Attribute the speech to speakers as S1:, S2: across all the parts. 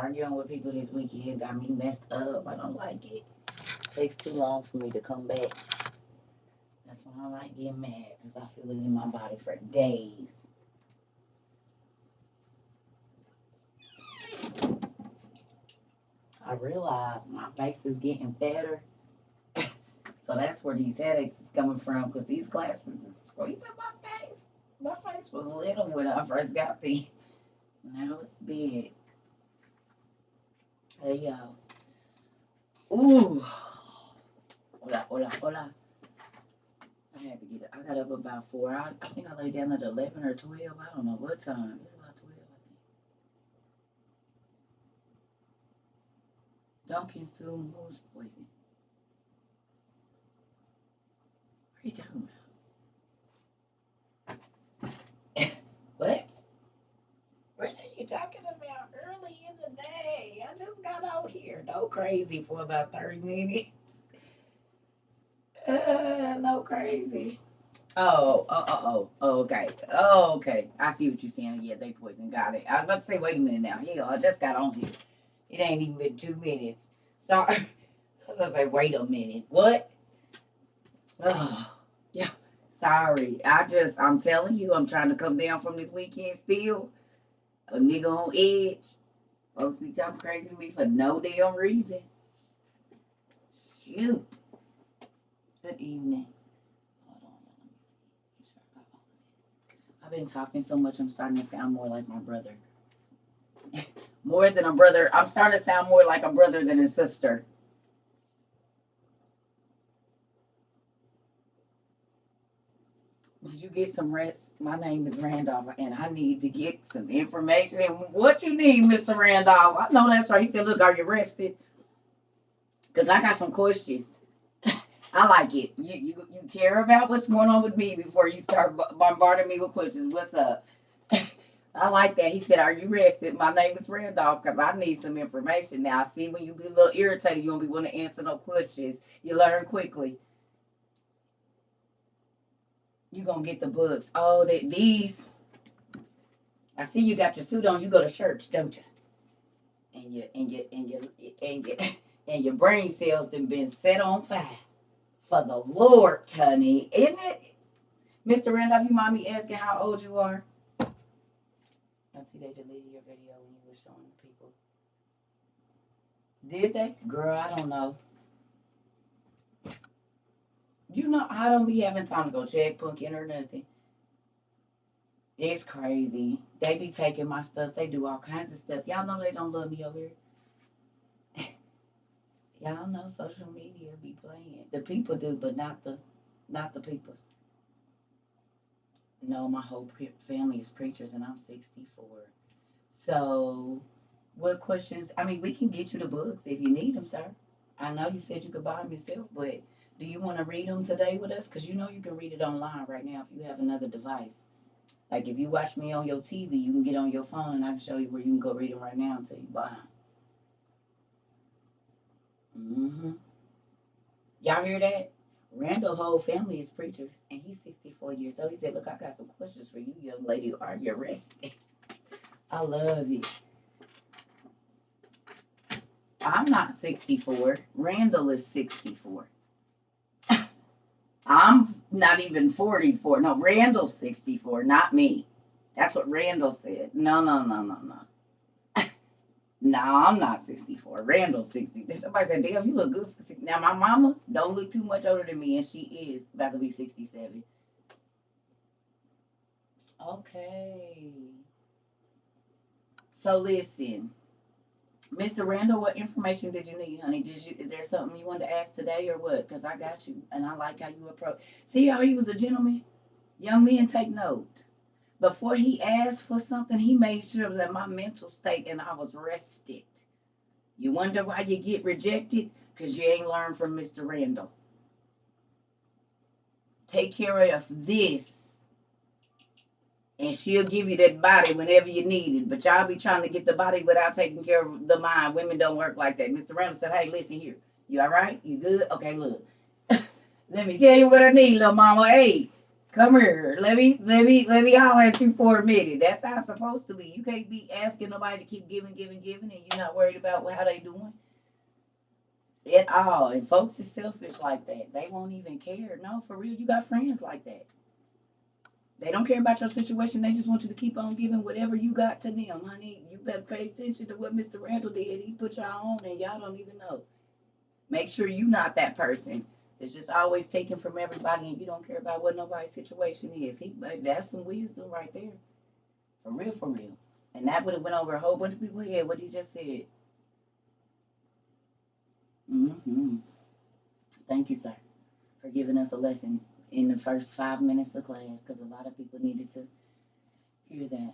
S1: Arguing with people this weekend got me messed up. I don't like it. Takes too long for me to come back. That's why I like getting mad, because I feel it in my body for days. I realize my face is getting better. So that's where these headaches is coming from, because these glasses is squeezing my face. My face was little when I first got these. Now it's big. Hey, y'all. Ooh. Hola, hola, hola. I had to get it. I got up about 4. I think I laid down at 11 or 12. I don't know what time. It's about 12, I think. Don't consume who's poison. What are you talking about? What? What are you talking about early in the day? I just got out here. No crazy for about 30 minutes. No crazy. Okay. Oh, okay. I see what you're saying. Yeah, they poison. Got it. I was about to say, wait a minute now. Hell, I just got on here. It ain't even been 2 minutes. Sorry. I was gonna say, wait a minute. What? Oh, yeah. Sorry. I'm telling you, I'm trying to come down from this weekend still. A nigga on edge. Folks be talking crazy to me for no damn reason. Shoot. Good evening. Hold on, let me see. Make sure I got all of this. I've been talking so much, I'm starting to sound more like my brother. More than a brother. I'm starting to sound more like a brother than a sister. Did you get some rest? My name is Randolph, and I need to get some information. What you need, Mr. Randolph? I know that's right. He said, look, are you rested? Because I got some questions. I like it. You care about what's going on with me before you start bombarding me with questions. What's up? I like that. He said, are you rested? My name is Randolph, because I need some information. Now, I see when you be a little irritated, you don't be wanting to answer no questions. You learn quickly. You going to get the books. Oh, these. I see you got your suit on. You go to church, don't you? And your brain cells done been set on fire for the Lord, honey. Isn't it? Mr. Randolph, you mind me asking how old you are? I see they deleted your video when you were showing the people. Did they? Girl, I don't know. You know, I don't be having time to go check Punkin or nothing. It's crazy. They be taking my stuff. They do all kinds of stuff. Y'all know they don't love me over here. Y'all know social media be playing. The people do, but not the peoples. No, my whole family is preachers, and I'm 64. So, what questions? I mean, we can get you the books if you need them, sir. I know you said you could buy them yourself, but do you want to read them today with us? Because you know you can read it online right now if you have another device. Like if you watch me on your TV, you can get on your phone and I can show you where you can go read them right now until you buy them. Mm-hmm. Y'all hear that? Randall's whole family is preachers, and he's 64 years old. He said, look, I got some questions for you, young lady. Are you rested? I love it. I'm not 64. Randall is 64. I'm not even 44. No, Randall's 64, not me. That's what Randall said. No. No, I'm not 64. Randall's 60. Somebody said, damn, you look good for 60. Now, my mama don't look too much older than me, and she is about to be 67. Okay. So, listen. Mr. Randall, what information did you need, honey? Is there something you wanted to ask today or what? Because I got you, and I like how you approach. See how he was a gentleman? Young men, take note. Before he asked for something, he made sure that my mental state and I was rested. You wonder why you get rejected? Because you ain't learned from Mr. Randall. Take care of this. And she'll give you that body whenever you need it. But y'all be trying to get the body without taking care of the mind. Women don't work like that. Mr. Randall said, hey, listen here. You all right? You good? Okay, look. Let me tell you what I need, little mama. Hey, Come here. Let me holler at you for a minute. That's how it's supposed to be. You can't be asking nobody to keep giving, and you're not worried about how they doing at all. And folks is selfish like that. They won't even care. No, for real, you got friends like that. They don't care about your situation. They just want you to keep on giving whatever you got to them, honey. You better pay attention to what Mr. Randall did. He put y'all on, and y'all don't even know. Make sure you're not that person. It's just always taking from everybody, and you don't care about what nobody's situation is. That's some wisdom right there, for real, for real. And that would have went over a whole bunch of people's head. What he just said. Hmm. Thank you, sir, for giving us a lesson in the first 5 minutes of class, because a lot of people needed to hear that.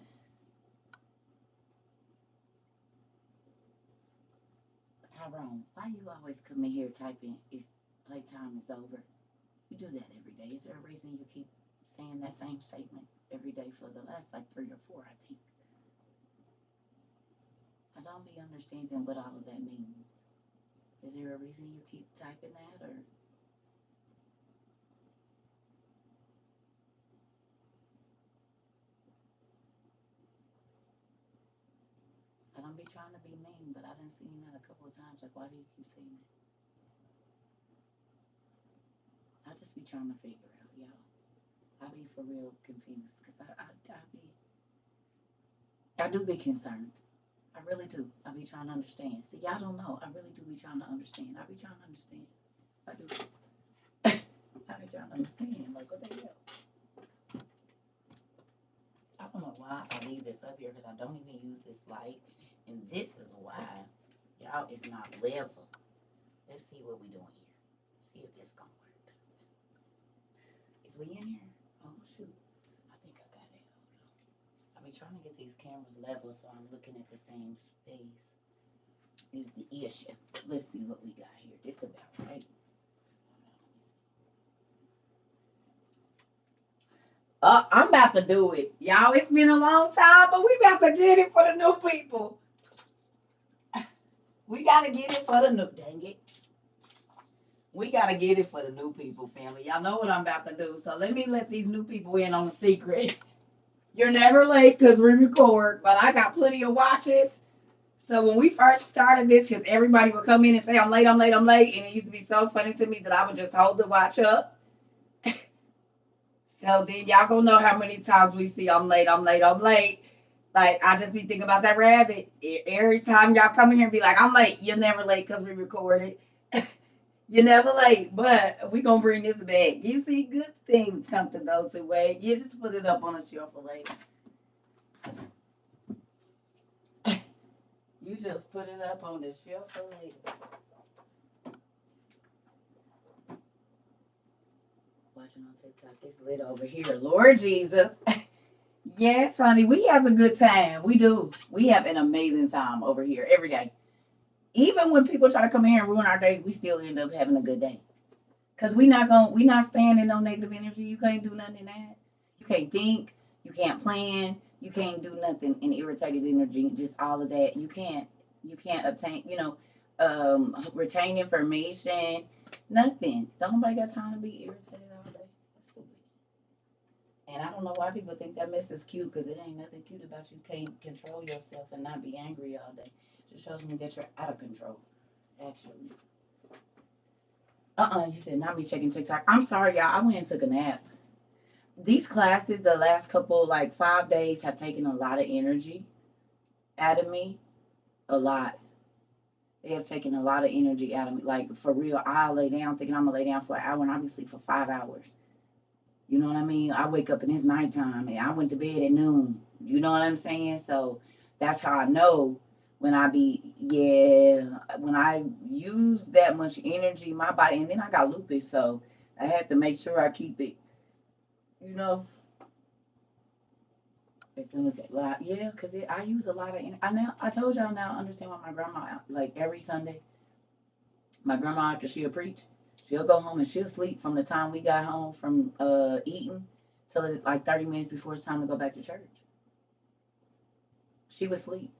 S1: Tyrone, why you always come in here typing? It's playtime is over. You do that every day. Is there a reason you keep saying that same statement every day for the last like 3 or 4, I think? I don't be understanding what all of that means. Is there a reason you keep typing that, or I don't be trying to be mean, but I done seen that a couple of times. Like, why do you keep saying that? I just be trying to figure out, y'all. I be for real confused because I do be concerned. I really do. I be trying to understand. See, y'all don't know. I really do be trying to understand. I be trying to understand. I do. I be trying to understand. Like, what the hell? I don't know why I leave this up here because I don't even use this light. And this is why, y'all, it's not level. Let's see what we doing here. See if this gonna work. Is we in here? Oh, shoot. I think I got it. I be trying to get these cameras level so I'm looking at the same space. Is the issue. Let's see what we got here. This about right. I'm about to do it. Y'all, it's been a long time, but we about to get it for the new people. We gotta get it for the new, dang it. We gotta get it for the new people, family. Y'all know what I'm about to do. So let me let these new people in on the secret. You're never late because we record, but I got plenty of watches. So when we first started this, because everybody would come in and say, I'm late, I'm late, I'm late. And it used to be so funny to me that I would just hold the watch up. So then y'all gonna know how many times we see I'm late, I'm late, I'm late. Like, I just be thinking about that rabbit. Every time y'all come in here and be like, I'm late. You're never late because we recorded. You're never late, but we gonna bring this back. You see, good things come to those who wait. You just put it up on the shelf for later. You just put it up on the shelf for later. Watching on TikTok, it's lit over here. Lord Jesus. Yes, honey, we have a good time. We do. We have an amazing time over here every day. Even when people try to come here and ruin our days, we still end up having a good day. Cause we not staying in no negative energy. You can't do nothing in that. You can't think. You can't plan. You can't do nothing in irritated energy. Just all of that. You can't obtain. Retain information. Nothing. Don't nobody got time to be irritated all day. That's stupid. And I don't know why people think that mess is cute, because it ain't nothing cute about you can't control yourself and not be angry all day. It just shows me that you're out of control, actually. You said not me checking TikTok. I'm sorry, y'all. I went and took a nap. These classes, the last couple, like 5 days, have taken a lot of energy out of me. A lot. They have taken a lot of energy out of me. Like, for real, I'll lay down thinking I'm going to lay down for an hour, and I'll be asleep for 5 hours. You know what I mean? I wake up and it's nighttime, and I went to bed at noon. You know what I'm saying? So that's how I know when when I use that much energy, my body, and then I got lupus, so I have to make sure I keep it, you know, as soon as yeah, because I use a lot of energy. I told y'all now I understand why my grandma, like every Sunday, my grandma, after she'll preach, she'll go home and she'll sleep from the time we got home from eating till it's like 30 minutes before it's time to go back to church. She would sleep.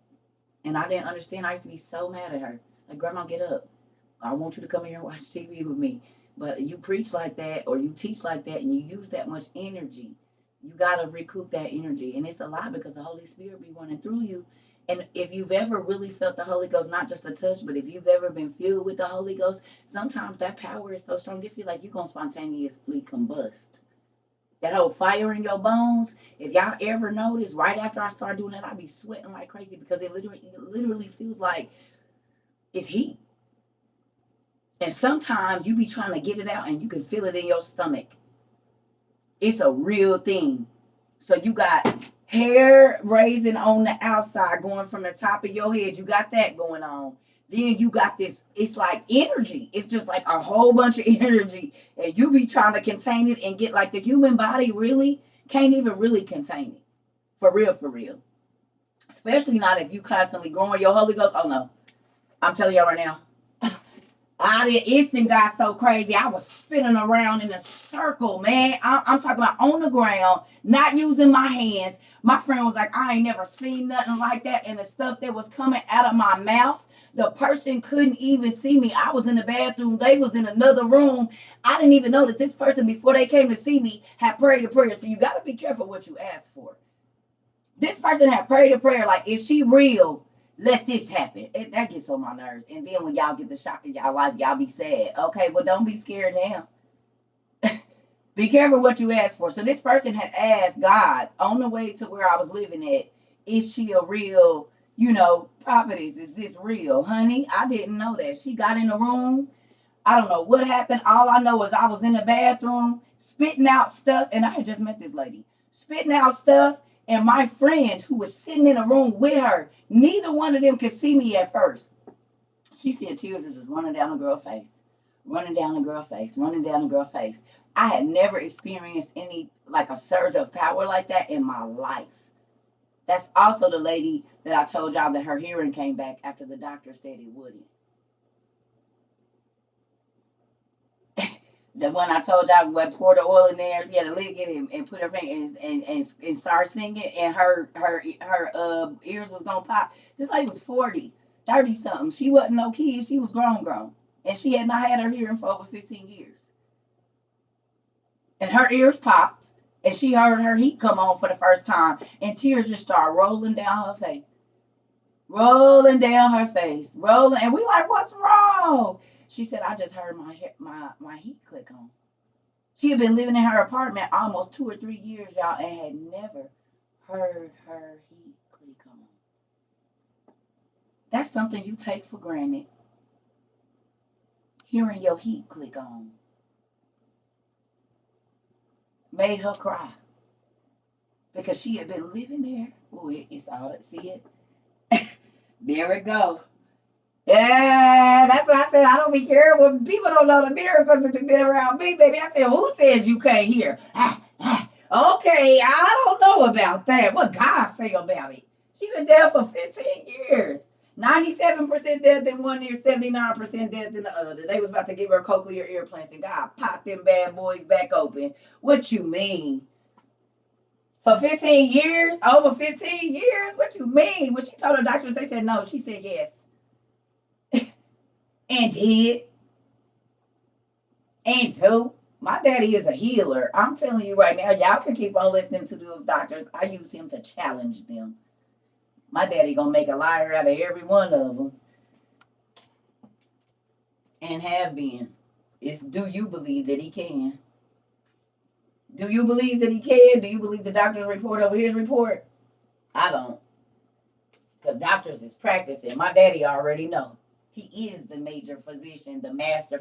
S1: And I didn't understand. I used to be so mad at her. Like, Grandma, get up. I want you to come here and watch TV with me. But you preach like that or you teach like that and you use that much energy, you got to recoup that energy. And it's a lot because the Holy Spirit be running through you. And if you've ever really felt the Holy Ghost, not just a touch, but if you've ever been filled with the Holy Ghost, sometimes that power is so strong, you feel like you're going to spontaneously combust. That whole fire in your bones, if y'all ever notice, right after I start doing that, I be sweating like crazy because it literally feels like it's heat. And sometimes you be trying to get it out and you can feel it in your stomach. It's a real thing. So you got hair raising on the outside going from the top of your head. You got that going on. Then you got this, it's like energy. It's just like a whole bunch of energy. And you be trying to contain it and get like the human body really can't even really contain it. For real, for real. Especially not if you constantly growing your Holy Ghost. Oh no. I'm telling y'all right now. The instant got so crazy. I was spinning around in a circle, man. I'm talking about on the ground, not using my hands. My friend was like, I ain't never seen nothing like that. And the stuff that was coming out of my mouth, the person couldn't even see me. I was in the bathroom. They was in another room. I didn't even know that this person, before they came to see me, had prayed a prayer. So you got to be careful what you ask for. This person had prayed a prayer like, if she real, let this happen. That gets on my nerves. And then when y'all get the shock in y'all life, y'all be sad. Okay, well, don't be scared now. Be careful what you ask for. So this person had asked God on the way to where I was living at, is she a real, prophetess? Is this real? Honey, I didn't know that. She got in the room. I don't know what happened. All I know is I was in the bathroom spitting out stuff, and I had just met this lady. Spitting out stuff, and my friend who was sitting in a room with her, neither one of them could see me at first. She said tears were just running down the girl's face, running down the girl's face, running down the girl's face. I had never experienced any, like a surge of power like that in my life. That's also the lady that I told y'all that her hearing came back after the doctor said it wouldn't. The one I told y'all what poured the oil in there, she had to lick it and put her finger and start singing, and her ears was gonna pop. This lady was 40, 30 something. She wasn't no kid, she was grown. And she had not had her hearing for over 15 years. And her ears popped, and she heard her heat come on for the first time, and tears just started rolling down her face. Rolling down her face. Rolling, and we like, what's wrong? She said, I just heard my heat click on. She had been living in her apartment almost 2 or 3 years, y'all, and had never heard her heat click on. That's something you take for granted. Hearing your heat click on made her cry because she had been living there. Oh, it's all that, see it? There it go. Yeah, that's why I said I don't be careful when people don't know the miracles that they've been around me, baby. I said, who said you can't hear? Okay, I don't know about that. What God say about it? She been there for 15 years. 97% death in one ear, 79% death in the other. They was about to give her cochlear implants, and God popped them bad boys back open. What you mean? For 15 years? Over 15 years? What you mean? When she told her doctors, they said no. She said yes. And did. And do. My daddy is a healer. I'm telling you right now, y'all can keep on listening to those doctors. I use him to challenge them. My daddy gonna make a liar out of every one of them. And have been. It's, do you believe that he can? Do you believe that he can? Do you believe the doctor's report over his report? I don't. Because doctors is practicing. My daddy already know. He is the major physician, the master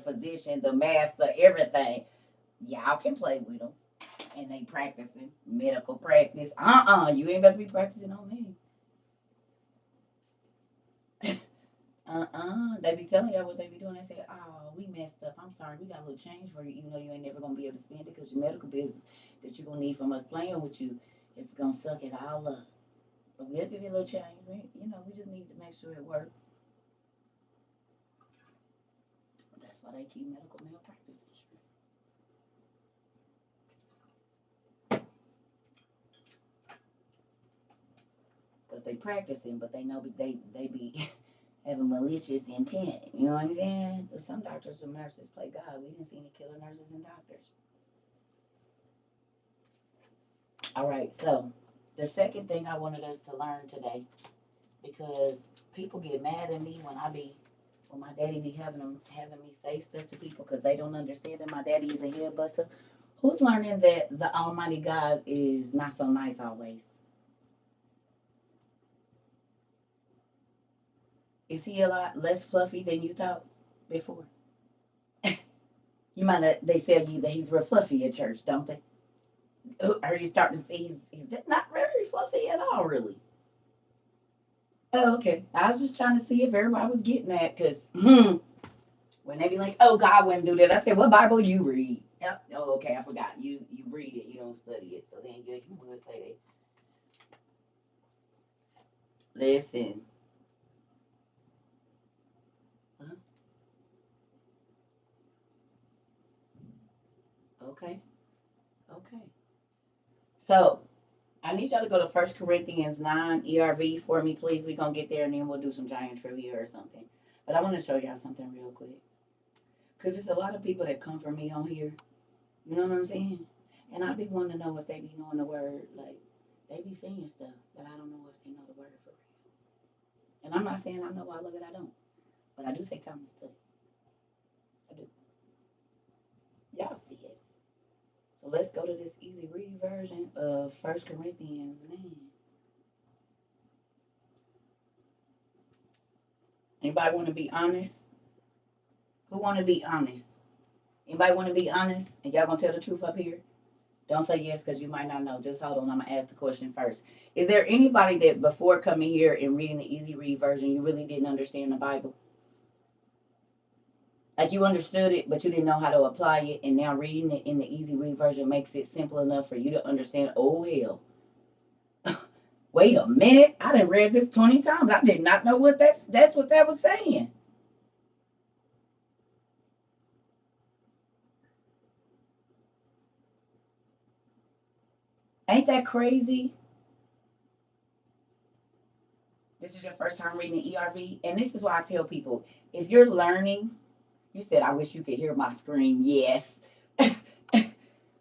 S1: everything. Y'all can play with him. And they practicing medical practice. You ain't about to be practicing on me. They be telling y'all what they be doing. They say, oh, we messed up. I'm sorry. We got a little change for you, even though you ain't never going to be able to spend it because your medical business that you're going to need from us playing with you is going to suck it all up. But we'll give you a little change. We just need to make sure it works. That's why they keep medical malpractice insurance. Because they practicing, but they know they be have a malicious intent. You know what I'm saying? But some doctors and nurses play God. We didn't see any killer nurses and doctors. All right, so the second thing I wanted us to learn today, because people get mad at me when my daddy be having me say stuff to people because they don't understand that my daddy is a head buster. Who's learning that the Almighty God is not so nice always? Is he a lot less fluffy than you thought before? You might have, they tell you that he's real fluffy at church, don't they? Are you starting to see he's not very fluffy at all, really? Oh, okay. I was just trying to see if everybody was getting that, because when they be like, "Oh, God wouldn't do that," I said, "What Bible you read?" Yep. Oh, okay. I forgot. You read it. You don't study it. So then you would say that. Listen. Huh? Okay. Okay. So I need y'all to go to 1 Corinthians 9 ERV for me, please. We're gonna get there and then we'll do some giant trivia or something. But I want to show y'all something real quick. Because there's a lot of people that come for me on here. You know what I'm saying? And I be wanting to know if they be knowing the word. Like, they be saying stuff, but I don't know if they know the word for real. And I'm not saying I know all of it, I don't. But I do take time to study. I do. Y'all see it. So let's go to this easy read version of 1 Corinthians 9. Anybody want to be honest? Who want to be honest? Anybody want to be honest? And y'all gonna tell the truth up here? Don't say yes because you might not know. Just hold on. I'm gonna ask the question first. Is there anybody that before coming here and reading the easy read version, you really didn't understand the Bible? Like you understood it, but you didn't know how to apply it, and now reading it in the easy read version makes it simple enough for you to understand. Oh hell! Wait a minute! I done read this 20 times. I did not know what that's what that was saying. Ain't that crazy? This is your first time reading the ERV, and this is why I tell people: if you're learning, you said, "I wish you could hear my scream." Yes.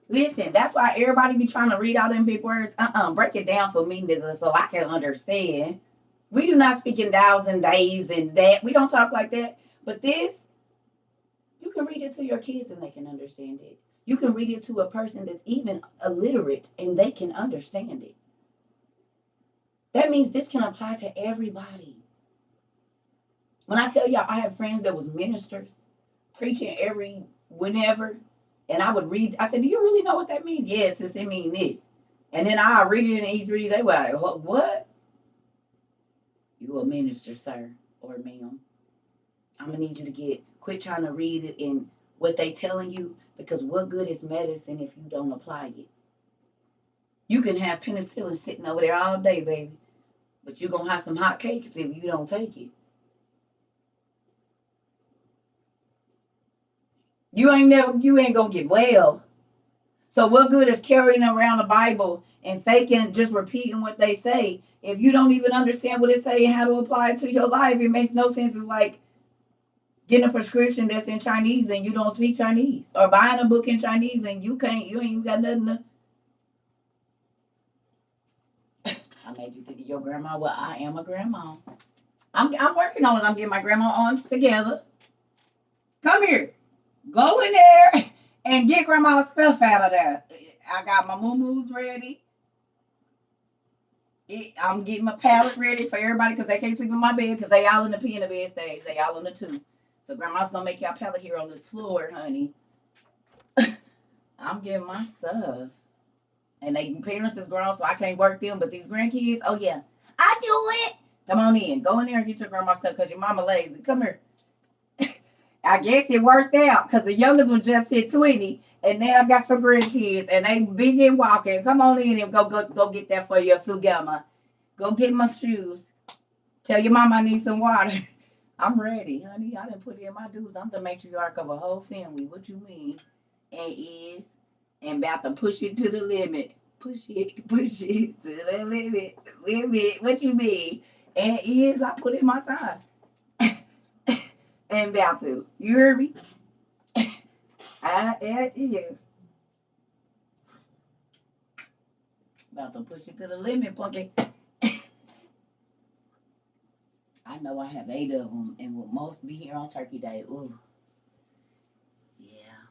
S1: Listen, that's why everybody be trying to read all them big words. Break it down for me, nigga, so I can understand. We do not speak in thousand days and that. We don't talk like that. But this, you can read it to your kids and they can understand it. You can read it to a person that's even illiterate and they can understand it. That means this can apply to everybody. When I tell y'all, I have friends that was ministers, preaching every whenever, and I would read. I said, "Do you really know what that means?" Yes, it means this. And then I read it in East Read. They were like, "What? You a minister, sir or ma'am? I'm gonna need you to quit trying to read it in what they telling you, because what good is medicine if you don't apply it? You can have penicillin sitting over there all day, baby, but you're gonna have some hot cakes if you don't take it. You ain't gonna get well. So what good is carrying around the Bible and faking, just repeating what they say, if you don't even understand what it's saying, how to apply it to your life? It makes no sense. It's like getting a prescription that's in Chinese and you don't speak Chinese, or buying a book in Chinese and you ain't got nothing to. I made you think of your grandma. Well, I am a grandma. I'm working on it. I'm getting my grandma arms together. Come here. Go in there and get grandma's stuff out of there. I got my moo ready. I'm getting my pallet ready for everybody because they can't sleep in my bed because they all in the pee in the bed stage. They all in the two. So grandma's gonna make y'all pallet here on this floor, honey. I'm getting my stuff. And they parents is grown, so I can't work them. But these grandkids, oh yeah, I do it. Come on in. Go in there and get your grandma stuff because your mama lazy. Come here. I guess it worked out because the youngest was just hit 20, and now I got some grandkids, and they big and walking. Come on in and go get that for your Sugama. Go get my shoes. Tell your mama I need some water. I'm ready, honey. I didn't put in my dues. I'm the matriarch of a whole family. What you mean? And is and about to push it to the limit. Push it to the limit. Limit. What you mean? And is I put in my time. Ain't about to. You hear me? Yes. About to push it to the limit, Punky. I know I have 8 of them, and will most be here on Turkey Day. Ooh. Yeah.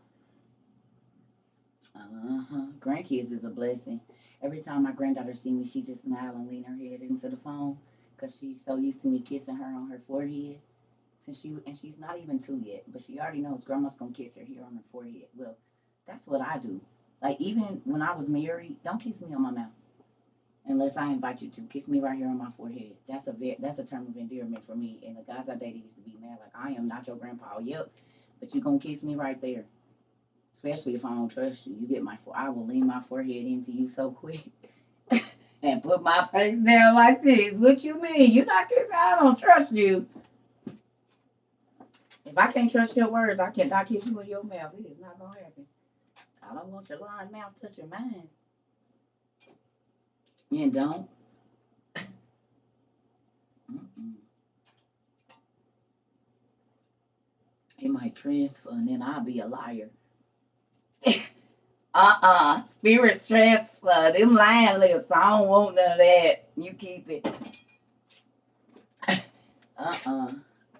S1: Grandkids is a blessing. Every time my granddaughter see me, she just smile and lean her head into the phone because she's so used to me kissing her on her forehead. She's not even 2 yet, but she already knows grandma's gonna kiss her here on her forehead. Well, that's what I do. Like even when I was married, don't kiss me on my mouth unless I invite you to. Kiss me right here on my forehead. That's a term of endearment for me. And the guys I dated used to be mad like, I am not your grandpa. Yep, but you gonna kiss me right there. Especially if I don't trust you. You get I will lean my forehead into you so quick and put my face down like this. What you mean? You not kissing? I don't trust you. If I can't trust your words, I cannot kiss you in your mouth. It is not gonna happen. I don't want your lying mouth touching mine. You don't. Mm-mm. It might transfer, and then I'll be a liar. Spirit transfer. Them lying lips. I don't want none of that. You keep it.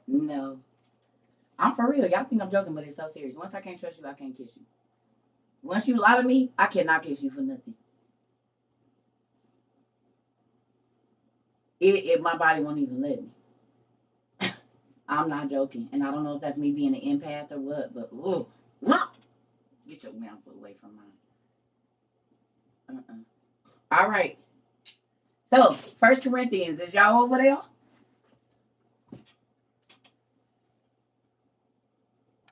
S1: No. I'm for real. Y'all think I'm joking, but it's so serious. Once I can't trust you, I can't kiss you. Once you lie to me, I cannot kiss you for nothing. My body won't even let me. I'm not joking. And I don't know if that's me being an empath or what, but ooh, get your mouth away from mine. All right. So, 1 Corinthians, is y'all over there?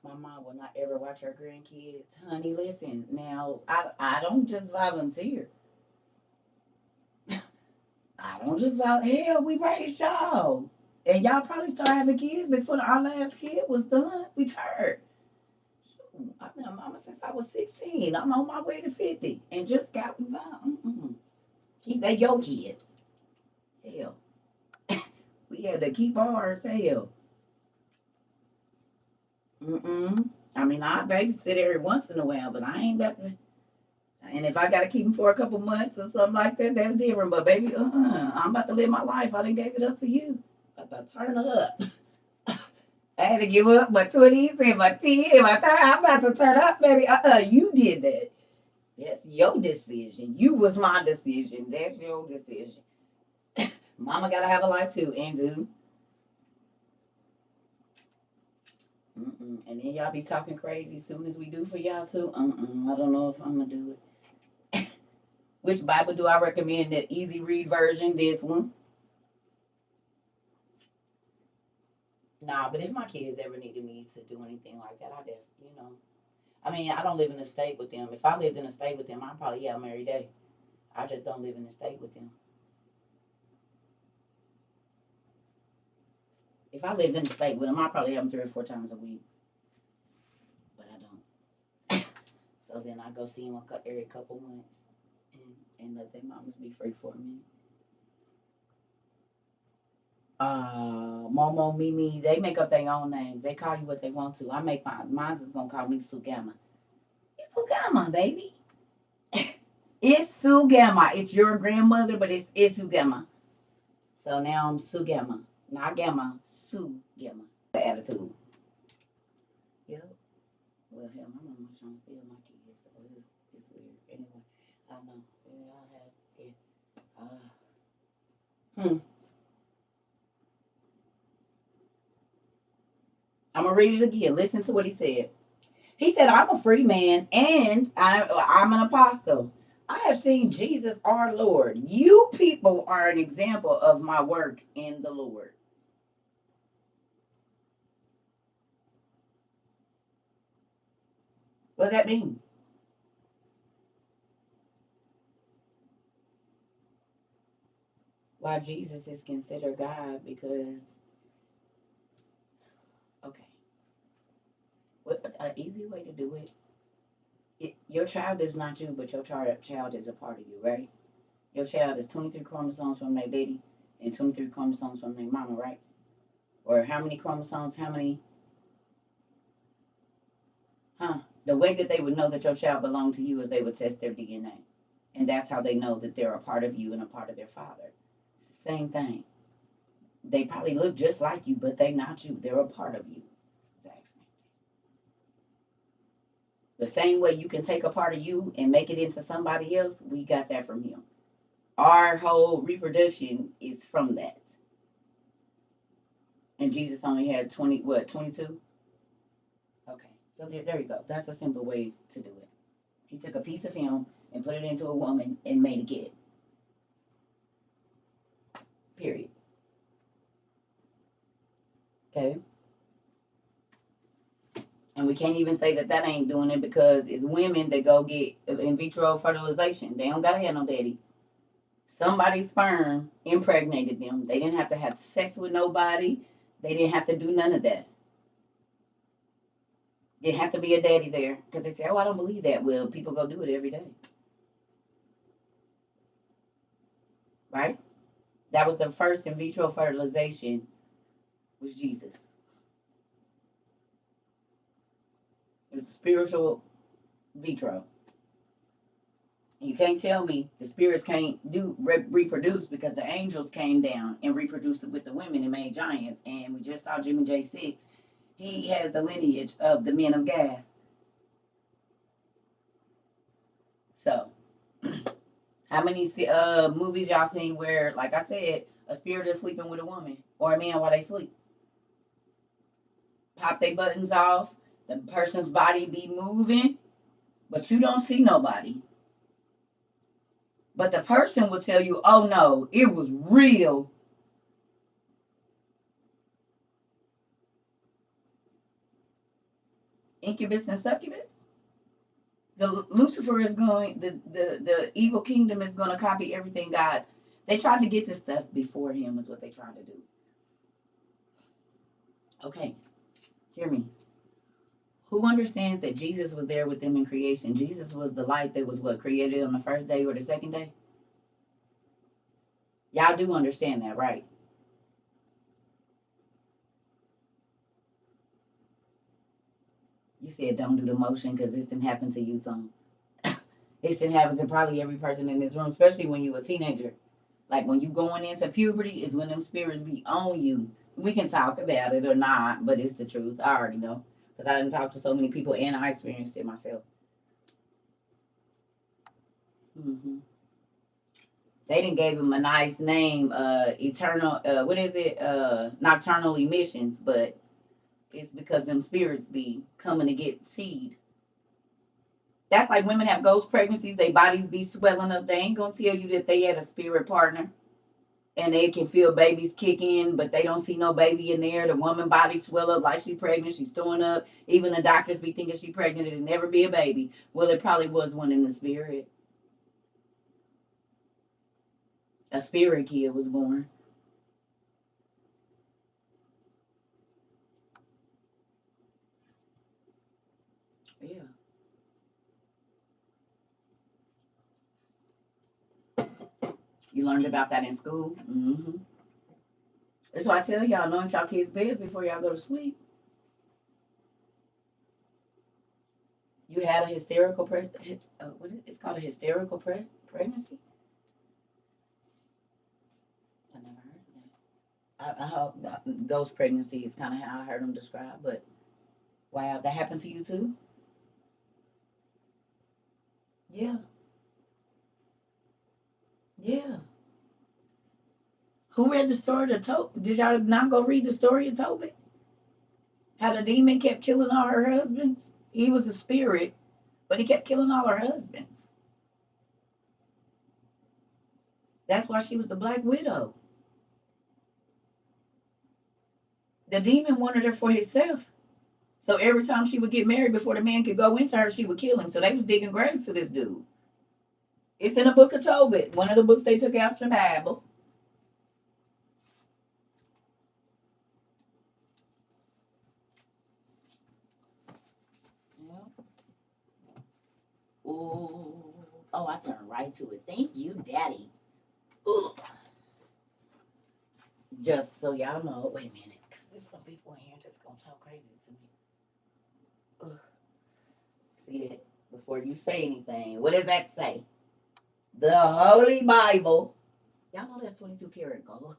S1: My mom will not ever watch her grandkids. Honey, listen, now, I don't just volunteer. I don't just volunteer. Hell, we raised y'all. And y'all probably started having kids before our last kid was done. We turned. I've been a mama since I was 16. I'm on my way to 50. And just got keep that your kids. Hell. We had to keep ours. Hell. I mean, I babysit every once in a while, but I ain't got to. And if I got to keep them for a couple months or something like that, that's different. But baby, I'm about to live my life. I done gave it up for you. About to turn up. I had to give up my 20s and my 10s and my 30s. I'm about to turn up, baby. You did that. That's your decision. You was my decision. That's your decision. Mama got to have a life too, and do. And then y'all be talking crazy as soon as we do for y'all too. I don't know if I'm gonna do it. Which Bible do I recommend? The easy read version, this one. Nah, but if my kids ever needed me to do anything like that, I definitely, I mean, I don't live in a state with them. If I lived in a state with them, I'd probably have them every day. I just don't live in a state with them. If I lived in a state with them, I'd probably have them 3 or 4 times a week. But I don't. So then I go see them every couple months and let their mamas be free for a minute. Momo, Mimi, they make up their own names. They call you what they want to. I make mine. Mine's is gonna call me Sugama. It's Sugama, baby. It's Sugama. It's your grandmother, but it's Sugama. So now I'm Sugama. Not Gamma, Sugama. The attitude. Yep. Well, hell, my mama trying to steal my kids. So it's weird. Anyway, I know. Yeah, I had it. I'm going to read it again. Listen to what he said. He said, I'm a free man and I'm an apostle. I have seen Jesus our Lord. You people are an example of my work in the Lord. What does that mean? Why Jesus is considered God? Because, okay, an easy way to do it, your child is not you, but your child is a part of you, right? Your child is 23 chromosomes from their daddy and 23 chromosomes from their mama, right? Or how many chromosomes, how many The way that they would know that your child belonged to you is they would test their DNA. And that's how they know that they're a part of you and a part of their father. It's the same thing. They probably look just like you, but they're not you. They're a part of you. Exact same. The same way you can take a part of you and make it into somebody else, we got that from him. Our whole reproduction is from that. And Jesus only had 22? Okay, so there you go. That's a simple way to do it. He took a piece of him and put it into a woman and made a kid. Period. Okay? And we can't even say that that ain't doing it because it's women that go get in vitro fertilization. They don't got to have no daddy. Somebody's sperm impregnated them. They didn't have to have sex with nobody. They didn't have to do none of that. Didn't have to be a daddy there because they say, oh, I don't believe that. Well, people go do it every day. Right? That was the first in vitro fertilization was Jesus. It's spiritual vitro. You can't tell me the spirits can't reproduce because the angels came down and reproduced with the women and made giants. And we just saw Jimmy J6. He has the lineage of the men of Gath. So, how many movies y'all seen where, like I said, a spirit is sleeping with a woman or a man while they sleep? Pop their buttons off, the person's body be moving, but you don't see nobody. But the person will tell you, oh no, it was real. Incubus and succubus. The Lucifer is going, the evil kingdom is going to copy everything God. They tried to get this stuff before him is what they tried to do. Okay, hear me. Who understands that Jesus was there with them in creation? Jesus was the light that was what, created on the first day or the second day? Y'all do understand that, right? You said don't do the motion because this didn't happen to you, Tom. This didn't happen to probably every person in this room, especially when you're a teenager. Like when you going into puberty is when them spirits be on you. We can talk about it or not, but it's the truth. I already know because I didn't talk to so many people and I experienced it myself. Mm-hmm. They didn't gave him a nice name, eternal. What is it? Nocturnal emissions, but it's because them spirits be coming to get seed. That's like women have ghost pregnancies. Their bodies be swelling up. They ain't gonna tell you that they had a spirit partner, and they can feel babies kick in, but they don't see no baby in there. The woman body swell up like she pregnant. She's throwing up. Even the doctors be thinking she pregnant. It'll never be a baby. Well, it probably was one in the spirit. A spirit kid was born. Yeah. You learned about that in school. Mm-hmm. That's why I tell y'all, anoint y'all kids' beds before y'all go to sleep. You had a hysterical it's called a hysterical pregnancy. I never heard of that. I hope ghost pregnancy is kind of how I heard them described, but wow, that happened to you too? Yeah, yeah. Who read the story of Tobit? Did y'all not go read the story of Tobit? How the demon kept killing all her husbands? He was a spirit, but he kept killing all her husbands. That's why she was the Black Widow. The demon wanted her for himself. So every time she would get married before the man could go into her, she would kill him. So they was digging graves to this dude. It's in the book of Tobit, one of the books they took out your Bible. Yeah. Ooh. Oh, I turned right to it. Thank you, Daddy. Ooh. Just so y'all know, wait a minute, because there's some people in here that's gonna talk crazy to me. Ugh. see that before you say anything. What does that say? The Holy Bible. Y'all know that's 22 karat gold.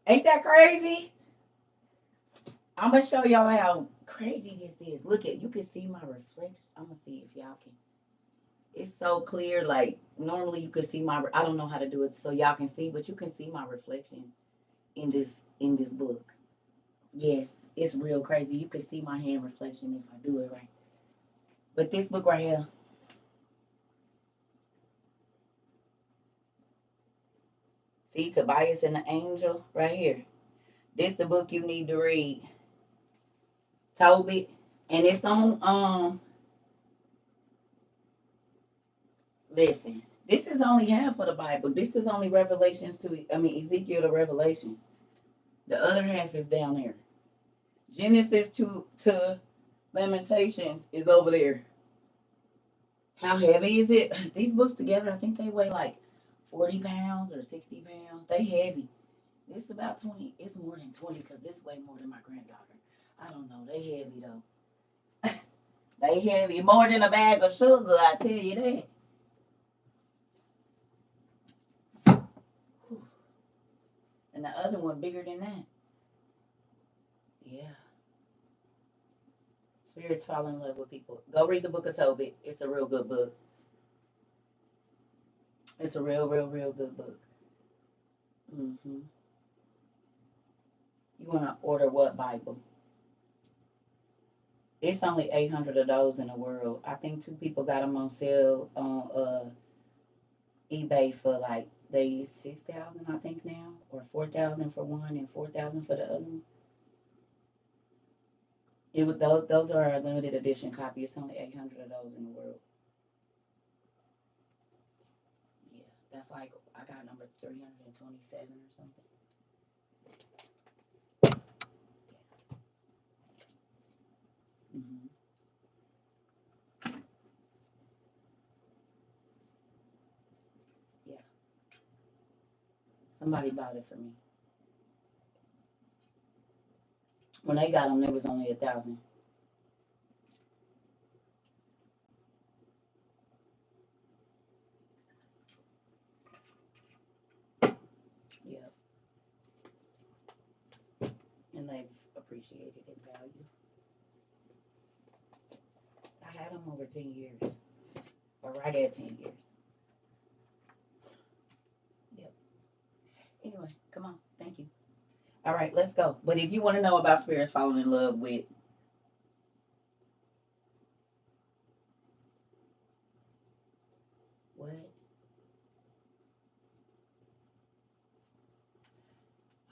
S1: Ain't that crazy? I'm gonna show y'all how crazy this is. Look at, you can see my reflection. I'm gonna see if y'all can. It's so clear. Like normally you can see my. I don't know how to do it so y'all can see, but you can see my reflection in this book. Yes, it's real crazy. You can see my hand reflection if I do it right. But this book right here. See Tobias and the angel right here. This the book you need to read. Tobit. And it's on listen. This is only half of the Bible. This is only Revelations to Ezekiel to Revelations. The other half is down there. Genesis to Lamentations is over there. How heavy is it? These books together, I think they weigh like 40 pounds or 60 pounds. They heavy. It's about 20. It's more than 20 because this weigh more than my granddaughter. I don't know. They heavy though. They heavy. More than a bag of sugar, I tell you that. And the other one bigger than that. Yeah. Spirits fall in love with people. Go read the book of Tobit. It's a real good book. It's a real good book. Mm-hmm. You want to order what Bible? It's only 800 of those in the world. I think 2 people got them on sale on eBay for like they 6,000 I think now, or 4,000 for one and 4,000 for the other one. It was those are a limited edition copy. It's only 800 of those in the world. Yeah, that's like I got number 327 or something. Mm-hmm. Yeah, somebody bought it for me. When they got them, there was only 1,000. Yeah, and they've appreciated in value. I had them over 10 years, or right at 10 years. Yep. Anyway, come on. Thank you. All right, let's go. But if you want to know about spirits falling in love with, what?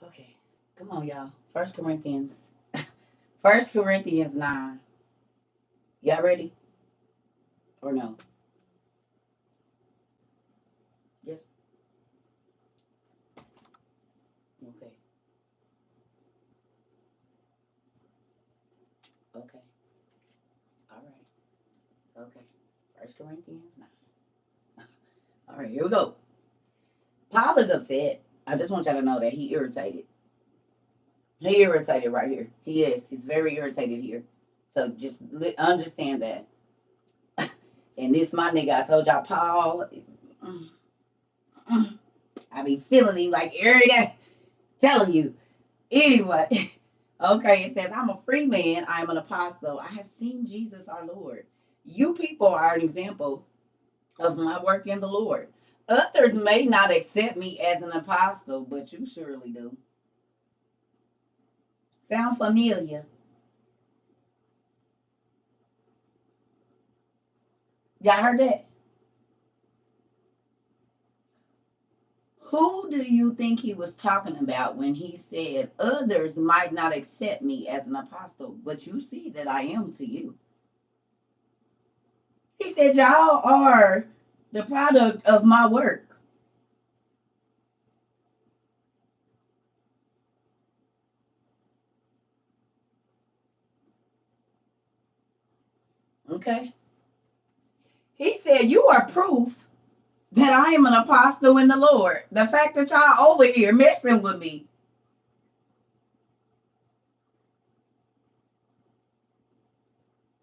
S1: Okay, come on, y'all. 1 Corinthians. 1 Corinthians 9. Y'all ready? Or no? Yes? Okay. Okay. All right. Okay. 1 Corinthians 9. All right, here we go. Paul is upset. I just want y'all to know that he irritated. He irritated right here. He is. He's very irritated here. So just understand that. And this my nigga, I told y'all, Paul, I be feeling him like every day. Telling you. Anyway, okay, it says, I'm a free man. I am an apostle. I have seen Jesus our Lord. You people are an example of my work in the Lord. Others may not accept me as an apostle, but you surely do. Sound familiar? Y'all heard that? Who do you think he was talking about when he said, others might not accept me as an apostle, but you see that I am to you? He said, y'all are the product of my work. Okay. He said, you are proof that I am an apostle in the Lord. The fact that y'all over here messing with me.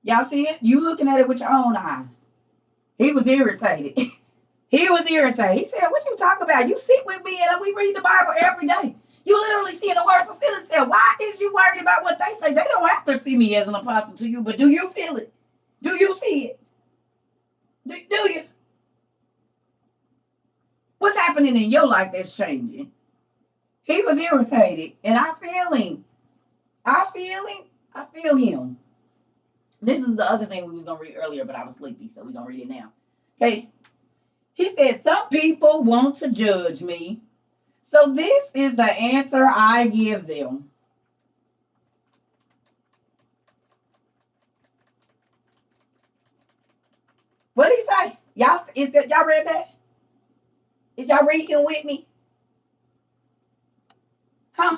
S1: Y'all see it? You looking at it with your own eyes. He was irritated. He was irritated. He said, what you talking about? You sit with me and we read the Bible every day. You literally see the word fulfill itself. Why is you worried about what they say? They don't have to see me as an apostle to you, but do you feel it? Do you see it? Do you? What's happening in your life that's changing? He was irritated, and I feel him. I feel him. I feel him. This is the other thing we was going to read earlier, but I was sleepy, so we're going to read it now. Okay. He said, some people want to judge me. So this is the answer I give them. What did he say? Y'all read that? Is y'all reading with me? Huh?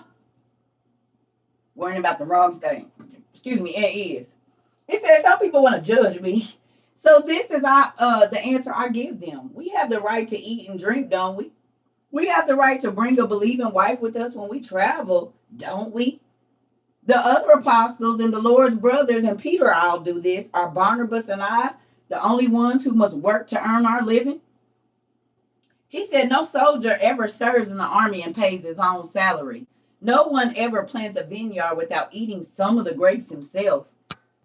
S1: Worrying about the wrong thing. Excuse me, it is. It says some people want to judge me. So this is the answer I give them. We have the right to eat and drink, don't we? We have the right to bring a believing wife with us when we travel, don't we? The other apostles and the Lord's brothers and Peter all do this. Are Barnabas and I the only ones who must work to earn our living? He said no soldier ever serves in the army and pays his own salary. No one ever plants a vineyard without eating some of the grapes himself.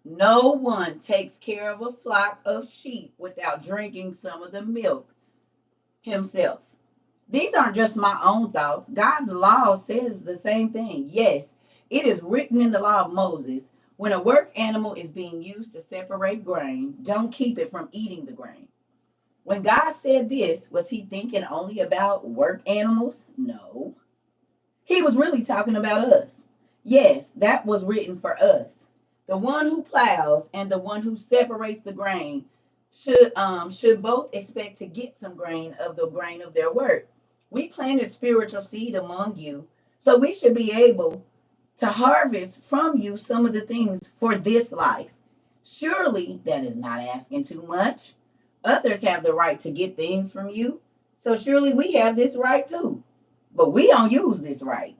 S1: No one takes care of a flock of sheep without drinking some of the milk himself. These aren't just my own thoughts. God's law says the same thing. Yes, it is written in the law of Moses. When a work animal is being used to separate grain, don't keep it from eating the grain. When God said this, was he thinking only about work animals? No. He was really talking about us. Yes, that was written for us. The one who plows and the one who separates the grain should both expect to get some grain of their work. We planted spiritual seed among you, so we should be able to harvest from you some of the things for this life. Surely that is not asking too much. Others have the right to get things from you, so surely we have this right too. But we don't use this right.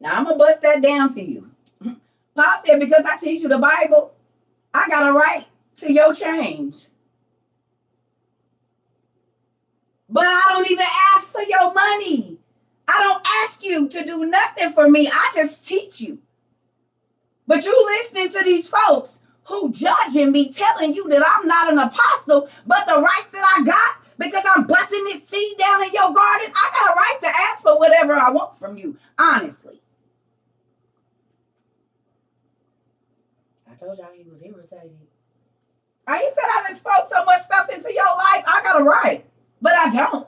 S1: Now I'm gonna bust that down to you. Paul said, because I teach you the Bible, I got a right to your change. But I don't even ask for your money. I don't ask you to do nothing for me. I just teach you. But you listening to these folks who judging me, telling you that I'm not an apostle, but the rights that I got because I'm busting this seed down in your garden, I got a right to ask for whatever I want from you, honestly. I told y'all he was irritated. He said I just spoke so much stuff into your life, I got a right, but I don't.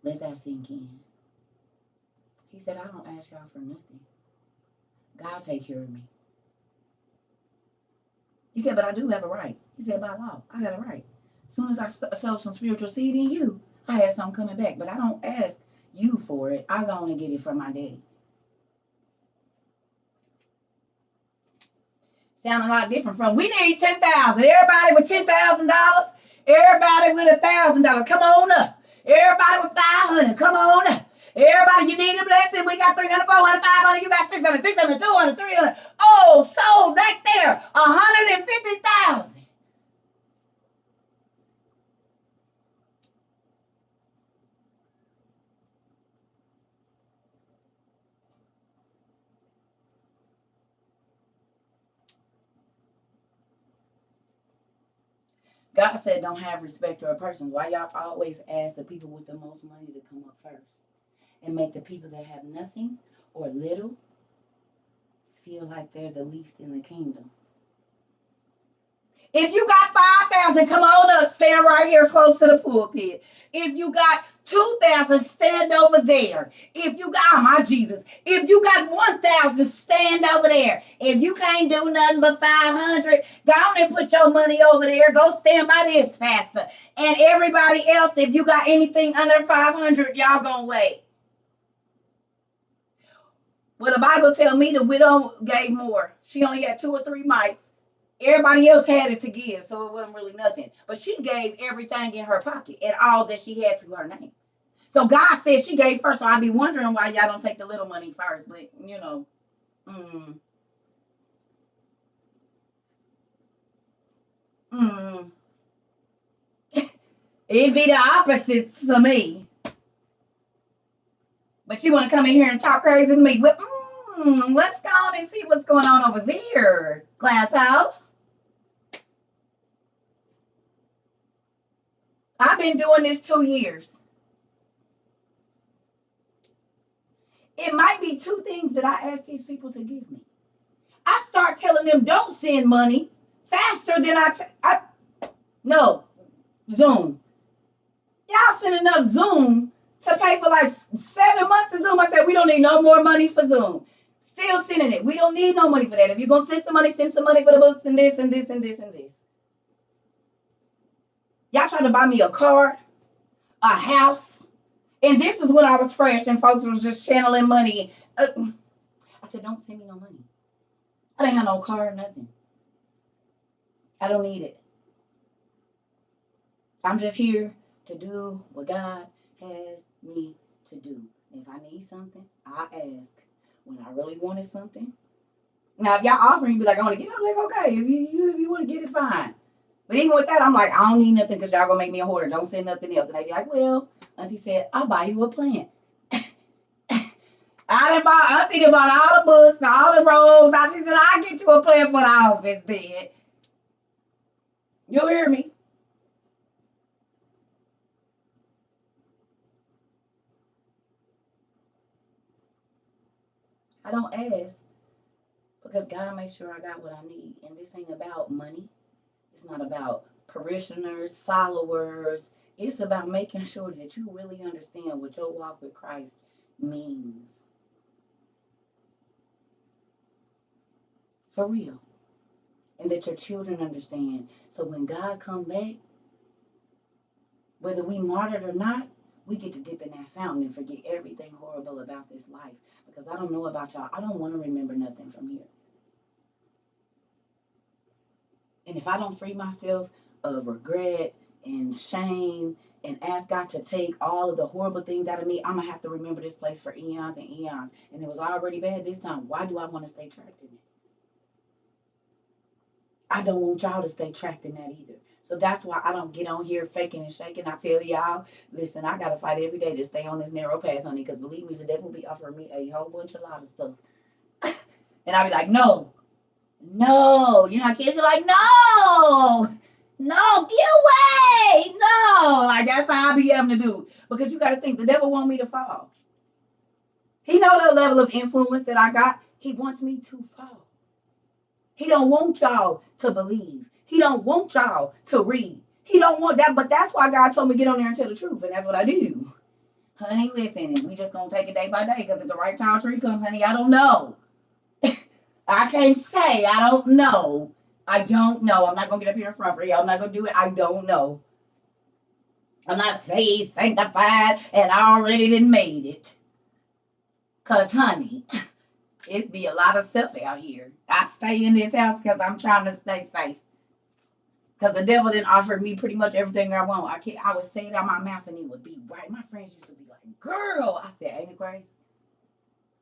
S1: Let that sink in. He said, I don't ask y'all for nothing. God take care of me. He said, but I do have a right. He said, by law, I got a right. As soon as I sow some spiritual seed in you, I have something coming back. But I don't ask you for it. I go and get it from my daddy. Sound a lot different from, we need 10,000. Everybody with $10,000. Everybody with $1,000. Come on up. Everybody with 500. Come on up. Everybody, you need a blessing. We got 300, 400, 500. You got 600, 600, 200, 300. Oh, sold right there. 150,000. God said don't have respect to a person. Why y'all always ask the people with the most money to come up first and make the people that have nothing or little feel like they're the least in the kingdom? If you got 5,000, come on up, stand right here close to the pulpit. If you got 2,000, stand over there. If you got, oh my Jesus, if you got 1,000, stand over there. If you can't do nothing but 500, go on and put your money over there. Go stand by this pastor. And everybody else, if you got anything under 500, y'all gonna wait. Well, the Bible tells me the widow gave more. She only had 2 or 3 mites. Everybody else had it to give, so it wasn't really nothing. But she gave everything in her pocket and all that she had to her name. So God said she gave first. So I be wondering why y'all don't take the little money first. But you know, mm, mm. It'd be the opposites for me. But you want to come in here and talk crazy to me? Well, let's go on and see what's going on over there, Glass House. I've been doing this 2 years. It might be 2 things that I ask these people to give me. I start telling them don't send money faster than no, Zoom. Y'all send enough Zoom to pay for like 7 months of Zoom. I said, we don't need no more money for Zoom. Still sending it. We don't need no money for that. If you're going to send some money for the books and this and this and this and this. Y'all trying to buy me a car, a house. And this is when I was fresh and folks was just channeling money. I said, don't send me no money. I didn't have no car or nothing. I don't need it. I'm just here to do what God has me to do. If I need something, I ask. When I really wanted something. Now, if y'all offering, you be like, I want to get it. I'm like, okay. If you want to get it, fine. But even with that, I'm like, I don't need nothing because y'all going to make me a hoarder. Don't send nothing else. And they be like, well, Auntie said, I'll buy you a plant. Auntie done bought all the books, all the robes. She said, I'll get you a plant for the office then. You hear me? I don't ask because God makes sure I got what I need. And this ain't about money. It's not about parishioners, followers. It's about making sure that you really understand what your walk with Christ means. For real. And that your children understand. So when God come back, whether we martyred or not, we get to dip in that fountain and forget everything horrible about this life. Because I don't know about y'all. I don't want to remember nothing from here. And if I don't free myself of regret and shame and ask God to take all of the horrible things out of me, I'm going to have to remember this place for eons and eons. And it was already bad this time. Why do I want to stay trapped in it? I don't want y'all to stay trapped in that either. So that's why I don't get on here faking and shaking. I tell y'all, listen, I got to fight every day to stay on this narrow path, honey, because believe me, the devil be offering me a whole bunch of lot of stuff. And I be like, no. You know, kids be like, no, get away. No, like that's how I be having to do. Because you got to think, the devil want me to fall. He know the level of influence that I got. He wants me to fall. He don't want y'all to believe. He don't want y'all to read. He don't want that, but that's why God told me to get on there and tell the truth, and that's what I do. Honey, listen, we just gonna take it day by day, because if the right time tree comes, honey, I don't know. I can't say, I don't know. I don't know. I'm not gonna get up here in front for you. I'm not gonna do it. I don't know. I'm not saved, sanctified, and I already done made it. Cause honey, it be a lot of stuff out here. I stay in this house because I'm trying to stay safe. Because the devil didn't offer me pretty much everything I want. I would say it out my mouth and it would be right. My friends used to be like, girl. I said, ain't it crazy?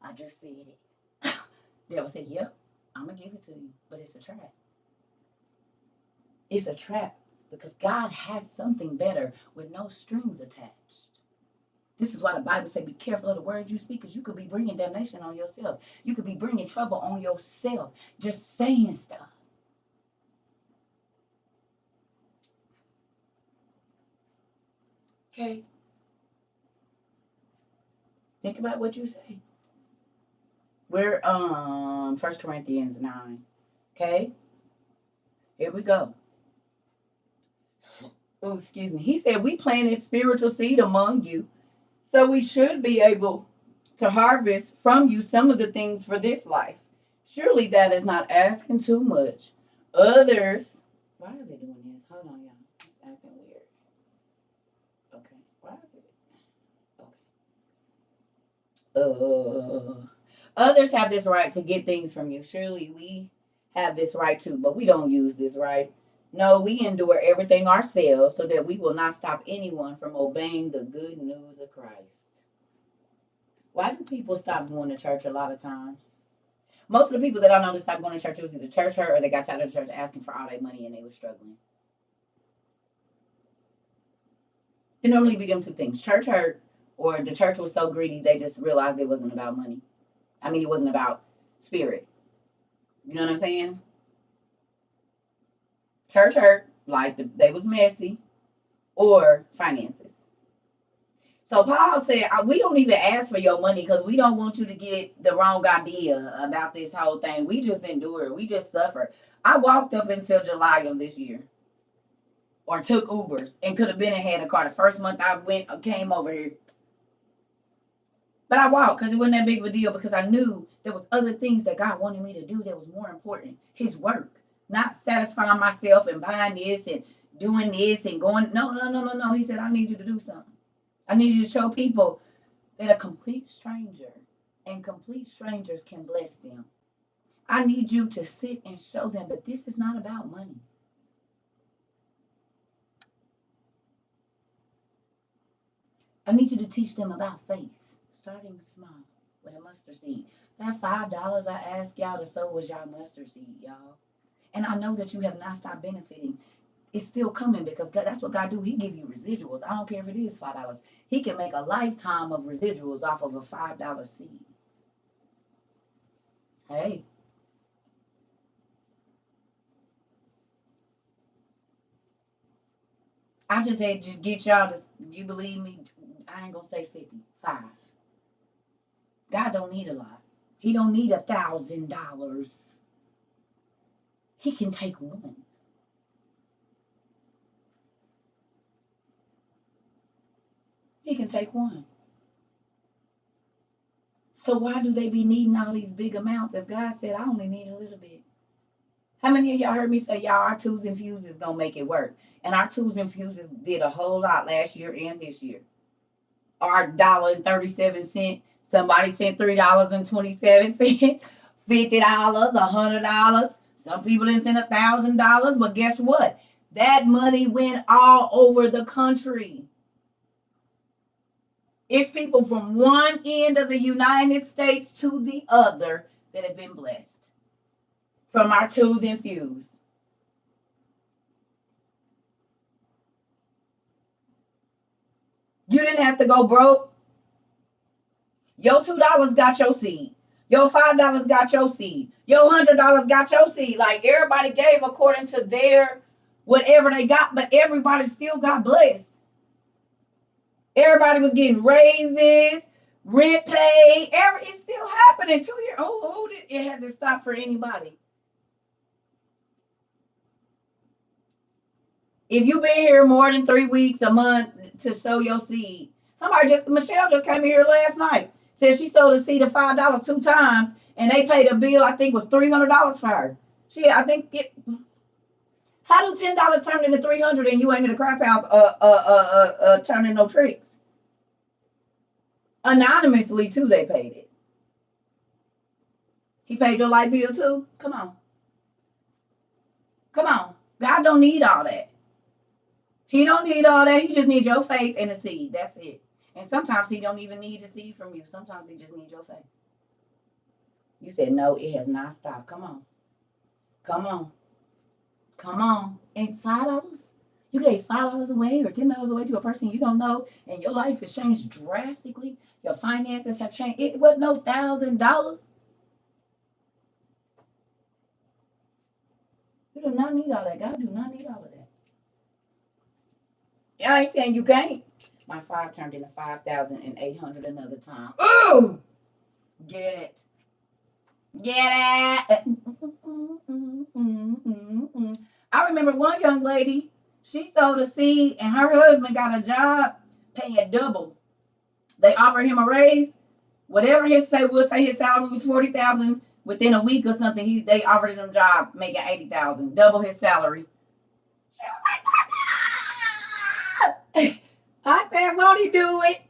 S1: I just said it. The devil said, yep, I'm going to give it to you. But it's a trap. It's a trap. Because God has something better with no strings attached. This is why the Bible says be careful of the words you speak, because you could be bringing damnation on yourself. You could be bringing trouble on yourself just saying stuff. Okay. Think about what you say. We're 1 Corinthians 9. Okay? Here we go. Oh, excuse me. He said, we planted spiritual seed among you, so we should be able to harvest from you some of the things for this life. Surely that is not asking too much. Others, why is it doing this? Hold on, y'all. It's acting weird. Okay, why is it? Okay. Others have this right to get things from you. Surely we have this right too, but we don't use this right. No, we endure everything ourselves so that we will not stop anyone from obeying the good news of Christ. Why do people stop going to church a lot of times? Most of the people that I know that stopped going to church, it was either church hurt or they got tired of the church asking for all their money and they were struggling. It normally be them two things: church hurt, or the church was so greedy they just realized it wasn't about money. I mean, it wasn't about spirit. You know what I'm saying? Church hurt, like they was messy, or finances. So Paul said, we don't even ask for your money because we don't want you to get the wrong idea about this whole thing. We just endure. We just suffer. I walked up until July of this year, or took Ubers, and could have been ahead of car. The first month I came over here. But I walked because it wasn't that big of a deal, because I knew there was other things that God wanted me to do that was more important. His work. Not satisfying myself and buying this and doing this and going. No. He said, I need you to do something. I need you to show people that a complete stranger and complete strangers can bless them. I need you to sit and show them that this is not about money. I need you to teach them about faith, starting small with a mustard seed. That $5 I asked y'all to sow was y'all mustard seed, y'all. And I know that you have not stopped benefiting. It's still coming, because God, that's what God do. He give you residuals. I don't care if it is $5. He can make a lifetime of residuals off of a $5 seed. Hey. I just had to get y'all to, you believe me, I ain't gonna say 50, 5. God don't need a lot. He don't need $1,000. He can take one. He can take one. So why do they be needing all these big amounts if God said, I only need a little bit? How many of y'all heard me say, y'all, our twos and fuses gonna make it work? And our twos and fuses did a whole lot last year and this year. Our $1.37. Somebody sent $3.27, $50, $100. Some people didn't send $1,000, but guess what? That money went all over the country. It's people from one end of the United States to the other that have been blessed from our twos and fews. You didn't have to go broke. Your $2 got your seed. Your $5 got your seed. Your $100 got your seed. Like, everybody gave according to their whatever they got, but everybody still got blessed. Everybody was getting raises, rent paid. It's still happening 2 years. It hasn't stopped for anybody. If you've been here more than 3 weeks, a month to sow your seed. Michelle just came here last night. Said she sold a seed of $5 2 times, and they paid a bill, I think was $300 for her. How do $10 turn into $300 and you ain't in the crap house turning no tricks? Anonymously too, they paid it. He paid your light bill too? Come on. God don't need all that. He don't need all that. He just needs your faith and a seed. That's it. And sometimes he don't even need the seed from you. Sometimes he just needs your faith. You said, no, it has not stopped. Come on. And $5? You gave $5 away or $10 away to a person you don't know, and your life has changed drastically. Your finances have changed. It wasn't no $1,000. You do not need all that. God do not need all of that. I ain't saying you can't. My 5 turned into 5,800 another time. Ooh! Get it. I remember one young lady, she sold a seed and her husband got a job paying double. They offered him a raise. Whatever we'll say his salary was $40,000. Within a week or something, they offered him a job making $80,000, double his salary. She was like, I said, won't he do it?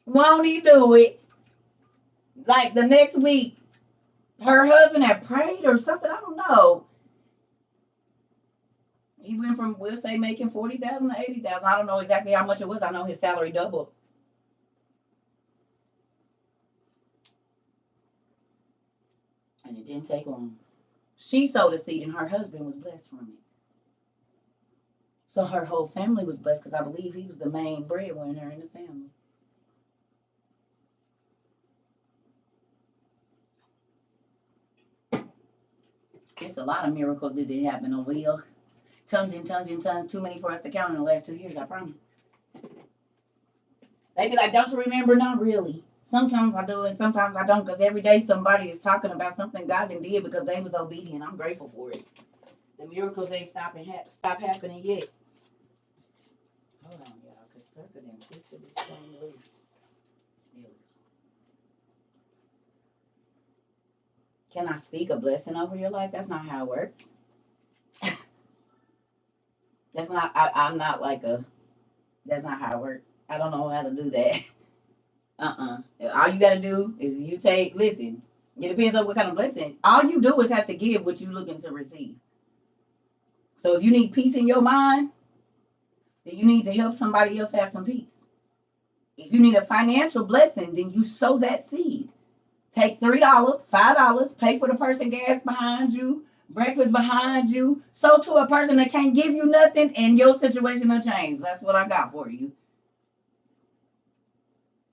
S1: Won't he do it? Like the next week, Her husband had prayed or something. I don't know. He went from, we'll say, making 40,000 to 80,000. I don't know exactly how much it was. I know his salary doubled. And it didn't take long. She sowed a seed and her husband was blessed from it. So her whole family was blessed because I believe he was the main breadwinner in the family. It's a lot of miracles that did happen over here. Tons and tons and tons. Too many for us to count in the last 2 years, I promise. They be like, don't you remember? Not really. Sometimes I do and sometimes I don't, because every day somebody is talking about something God did because they was obedient. I'm grateful for it. The miracles ain't stop happening yet. Hold on, y'all, because CERCA done twisted this thing loose. There we go. Can I speak a blessing over your life? That's not how it works. That's not, I'm not like that's not how it works. I don't know how to do that. All you gotta do is listen, it depends on what kind of blessing. All you do is have to give what you're looking to receive. So if you need peace in your mind, then you need to help somebody else have some peace. If you need a financial blessing, then you sow that seed. Take $3, $5, pay for the person gas behind you, breakfast behind you, sow to a person that can't give you nothing, and your situation will change. That's what I got for you.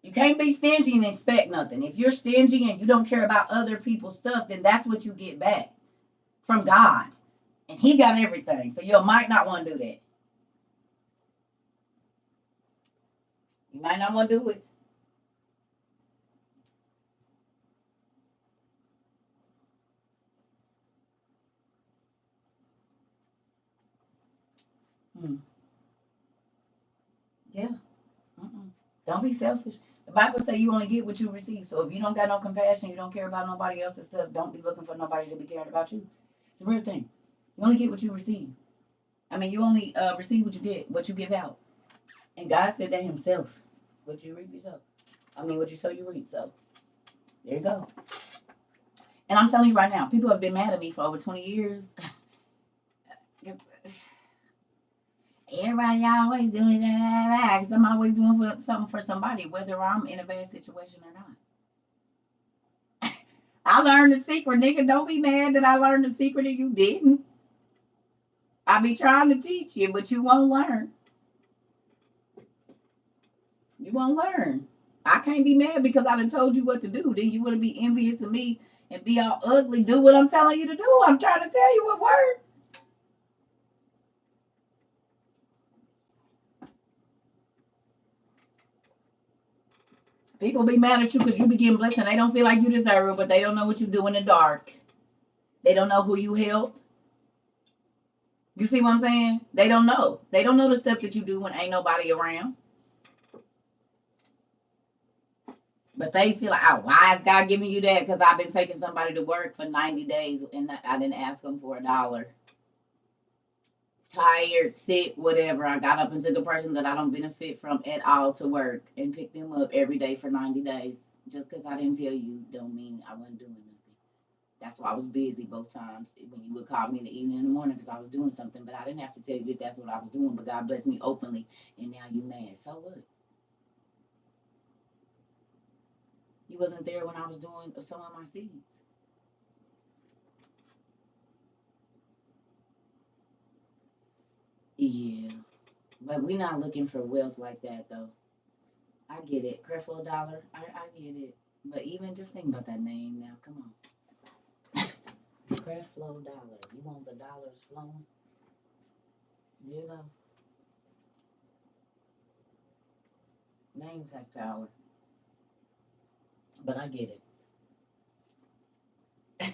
S1: You can't be stingy and expect nothing. If you're stingy and you don't care about other people's stuff, then that's what you get back from God. And he got everything. So you might not want to do that. You might not want to do it. Yeah. Don't be selfish. The Bible says you only get what you receive. So if you don't got no compassion, you don't care about nobody else's stuff, don't be looking for nobody to be caring about you. It's a real thing. You only get what you receive. I mean, you only receive what you get, what you give out. And God said that himself. What you reap, you sow. I mean, what you sow, you reap. So there you go. And I'm telling you right now, people have been mad at me for over 20 years. Everybody always doing that because I'm always doing something for somebody, whether I'm in a bad situation or not. I learned the secret, nigga. Don't be mad that I learned the secret and you didn't. I be trying to teach you, but you won't learn. You won't learn. I can't be mad because I done told you what to do. Then you want to be envious of me and be all ugly. Do what I'm telling you to do. I'm trying to tell you what worked. People be mad at you because you be getting blessed and they don't feel like you deserve it, but they don't know what you do in the dark. They don't know who you help. You see what I'm saying? They don't know. They don't know the stuff that you do when ain't nobody around. But they feel like, oh, why is God giving you that? Because I've been taking somebody to work for 90 days and I didn't ask them for $1. Tired, sick, whatever. I got up and took a person that I don't benefit from at all to work and picked them up every day for 90 days. Just because I didn't tell you don't mean I wasn't doing nothing. That's why I was busy both times when you would call me in the evening and the morning because I was doing something, but I didn't have to tell you that that's what I was doing. But God blessed me openly, and now you mad. So what? You wasn't there when I was doing sowing my seeds. Yeah, but we're not looking for wealth like that though. I get it, Creflo Dollar. I get it, but even just think about that name now. Come on, Creflo Dollar. You want the dollars flowing? You know, names have power. But I get it. I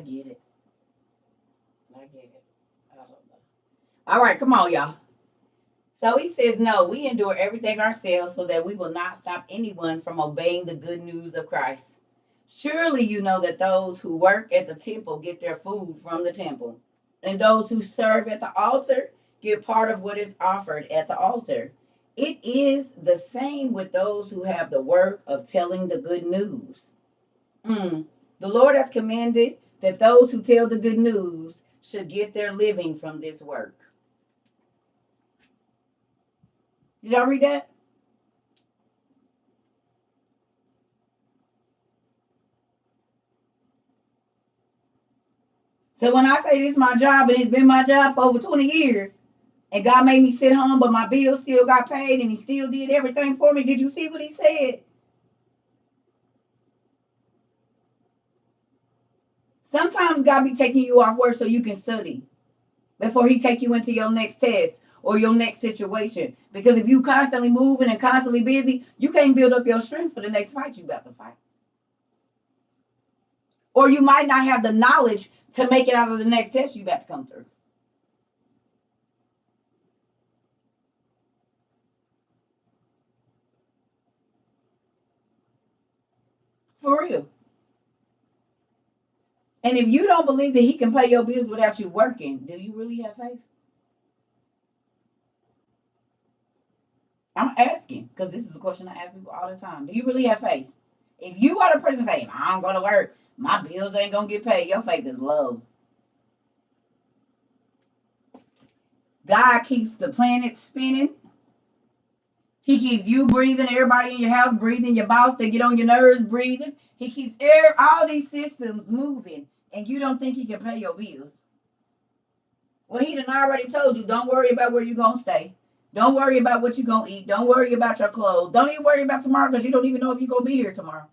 S1: get it. I get it. I don't know. All right, come on, y'all. So he says, no, we endure everything ourselves so that we will not stop anyone from obeying the good news of Christ. Surely you know that those who work at the temple get their food from the temple, and those who serve at the altar get part of what is offered at the altar. It is the same with those who have the work of telling the good news. Mm. The Lord has commanded that those who tell the good news should get their living from this work. Did y'all read that? So when I say this is my job and it's been my job for over 20 years, and God made me sit home, but my bills still got paid and he still did everything for me. Did you see what he said? Sometimes God be taking you off work so you can study before he take you into your next test or your next situation. Because if you constantly moving and constantly busy, you can't build up your strength for the next fight you about to fight. Or you might not have the knowledge to make it out of the next test you about to come through. For real. And if you don't believe that he can pay your bills without you working, do you really have faith? I'm asking, because this is a question I ask people all the time. Do you really have faith? If you are the person saying, I don't go to work, my bills ain't going to get paid, your faith is low. God keeps the planet spinning. He keeps you breathing, everybody in your house breathing, your boss that get on your nerves breathing. He keeps all these systems moving, and you don't think he can pay your bills. Well, he done already told you, don't worry about where you're going to stay. Don't worry about what you're going to eat. Don't worry about your clothes. Don't even worry about tomorrow because you don't even know if you're going to be here tomorrow.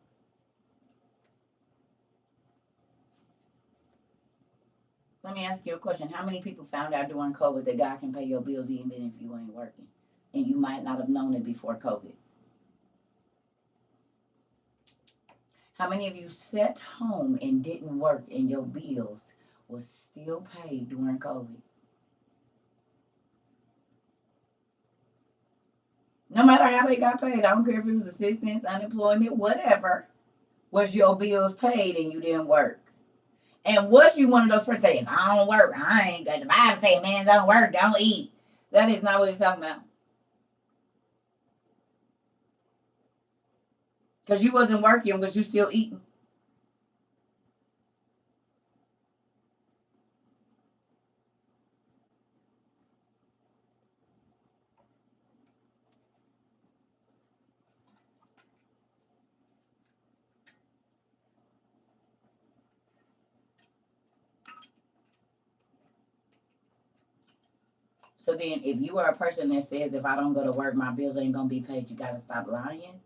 S1: Let me ask you a question. How many people found out during COVID that God can pay your bills even if you ain't working? And you might not have known it before COVID. How many of you sat home and didn't work and your bills was still paid during COVID? No matter how they got paid, I don't care if it was assistance, unemployment, whatever, was your bills paid and you didn't work. And was you one of those persons saying, I don't work, I ain't got the Bible saying, man, don't work, don't eat. That is not what it's talking about. Because you wasn't working, was you still eating? So then if you are a person that says, if I don't go to work, my bills ain't going to be paid, you got to stop lying.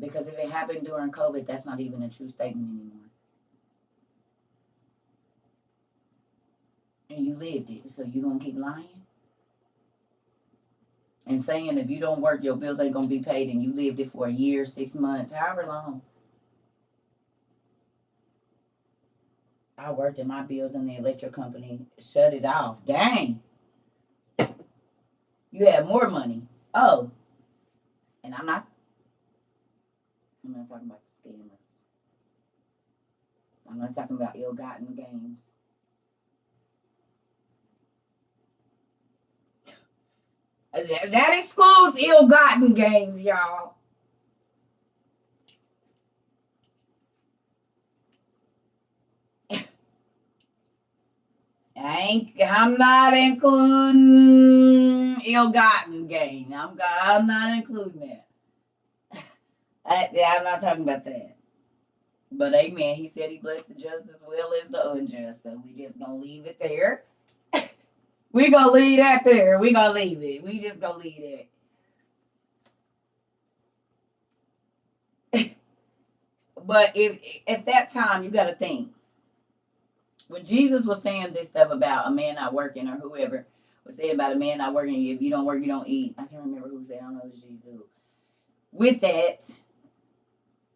S1: Because if it happened during COVID, that's not even a true statement anymore. And you lived it, so you're going to keep lying? And saying if you don't work, your bills ain't going to be paid, and you lived it for a year, 6 months, however long. I worked in my bills and the electric company shut it off. Dang. You had more money. Oh. And I'm not talking about the scammers. I'm not talking about ill-gotten gains. That excludes ill-gotten gains, y'all. I'm not including ill-gotten gain. I'm not including that. I'm not talking about that. But amen, he said he blessed the just as well as the unjust. So we just gonna leave it there. We gonna leave that there. We gonna leave it. We just gonna leave it. But if at that time you gotta think, when Jesus was saying this stuff about a man not working or whoever was saying about a man not working, if you don't work, you don't eat. I can't remember who said. I don't know if it was Jesus. With that,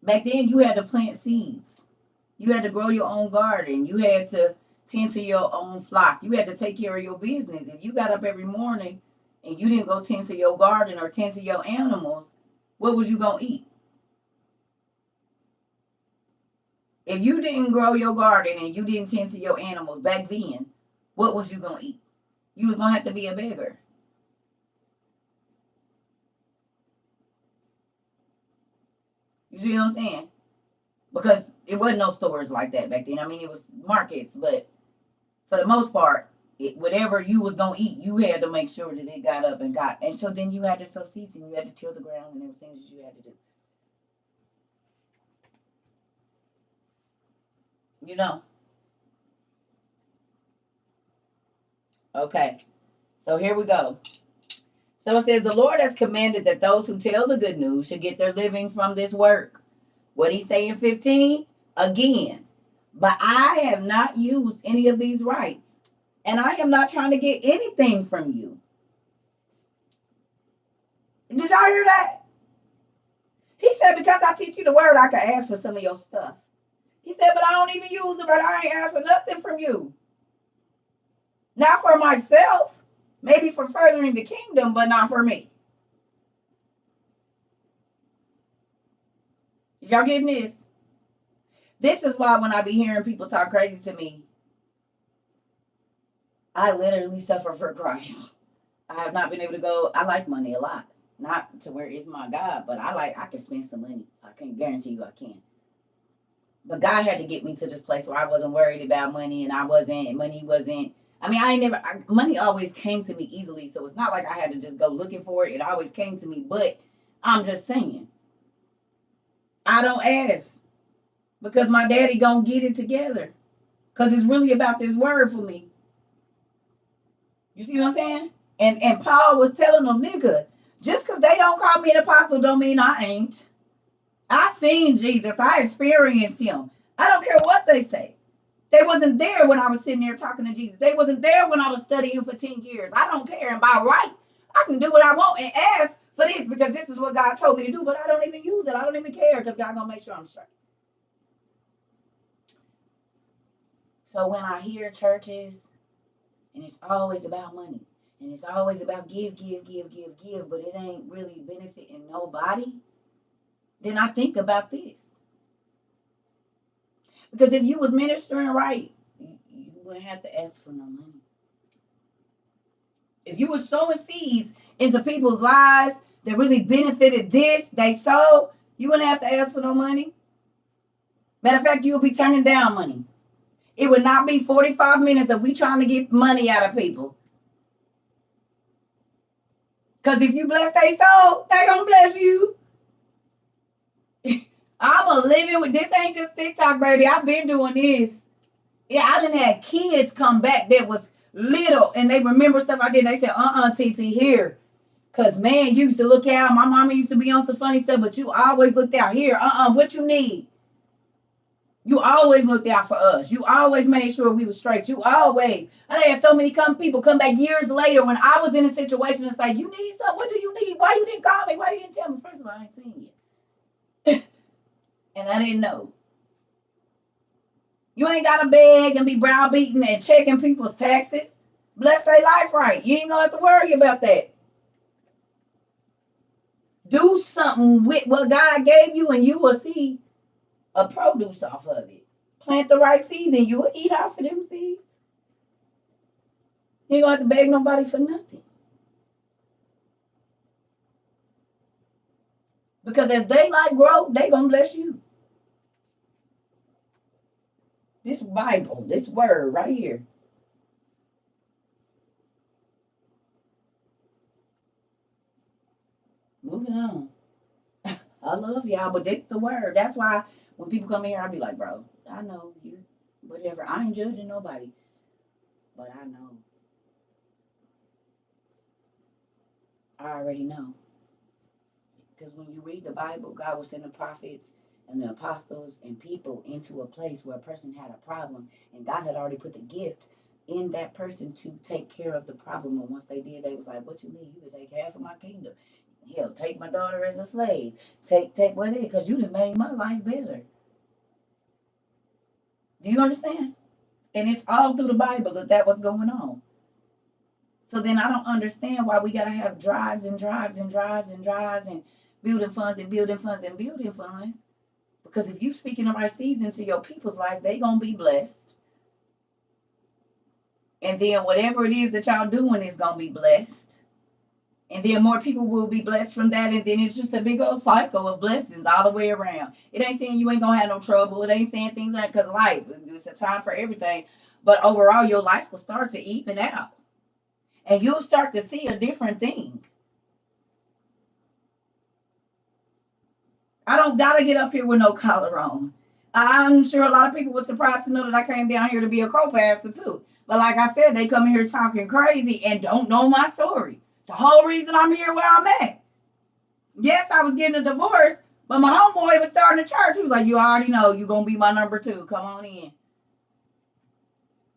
S1: back then you had to plant seeds. You had to grow your own garden. You had to tend to your own flock. You had to take care of your business. If you got up every morning and you didn't go tend to your garden or tend to your animals, what was you going to eat? If you didn't grow your garden and you didn't tend to your animals back then, what was you going to eat? You was going to have to be a beggar. You see what I'm saying? Because it wasn't no stores like that back then. I mean, it was markets, but for the most part, whatever you was gonna eat, you had to make sure that it got up and got. And so then you had to sow seeds and you had to till the ground and everything that you had to do. You know. Okay. So here we go. So it says, the Lord has commanded that those who tell the good news should get their living from this work. What he say in 15? Again, but I have not used any of these rights, and I am not trying to get anything from you. Did y'all hear that? He said, because I teach you the word, I can ask for some of your stuff. He said, but I don't even use it, but I ain't asked for nothing from you. Not for myself, maybe for furthering the kingdom, but not for me. Y'all getting this? This is why when I be hearing people talk crazy to me, I literally suffer for Christ. I have not been able to go. I like money a lot. Not to where it's my God, but I can spend some money. I can guarantee you I can. But God had to get me to this place where I wasn't worried about money and money wasn't, I mean, money always came to me easily. So it's not like I had to just go looking for it. It always came to me. But I'm just saying, I don't ask because my daddy gonna get it together. Because it's really about this word for me. You see what I'm saying? And Paul was telling them, nigga, just because they don't call me an apostle don't mean I ain't. I seen Jesus. I experienced him. I don't care what they say. They wasn't there when I was sitting there talking to Jesus. They wasn't there when I was studying for 10 years. I don't care. And by right, I can do what I want and ask for this because this is what God told me to do, but I don't even use it. I don't even care because God gonna make sure I'm straight. So when I hear churches and it's always about money, and it's always about give, but it ain't really benefiting nobody, then I think about this. Because if you was ministering right, you wouldn't have to ask for no money. If you were sowing seeds into people's lives that really benefited this, they sowed, you wouldn't have to ask for no money. Matter of fact, you would be turning down money. It would not be 45 minutes of we trying to get money out of people. Because if you bless they soul, they gonna bless you. I'm a living with this. Ain't just TikTok, baby. I've been doing this. Yeah, I done had kids come back that was little and they remember stuff I did. They said, TT, here. Because, man, you used to look out. My mama used to be on some funny stuff, but you always looked out. Here, what you need? You always looked out for us. You always made sure we were straight. You always. I had so many people come back years later when I was in a situation and say, you need something? What do you need? Why you didn't call me? Why you didn't tell me? First of all, I ain't seen you. And I didn't know. You ain't got to beg and be browbeaten and checking people's taxes. Bless their life right. You ain't going to have to worry about that. Do something with what God gave you and you will see a produce off of it. Plant the right seeds and you will eat off of them seeds. You ain't going to have to beg nobody for nothing. Because as they life grow, they going to bless you. This Bible, this word right here. Moving on. I love y'all, but this is the word. That's why when people come here, I'll be like, bro, I know you, whatever. I ain't judging nobody, but I know. I already know. Because when you read the Bible, God will send the prophets and the apostles and people into a place where a person had a problem, and God had already put the gift in that person to take care of the problem. And once they did, they was like, what you need? You can take half of my kingdom. Hell, take my daughter as a slave. Take what it is, because you done made my life better. Do you understand? And it's all through the Bible that was going on. So then I don't understand why we got to have drives and drives and drives and drives and building funds and building funds and building funds. Because if you speaking the right seeds into your people's life, they going to be blessed. And then whatever it is that y'all doing is going to be blessed. And then more people will be blessed from that. And then it's just a big old cycle of blessings all the way around. It ain't saying you ain't going to have no trouble. It ain't saying things like, because life, it's a time for everything. But overall, your life will start to even out. And you'll start to see a different thing. I don't got to get up here with no collar on. I'm sure a lot of people were surprised to know that I came down here to be a co-pastor too. But like I said, they come here talking crazy and don't know my story. It's the whole reason I'm here where I'm at. Yes, I was getting a divorce, but my homeboy was starting a church. He was like, you already know you're going to be my number 2. Come on in.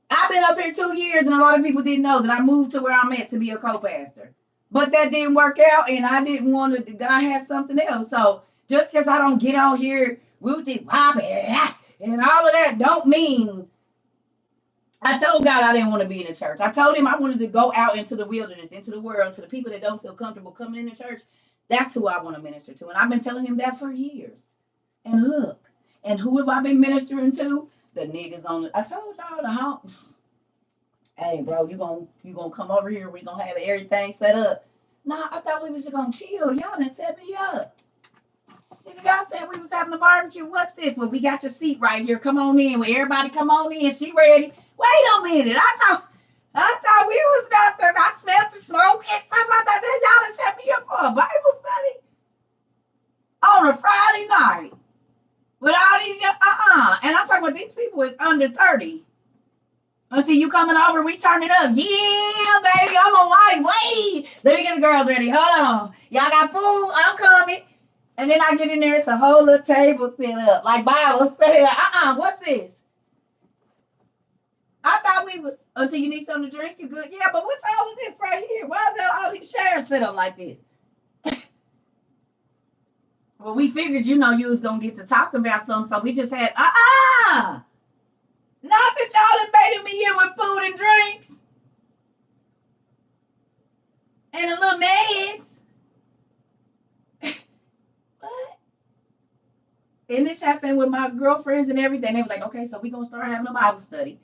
S1: I've been up here 2 years, and a lot of people didn't know that I moved to where I'm at to be a co-pastor. But that didn't work out, and I didn't want to. God has something else. So just because I don't get on here, whoopty whoppy, and all of that, don't mean. I told God I didn't want to be in the church. I told him I wanted to go out into the wilderness, into the world, to the people that don't feel comfortable coming in the church. That's who I want to minister to. And I've been telling him that for years. And look, and who have I been ministering to? The niggas on the. I told y'all the home. Hey, bro, you gonna come over here? We gonna have everything set up. Nah, I thought we was just gonna chill. Y'all done set me up. Y'all said we was having a barbecue. What's this? Well, we got your seat right here. Come on in. Well, everybody come on in. She ready. Wait a minute. I thought we was about to. I smelled the smoke and stuff like that. Y'all done set me up for a Bible study on a Friday night with all these. And I'm talking about these people is under 30. Until you coming over, we turn it up. Yeah, baby, I'm on white. Wait, let me get the girls ready. Hold on. Y'all got food? I'm coming. And then I get in there, it's a whole little table set up. Like Bible study. Like, what's this? I thought we was, until you need something to drink, you good. Yeah, but what's all of this right here? Why is that all these chairs set up like this? Well, we figured, you was going to get to talk about something, so we just had, not that y'all invaded me here with food and drinks. And a little meds. What? And this happened with my girlfriends and everything. They was like, okay, so we going to start having a Bible study.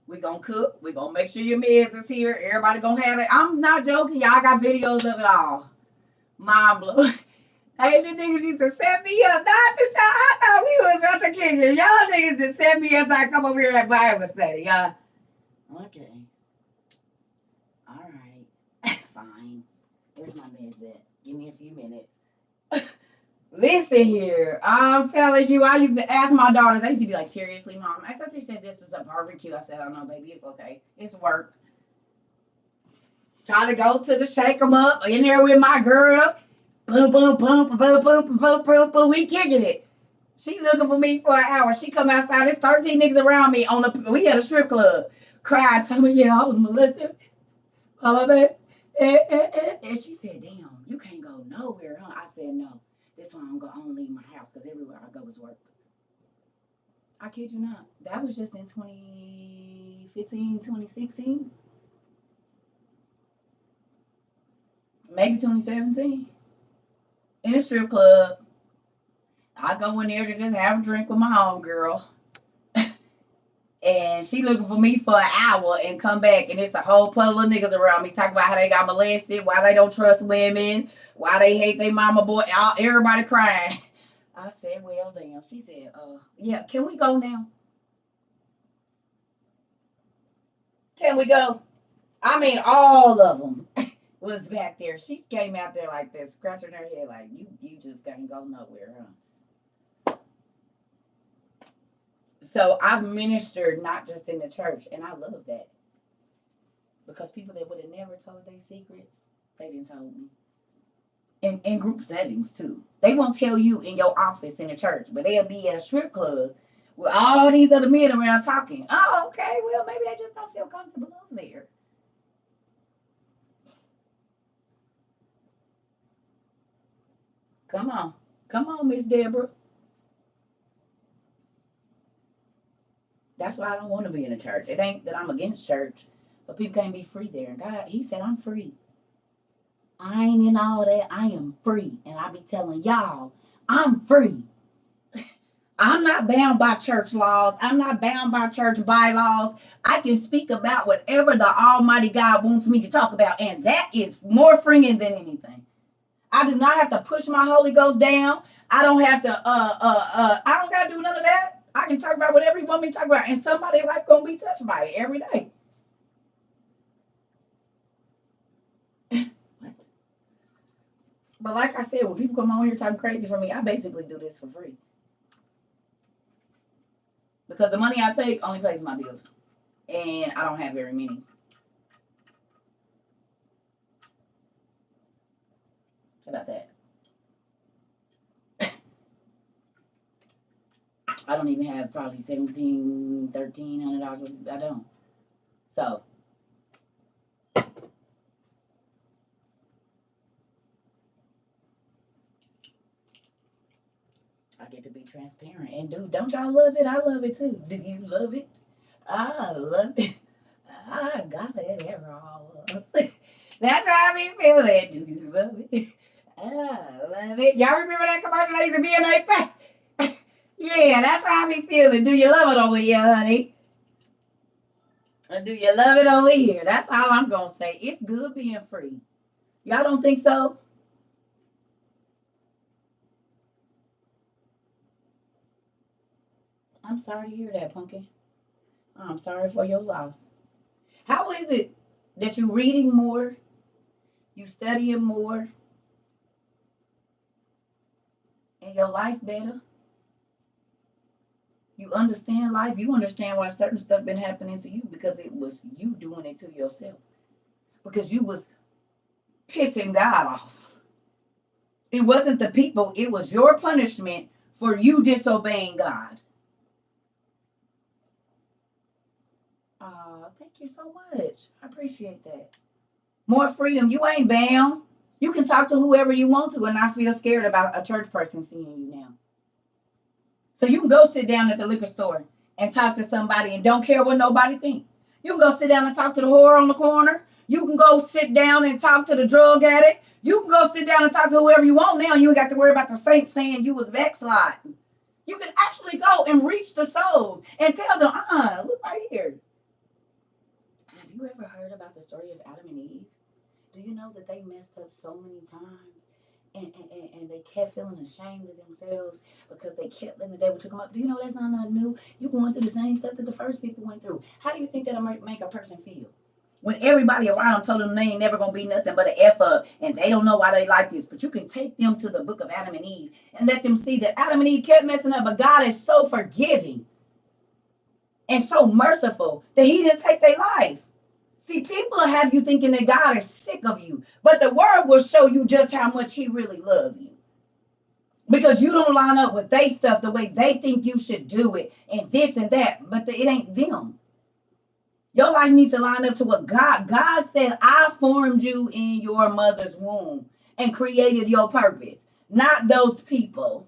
S1: We going to cook. We going to make sure your meds is here. Everybody going to have it. I'm not joking. Y'all got videos of it all. Mind blowing. Hey, the niggas used to set me up. Not that y'all, I thought we was about to kick it. Y'all niggas just set me up so I come over here at Bible study, y'all. Okay. All right. Fine. Where's my meds at? Give me a few minutes. Listen here. I'm telling you, I used to ask my daughters. I used to be like, seriously, Mom? I thought you said this was a barbecue. I said, oh, no, baby. It's okay. It's work. Try to go to the shake 'em up. In there with my girl. Boom, boom, boom, boom, boom, boom, boom, boom, boom. We kicking it. She looking for me for an hour. She come outside. There's 13 niggas around me on the. We had a strip club. Cried, telling me, yeah, I was molested. Oh, baby. And she said, damn, you can't go nowhere, huh? I said, no. That's why I'm going to only leave my house, because everywhere I go is work. I kid you not. That was just in 2015, 2016. Maybe 2017. In a strip club. I go in there to just have a drink with my homegirl. And she looking for me for an hour and come back, and it's a whole puddle of niggas around me talking about how they got molested, why they don't trust women, why they hate their mama boy, everybody crying. I said, well, damn. She said, yeah, can we go now? Can we go? I mean, all of them was back there. She came out there like this, scratching her head like, you just can't go nowhere, huh? So I've ministered not just in the church, and I love that. Because people that would have never told their secrets, they didn't tell me. In group settings, too. They won't tell you in your office in the church, but they'll be at a strip club with all these other men around talking. Oh, okay, well, maybe they just don't feel comfortable over there. Come on, Miss Deborah. That's why I don't want to be in a church. It ain't that I'm against church, but people can't be free there. And God, he said, I'm free. I ain't in all that. I am free. And I be telling y'all, I'm free. I'm not bound by church laws. I'm not bound by church bylaws. I can speak about whatever the Almighty God wants me to talk about, and that is more freeing than anything. I do not have to push my Holy Ghost down. I don't have to I don't gotta do none of that. I can talk about whatever you want me to talk about, and somebody's life gonna be touched by it every day. What? But like I said, when people come on here talking crazy for me, I basically do this for free. Because the money I take only pays my bills. And I don't have very many. How about that? I don't even have probably $1,700, $1,300. I don't. So I get to be transparent. And dude, don't y'all love it? I love it too. Do you love it? I love it. I got it all. That's how I be feeling. Do you love it? I love it. Y'all remember that commercial I used to be in that face? Yeah, that's how I be feeling. Do you love it over here, honey? Or do you love it over here? That's all I'm going to say. It's good being free. Y'all don't think so? I'm sorry to hear that, Pumpkin. I'm sorry for your loss. How is it that you're reading more, you studying more, and your life better? You understand life. You understand why certain stuff been happening to you because it was you doing it to yourself. Because you was pissing God off. It wasn't the people. It was your punishment for you disobeying God. Thank you so much. I appreciate that. More freedom. You ain't bound. You can talk to whoever you want to and not feel scared about a church person seeing you now. So you can go sit down at the liquor store and talk to somebody and don't care what nobody thinks. You can go sit down and talk to the whore on the corner. You can go sit down and talk to the drug addict. You can go sit down and talk to whoever you want now. You ain't got to worry about the saints saying you was backsliding. You can actually go and reach the souls and tell them, look right here. Have you ever heard about the story of Adam and Eve? Do you know that they messed up so many times? And they kept feeling ashamed of themselves because they kept letting the devil trick them up. Do you know that's not nothing new? You're going through the same stuff that the first people went through. How do you think that'll make a person feel? When everybody around them told them they ain't never going to be nothing but an F up and they don't know why they like this. But you can take them to the book of Adam and Eve and let them see that Adam and Eve kept messing up, but God is so forgiving and so merciful that he didn't take their life. See, people will have you thinking that God is sick of you, but the word will show you just how much he really loves you. Because you don't line up with they stuff the way they think you should do it and this and that, but it ain't them. Your life needs to line up to what God said, I formed you in your mother's womb and created your purpose, not those people.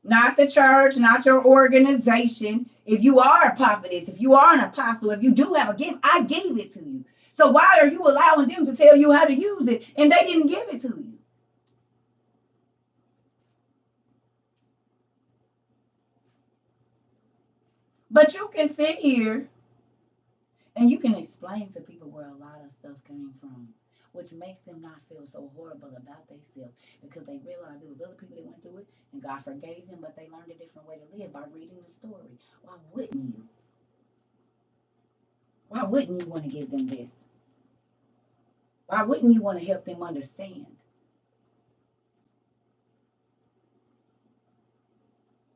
S1: Not the church, not your organization. If you are a prophetess, if you are an apostle, if you do have a gift, I gave it to you. So why are you allowing them to tell you how to use it and they didn't give it to you? But you can sit here and you can explain to people where a lot of stuff came from, which makes them not feel so horrible about themselves because they realize there was other people that went through it and God forgave them, but they learned a different way to live by reading the story. Why wouldn't you? Why wouldn't you want to give them this? Why wouldn't you want to help them understand?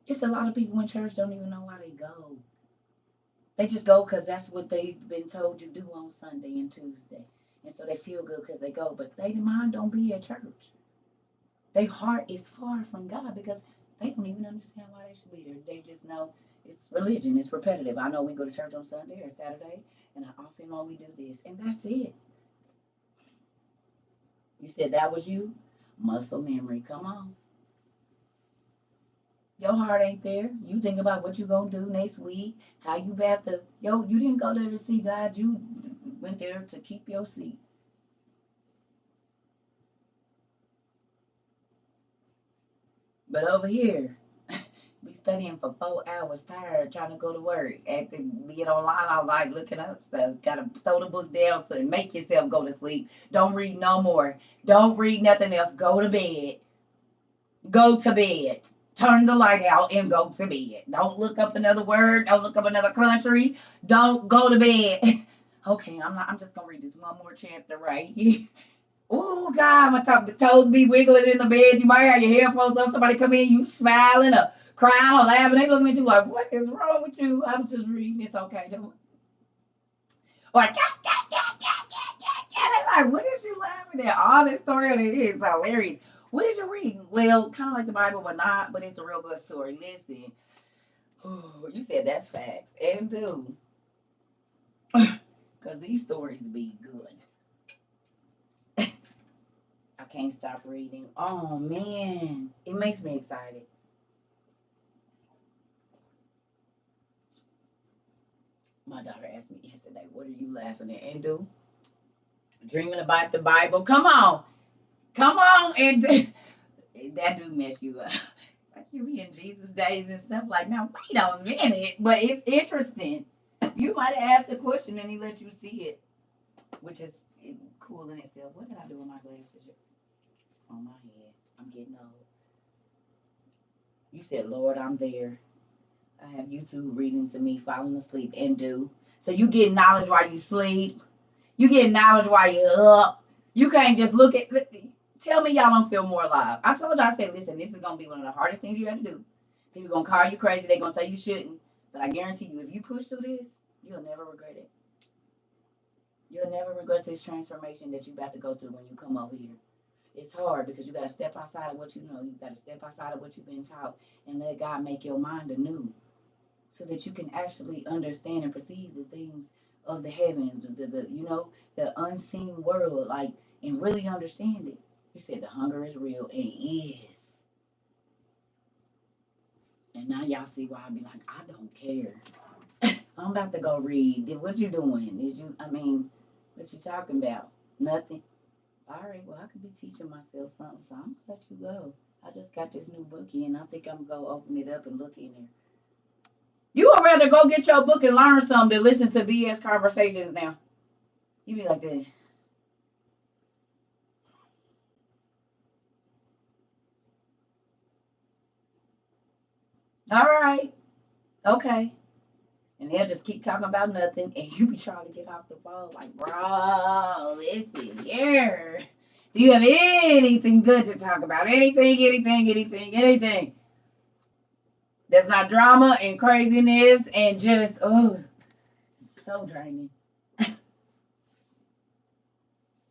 S1: It's a lot of people in church don't even know why they go. They just go because that's what they've been told to do on Sunday and Tuesday. And so they feel good because they go. But their mind don't be at church. Their heart is far from God because they don't even understand why they should be there. They just know it's religion. It's repetitive. I know we go to church on Sunday or Saturday, and I also know we do this. And that's it. You said that was you? Muscle memory. Come on. Your heart ain't there. You think about what you gonna do next week, how you about to, you didn't go there to see God. You went there to keep your seat. But over here, we studying for 4 hours, tired, trying to go to work. After being online all night looking up stuff. Gotta throw the book down so make yourself go to sleep. Don't read no more. Don't read nothing else. Go to bed. Go to bed. Turn the light out and go to bed. Don't look up another word. Don't look up another country. Don't go to bed. Okay, I'm just gonna read this one more chapter right here. Oh God, the toes be wiggling in the bed. You might have your headphones on. Somebody come in, you smiling or crying or laughing. They looking at you like, what is wrong with you? I was just reading. It's okay. Don't. Or like, like, what is you laughing at? All this story it is hilarious. What is you reading? Well, kind of like the Bible, but not. But it's a real good story. Listen, oh, you said that's facts, and do, because these stories be good. I can't stop reading. Oh man, it makes me excited. My daughter asked me yesterday, "What are you laughing at?" And do dreaming about the Bible. Come on, and that do mess you up. Like you be in Jesus days and stuff like. Now wait a minute, but it's interesting. You might have asked a question and he let you see it, which is cool in itself. What did I do with my glasses? On my head. I'm getting old. You said, Lord, I'm there. I have YouTube reading to me, falling asleep, and do. So you get knowledge while you sleep. You get knowledge while you're up. You can't just look at. Tell me y'all don't feel more alive. I told y'all, I said, listen, this is going to be one of the hardest things you have to do. People going to call you crazy. They're going to say you shouldn't. But I guarantee you, if you push through this, you'll never regret it. You'll never regret this transformation that you're about to go through when you come over here. It's hard because you got to step outside of what you know. You got to step outside of what you've been taught and let God make your mind anew so that you can actually understand and perceive the things of the heavens, the unseen world, like, and really understand it. You said the hunger is real, and it is. And now y'all see why I be like, I don't care. I'm about to go read. What you doing? What you talking about? Nothing. All right, well, I could be teaching myself something, so I'm going to let you go. I just got this new book in. I think I'm going to go open it up and look in there. You would rather go get your book and learn something than listen to BS conversations now. You be like that. All right. Okay. And they'll just keep talking about nothing, and you be trying to get off the phone like, bro, listen here. Do you have anything good to talk about? Anything. That's not drama and craziness and just, so draining.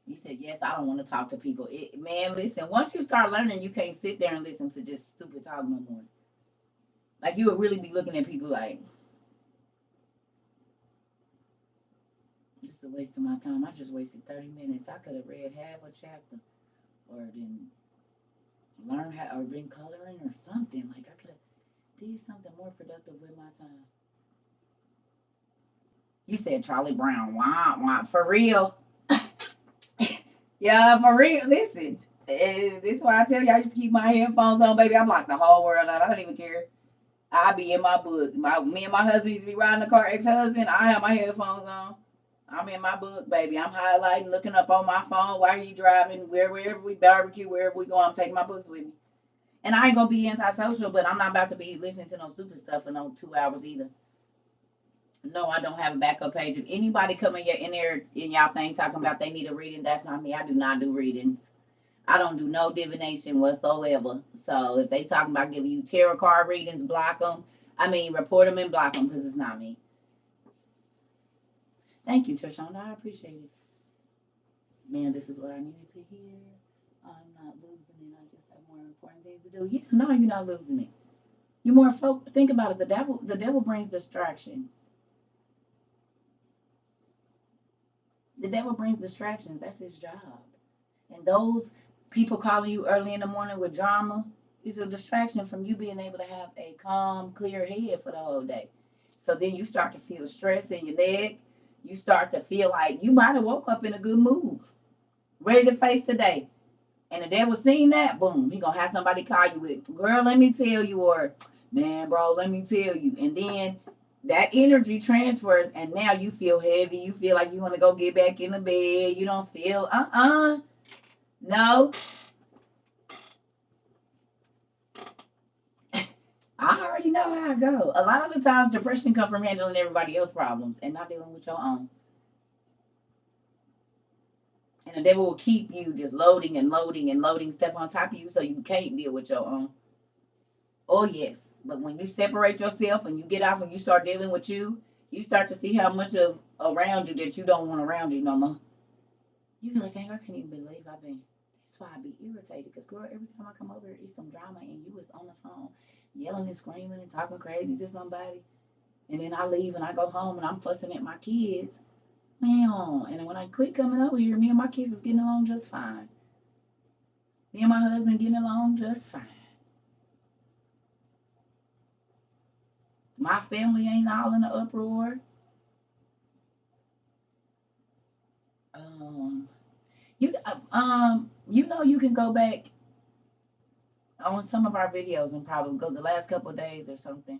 S1: You said, yes, I don't want to talk to people. Man, listen, once you start learning, you can't sit there and listen to just stupid talk no more. Like, you would really be looking at people like, this is a waste of my time. I just wasted 30 minutes. I could have read half a chapter or then learned how or been coloring or something. Like, I could have did something more productive with my time. You said Charlie Brown. Wow. For real. Yeah, for real. Listen, this is why I tell you I used to keep my headphones on, baby. I'm like the whole world out. I don't even care. I be in my book. Me and my husband used to be riding the car. Ex-husband, I have my headphones on. I'm in my book, baby. I'm highlighting, looking up on my phone while he driving, wherever we barbecue, wherever we go. I'm taking my books with me. And I ain't gonna be antisocial, but I'm not about to be listening to no stupid stuff for no 2 hours either. No, I don't have a backup page. If anybody come in there in y'all thing talking about they need a reading, that's not me. I do not do readings. I don't do no divination whatsoever. So if they talking about giving you tarot card readings, block them. Report them and block them because it's not me. Thank you, Trishana. I appreciate it. Man, this is what I needed to hear. I'm not losing it. I just have more important things to do. Yeah, no, you're not losing it. You're more think about it. The devil brings distractions. The devil brings distractions. That's his job. And those people calling you early in the morning with drama is a distraction from you being able to have a calm, clear head for the whole day. So then you start to feel stress in your leg. You start to feel like you might have woke up in a good mood, ready to face the day. And the devil seen that, boom, he gonna have somebody call you with, girl, let me tell you, or Man, bro, let me tell you. And then that energy transfers, and now you feel heavy. You feel like you want to go get back in the bed. You don't feel, no. I already know how I go. A lot of the times, depression comes from handling everybody else's problems and not dealing with your own. And the devil will keep you just loading and loading and loading stuff on top of you so you can't deal with your own. Oh, yes. But when you separate yourself and you get off and you start dealing with you, you start to see how much of around you that you don't want around you no more. You be like, I can't even believe I've been. That's why I be irritated. Because, girl, every time I come over here, it's some drama and you was on the phone yelling and screaming and talking crazy to somebody. And then I leave and I go home and I'm fussing at my kids. Man, and when I quit coming over here, me and my kids is getting along just fine. Me and my husband getting along just fine. My family ain't all in the uproar. You can go back on some of our videos and probably go the last couple of days or something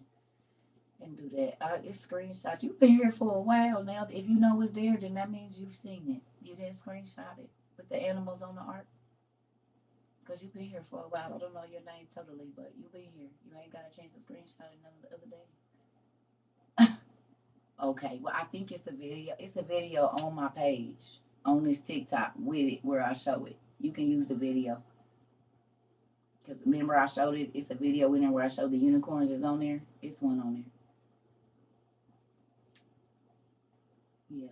S1: and do that. It's screenshot. You've been here for a while now. If you know it's there, then that means you've seen it. You didn't screenshot it with the animals on the ark. Because you've been here for a while. I don't know your name totally, but you've been here. You ain't got a chance to screenshot it none of the other day. Okay, well, I think it's a video. It's a video on my page on this TikTok with it where I show it. You can use the video. Because remember I showed it. It's a video in there where I showed the unicorns is on there. It's one on there. Yeah.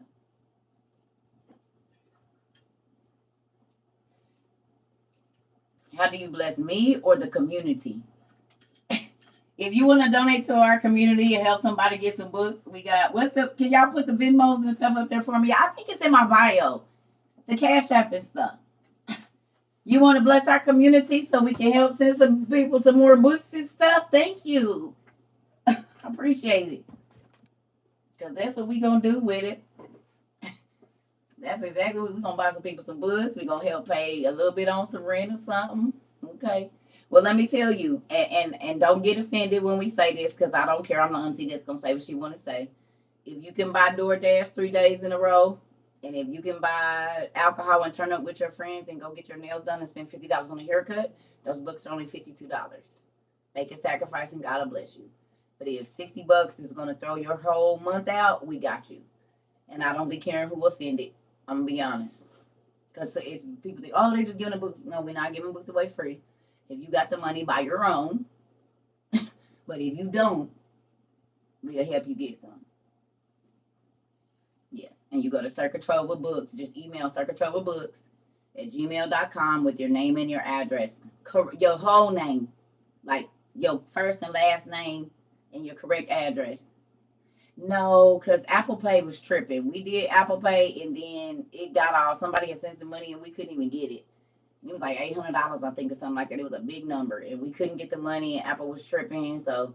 S1: How do you bless me or the community? If you want to donate to our community and help somebody get some books, we got, can y'all put the Venmos and stuff up there for me? I think it's in my bio, the Cash App and stuff. You want to bless our community so we can help send some people some more books and stuff? Thank you. I appreciate it. Because that's what we're going to do with it. That's exactly what we're going to buy some people some books. We're going to help pay a little bit on some rent or something. Okay. Well, let me tell you, and don't get offended when we say this, because I don't care. I'm the auntie that's going to say what she want to say. If you can buy DoorDash 3 days in a row, and if you can buy alcohol and turn up with your friends and go get your nails done and spend $50 on a haircut, those books are only $52. Make a sacrifice and God will bless you. But if $60 is going to throw your whole month out, we got you. And I don't be caring who offended. I'm going to be honest. Because it's people think, oh, they're just giving a book. No, we're not giving books away free. If you got the money, buy your own. But if you don't, we'll help you get some. Yes. And you go to CERCA TROVA Books. Just email CERCA TROVA Books at gmail.com with your name and your address. Your whole name. Like your first and last name and your correct address. No, because Apple Pay was tripping. We did Apple Pay and then it got all, somebody had sent some money and we couldn't even get it. It was like $800, I think, or something like that. It was a big number, and we couldn't get the money, and Apple was tripping, so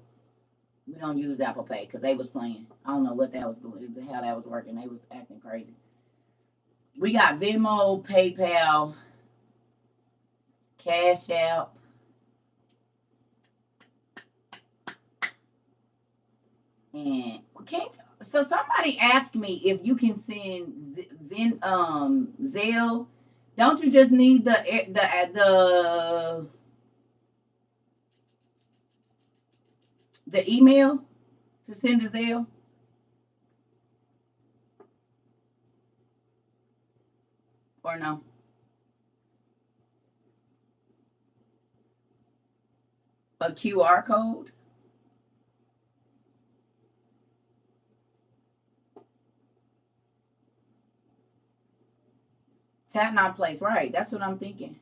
S1: we don't use Apple Pay because they was playing. I don't know what that was going, how that was working. They was acting crazy. We got Venmo, PayPal, Cash App. And so somebody asked me if you can send Zelle. Don't you just need the email to send the Zelle? Or no? A QR code? Tap not place, right? That's what I'm thinking.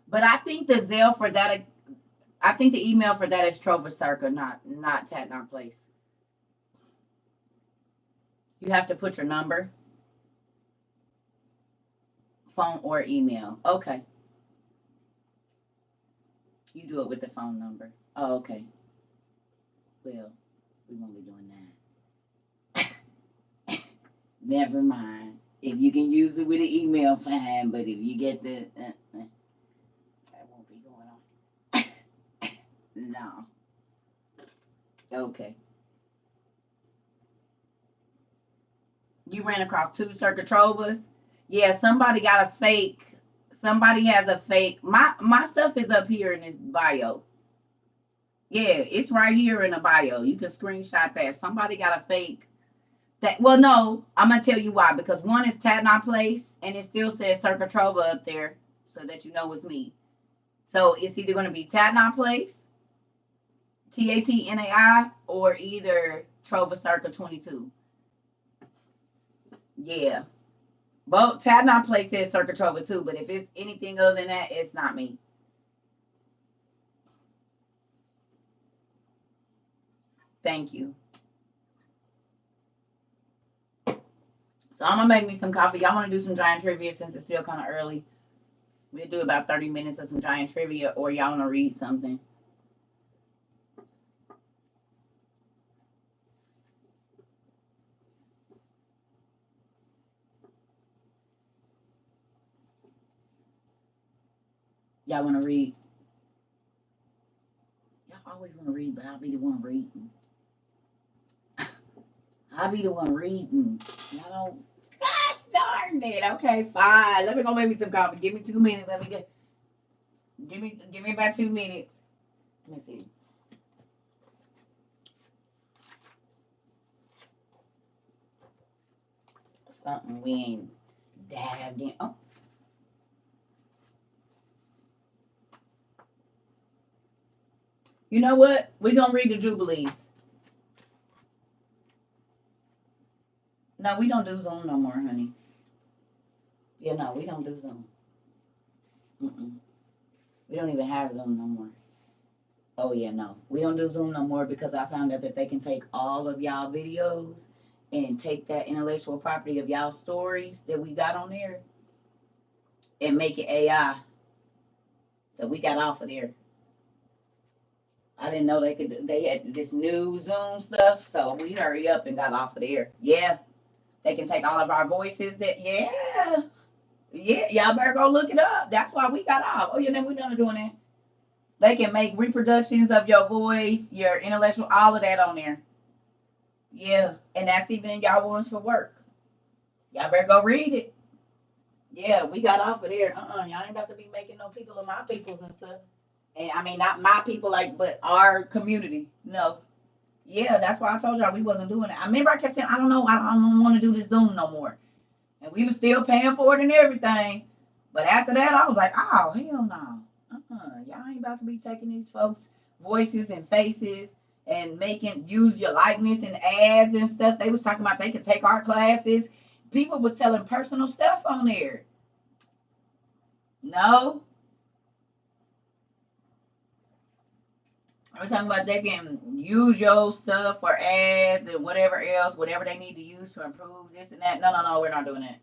S1: But I think the Zelle for that, I think the email for that is Trova Circa, not Tap not place. You have to put your number, phone, or email. Okay. You do it with the phone number. Oh, okay. Well, we won't be doing that. Never mind. If you can use it with an email, fine. But if you get the, that won't be going on. No. Okay. You ran across 2 CERCA TROVAs? Yeah, somebody got a fake. Somebody has a fake. My stuff is up here in this bio. Yeah, it's right here in the bio. You can screenshot that. Somebody got a fake. That well, no, I'm gonna tell you why. Because one is Tatnai Place, and it still says CERCA TROVA up there, so that you know it's me. So it's either gonna be Tatnai Place, TATNAI, or either Trova Circa 22. Yeah. Both Tatnai Place says CERCA TROVA too, but if it's anything other than that, it's not me. Thank you. So I'm gonna make me some coffee. Y'all wanna do some giant trivia since it's still kind of early? We'll do about 30 minutes of some giant trivia, or y'all wanna read something? Y'all wanna read? Y'all always wanna read, but I'll be the one reading. I'll be the one reading. Y'all don't. Gosh darn it. Okay, fine. Let me go make me some coffee. Give me 2 minutes. Let me get. Give me about 2 minutes. Let me see. Something we ain't dived in. Oh. You know what? We're gonna read the Jubilees. No, we don't do Zoom no more, honey. Yeah, no, we don't do Zoom. Mm-mm. We don't even have Zoom no more. Oh yeah, no, we don't do Zoom no more because I found out that they can take all of y'all videos and take that intellectual property of y'all stories that we got on there and make it AI. So we got off of there. I didn't know they could. They had this new Zoom stuff, so we hurry up and got off of there. Yeah, they can take all of our voices. That yeah, y'all better go look it up. That's why we got off. Oh yeah, then we not doing that. They can make reproductions of your voice, your intellectual, all of that on there. Yeah, and that's even y'all ones for work. Y'all better go read it. Yeah, we got off of there. Y'all ain't about to be making no people of my peoples and stuff. And I mean, not my people, like, but our community. No. Yeah, that's why I told y'all we wasn't doing it. I remember I kept saying, I don't know, I don't want to do this Zoom no more. And we was still paying for it and everything. But after that, I was like, oh, hell no. Y'all ain't about to be taking these folks' voices and faces and use your likeness in ads and stuff. They was talking about they could take our classes. People was telling personal stuff on there. No. I was talking about they can use your stuff for ads and whatever else, whatever they need to use to improve this and that. No, we're not doing that.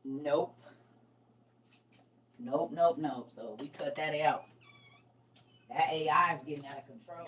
S1: Nope. Nope. So we cut that out. That AI is getting out of control.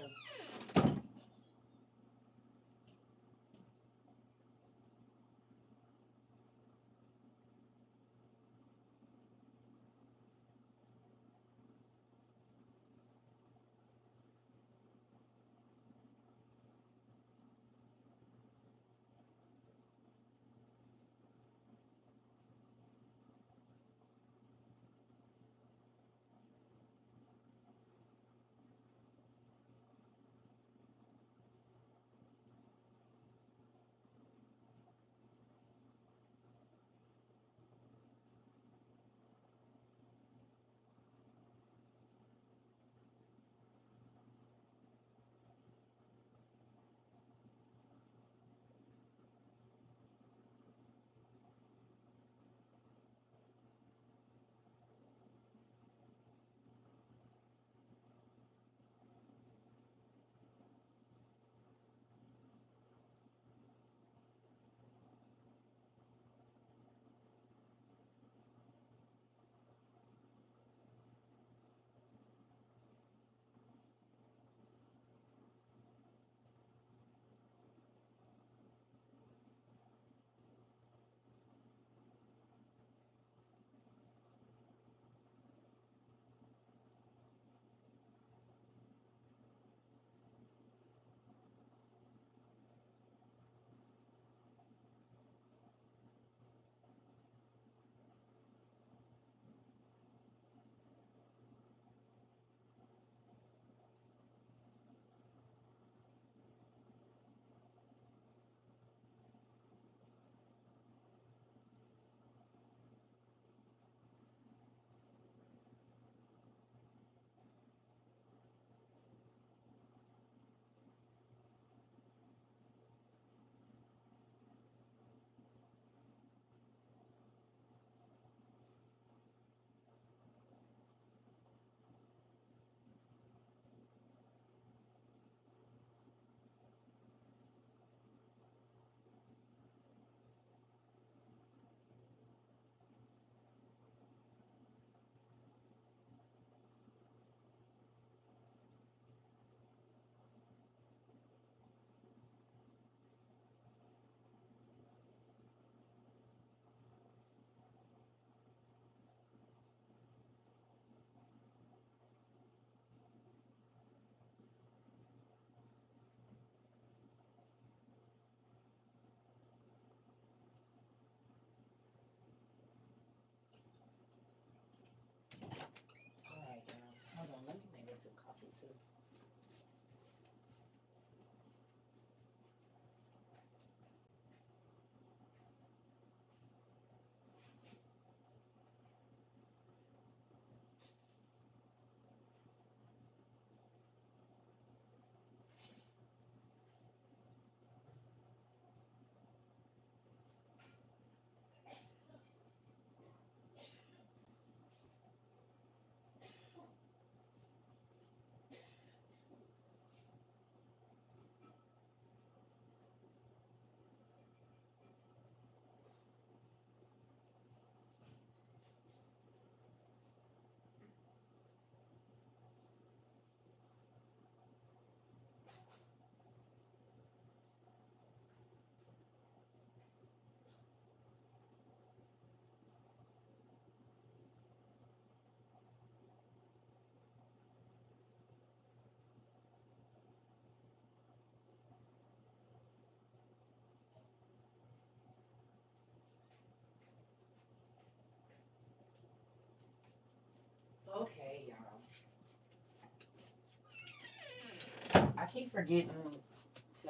S1: forgetting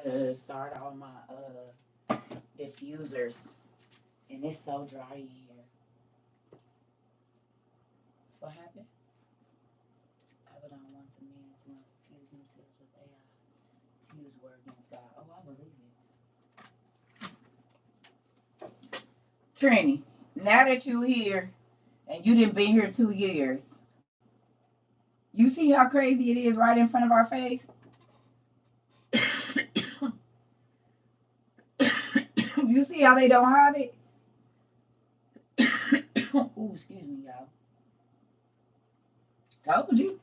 S1: to start on my diffusers, and it's so dry in here. What happened? Abaddon wants a man to infuse themselves with AI to use word against God. Oh, I believe it. Trini, now that you're here and you didn't been here 2 years, you see how crazy it is right in front of our face? You see how they don't hide it? Ooh, excuse me, y'all. Told you.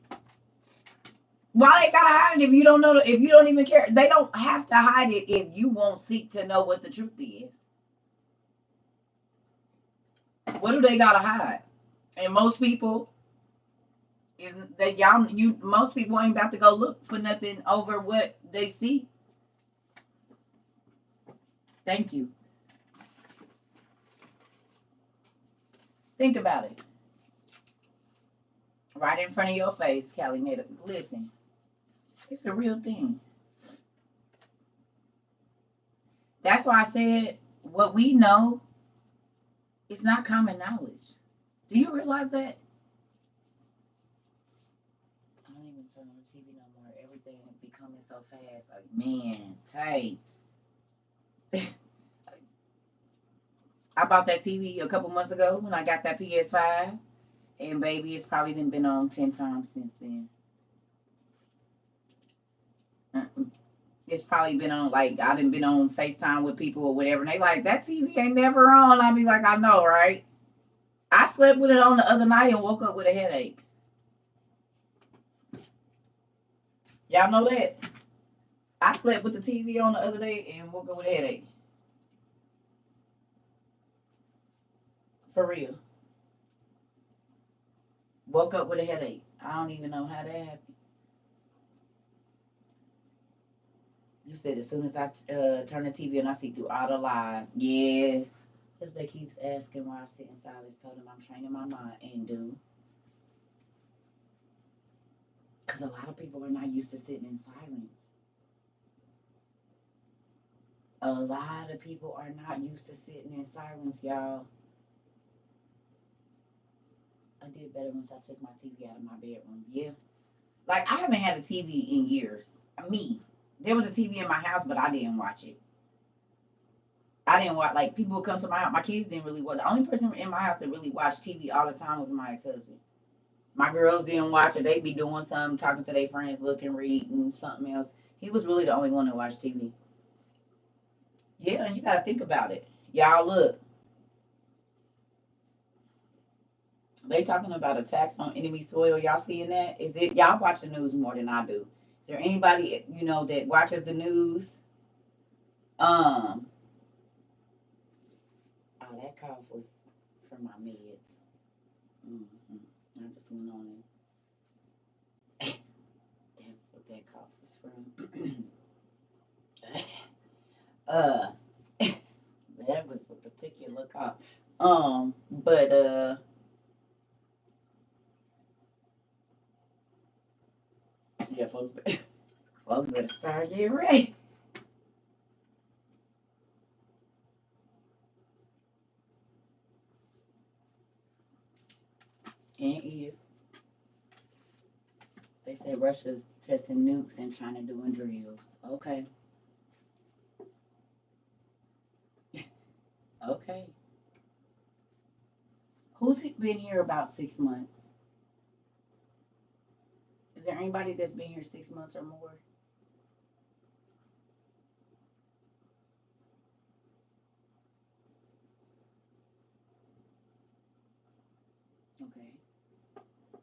S1: Why they gotta hide it if you don't know? If you don't even care, they don't have to hide it if you won't seek to know what the truth is. What do they gotta hide? And most people isn't that y'all. Most people ain't about to go look for nothing over what they see. Thank you. Think about it. Right in front of your face, Callie made it. Listen, it's a real thing. That's why I said what we know is not common knowledge. Do you realize that? I don't even turn on the TV no more. Everything is becoming so fast. Like, man, tight. I bought that TV a couple months ago when I got that PS5. And baby, it's probably been on 10 times since then. It's probably been on, like, I done been on FaceTime with people or whatever. And they like, that TV ain't never on. I be like, I know, right? I slept with it on the other night and woke up with a headache. Y'all know that? I slept with the TV on the other day and woke up with a headache. For real. Woke up with a headache. I don't even know how that happened. You said as soon as I turn the TV on, I see through all the lies. Yeah. Husband keeps asking why I sit in silence. Told him I'm training my mind and do. Because a lot of people are not used to sitting in silence. A lot of people are not used to sitting in silence, y'all. I did better once I took my TV out of my bedroom. Yeah. Like, I haven't had a TV in years. Me. There was a TV in my house, but I didn't watch it. I didn't watch, like, people would come to my house. My kids didn't really watch. The only person in my house that really watched TV all the time was my ex-husband. My girls didn't watch it. They'd be doing something, talking to their friends, looking, reading, something else. He was really the only one that watched TV. Yeah, you got to think about it. Y'all, look. They talking about attacks on enemy soil. Y'all seeing that? Is it y'all watch the news more than I do? Is there anybody that watches the news? Oh, that cough was from my meds. I just went on it. That's what that cough is from. That was a particular cough. But yeah, folks better start getting ready. And is. They say Russia's testing nukes and China doing drills. Okay. Okay. Who's been here about 6 months? Is there anybody that's been here 6 months or more? Okay.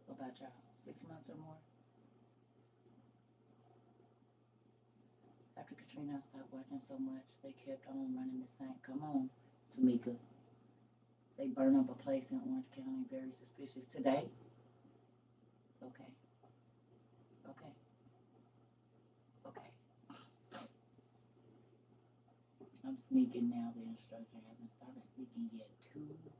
S1: What about y'all? 6 months or more? After Katrina, I stopped watching so much. They kept on running the same. Come on, Tamika. They burned up a place in Orange County. Very suspicious. Today? Okay. Okay. Okay. I'm sneaking now. The instructor hasn't started speaking yet. Too funny.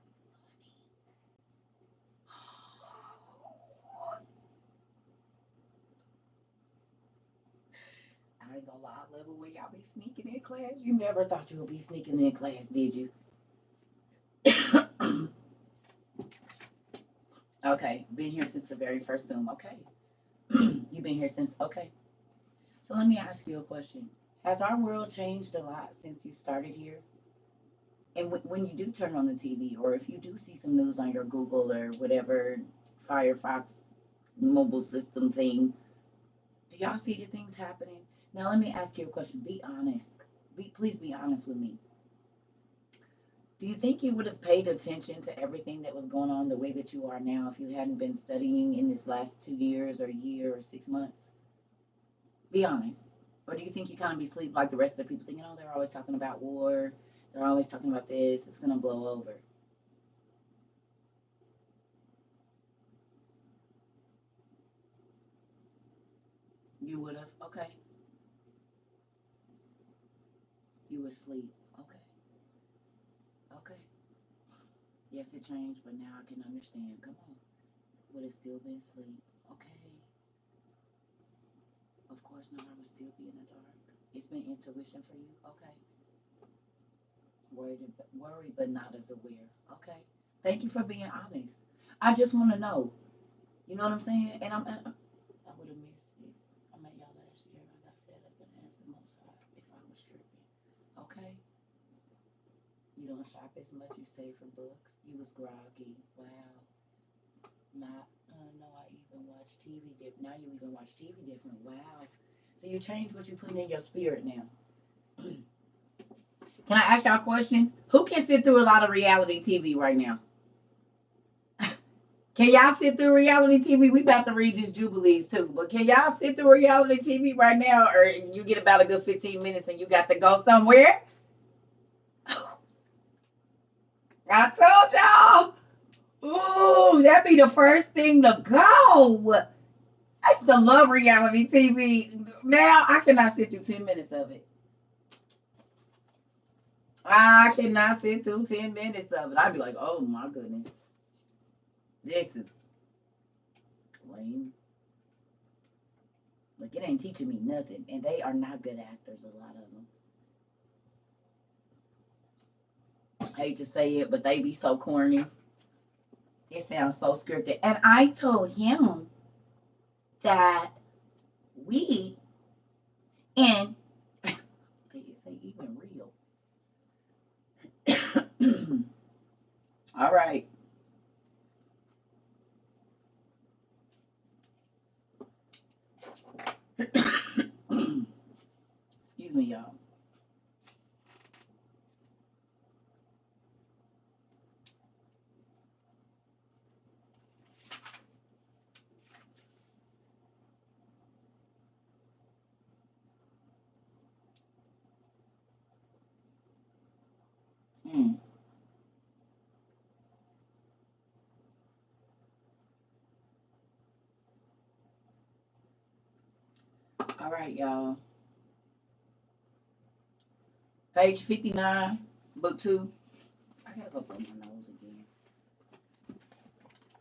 S1: I ain't gonna lie, I love it when y'all be sneaking in class. You never thought you would be sneaking in class, did you? Okay, been here since the very first Zoom. Okay. You've been here since, okay. So let me ask you a question. Has our world changed a lot since you started here? And when you do turn on the TV, or if you do see some news on your Google or whatever Firefox mobile system thing, do y'all see the things happening? Now let me ask you a question. Be honest. Please be honest with me. Do you think you would have paid attention to everything that was going on the way that you are now if you hadn't been studying in this last 2 years or year or 6 months? Be honest. Or do you think you kind of be asleep like the rest of the people thinking, oh, they're always talking about war. They're always talking about this. It's going to blow over. You would have? Okay. You would sleep. Okay. Okay. Yes, it changed, but now I can understand. Come on. Would have still been sleep. Okay. Of course not. I would still be in the dark. It's been intuition for you. Okay. Worried, but not as aware. Okay. Thank you for being honest. I just want to know. You know what I'm saying? And I would have missed it. I met y'all last year. I got fed up and asked the Most High if I was tripping. Okay. You don't shop as much. You save for books. You was groggy. Wow. Not. No, I even watch TV different. Now you even watch TV different. Wow. So you change what you put in your spirit now. Can I ask y'all a question? Who can sit through a lot of reality TV right now? Can y'all sit through reality TV? We about to read this Jubilees too, but can y'all sit through reality TV right now, or you get about a good 15 minutes and you got to go somewhere? I told y'all. Ooh, that'd be the first thing to go. I used to love reality TV. Now I cannot sit through 10 minutes of it. I cannot sit through 10 minutes of it. I'd be like, oh my goodness. This is lame. Like, it ain't teaching me nothing. And they are not good actors, a lot of them. I hate to say it, but they be so corny. It sounds so scripted. And I told him that we, and they say even real. All right. Excuse me, y'all. All right, y'all. Page 59, book 2. I gotta go blow my nose again.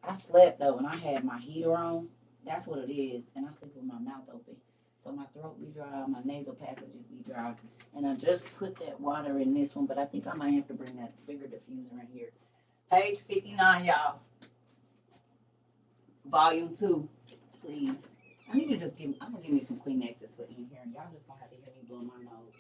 S1: I slept though, and I had my heater on. That's what it is. And I sleep with my mouth open. So my throat be dry, my nasal passages be dry. And I just put that water in this one, but I think I might have to bring that bigger diffuser in here. Page 59, y'all. Volume 2, please. I need to just I'm gonna give me some Kleenexes put in here, and y'all just gonna have to hear me blow my nose.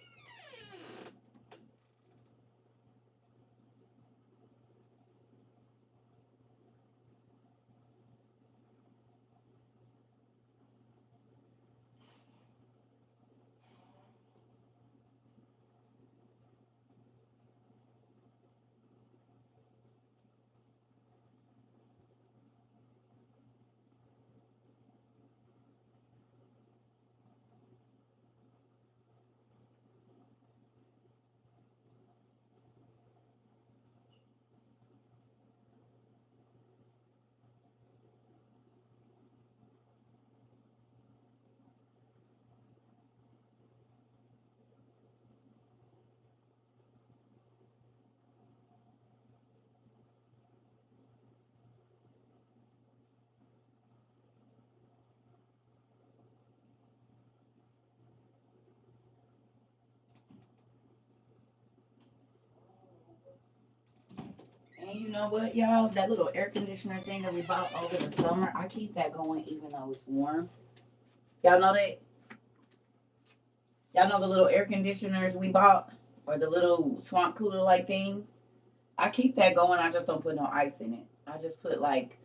S1: And you know what, y'all? That little air conditioner thing that we bought over the summer, I keep that going even though it's warm. Y'all know that? Y'all know the little air conditioners we bought? Or the little swamp cooler like things? I keep that going. I just don't put no ice in it. I just put like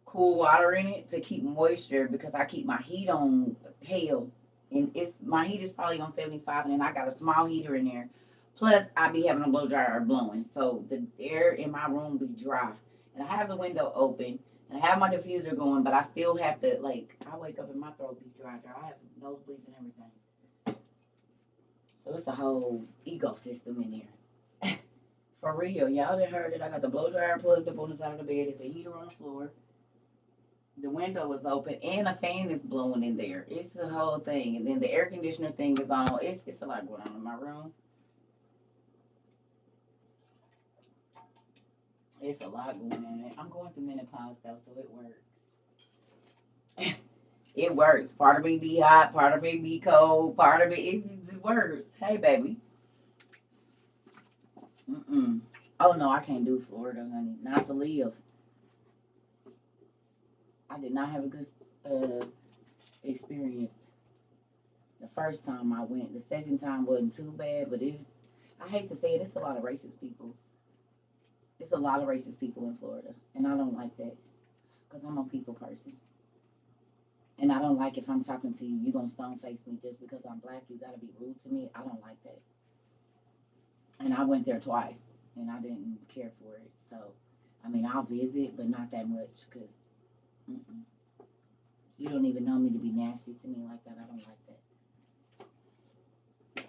S1: cool water in it to keep moisture because I keep my heat on hell. And it's my heat is probably on 75 and then I got a small heater in there. Plus I be having a blow dryer blowing. So the air in my room be dry. And I have the window open and I have my diffuser going, but I still have to like I wake up and my throat be dry. I have nosebleeds and everything. So it's a whole ecosystem in there. For real. Y'all done heard it. I got the blow dryer plugged up on the side of the bed. It's a heater on the floor. The window is open and a fan is blowing in there. It's the whole thing. And then the air conditioner thing is on. It's a lot going on in my room. It's a lot going on. I'm going through menopause though, so it works. It works. Part of me be hot, part of me be cold, part of it works. Hey, baby. Oh no, I can't do Florida, honey. Not to live. I did not have a good experience the first time I went. The second time wasn't too bad, but I hate to say it, it's a lot of racist people. It's a lot of racist people in Florida, and I don't like that because I'm a people person. And I don't like if I'm talking to you, you're going to stone face me just because I'm black. You got to be rude to me. I don't like that. And I went there twice, and I didn't care for it. So, I mean, I'll visit, but not that much because you don't even know me to be nasty to me like that. I don't like that.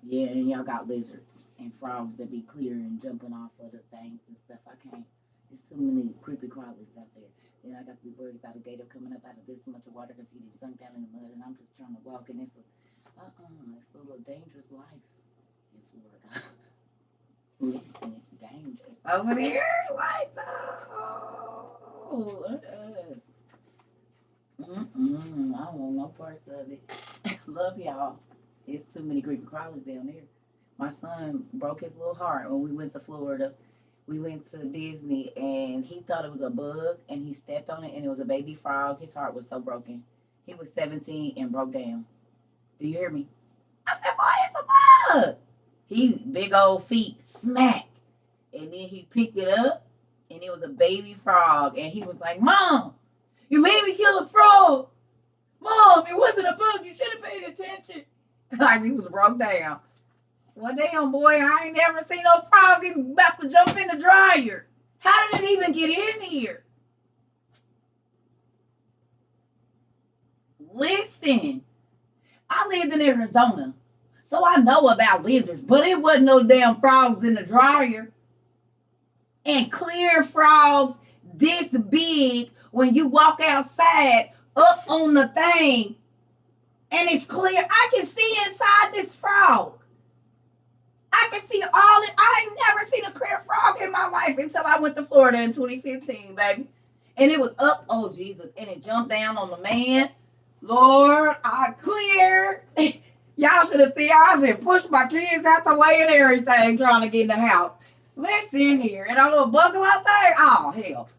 S1: Yeah, and y'all got lizards and frogs that be clear and jumping off of the things and stuff. I can't. There's too many creepy crawlers out there. Then I got to be worried about a gator coming up out of this much water because he just sunk down in the mud, and I'm just trying to walk, and it's a little dangerous life in Florida. Listen, it's dangerous over there. Like, no. I don't want no parts of it. Love y'all. It's too many creepy crawlers down there. My son broke his little heart when we went to Florida. We went to Disney and he thought it was a bug and he stepped on it and it was a baby frog. His heart was so broken. He was 17 and broke down. Do you hear me? I said, boy, it's a bug. He big old feet smack. And then he picked it up and it was a baby frog. And he was like, Mom, you made me kill a frog. Mom, it wasn't a bug. You should have paid attention. Like he was broke down. Well, damn, boy, I ain't never seen no frog about to jump in the dryer. How did it even get in here? Listen, I lived in Arizona, so I know about lizards, but it wasn't no damn frogs in the dryer. And clear frogs this big when you walk outside up on the thing, and it's clear. I can see inside this frog. I can see all it. I ain't never seen a clear frog in my life until I went to Florida in 2015, baby. And it was up, oh Jesus, and it jumped down on the man. Lord, I cleared. Y'all should have seen I just pushed my kids out the way and everything trying to get in the house. Listen here. And our little buckle out there. Oh, hell.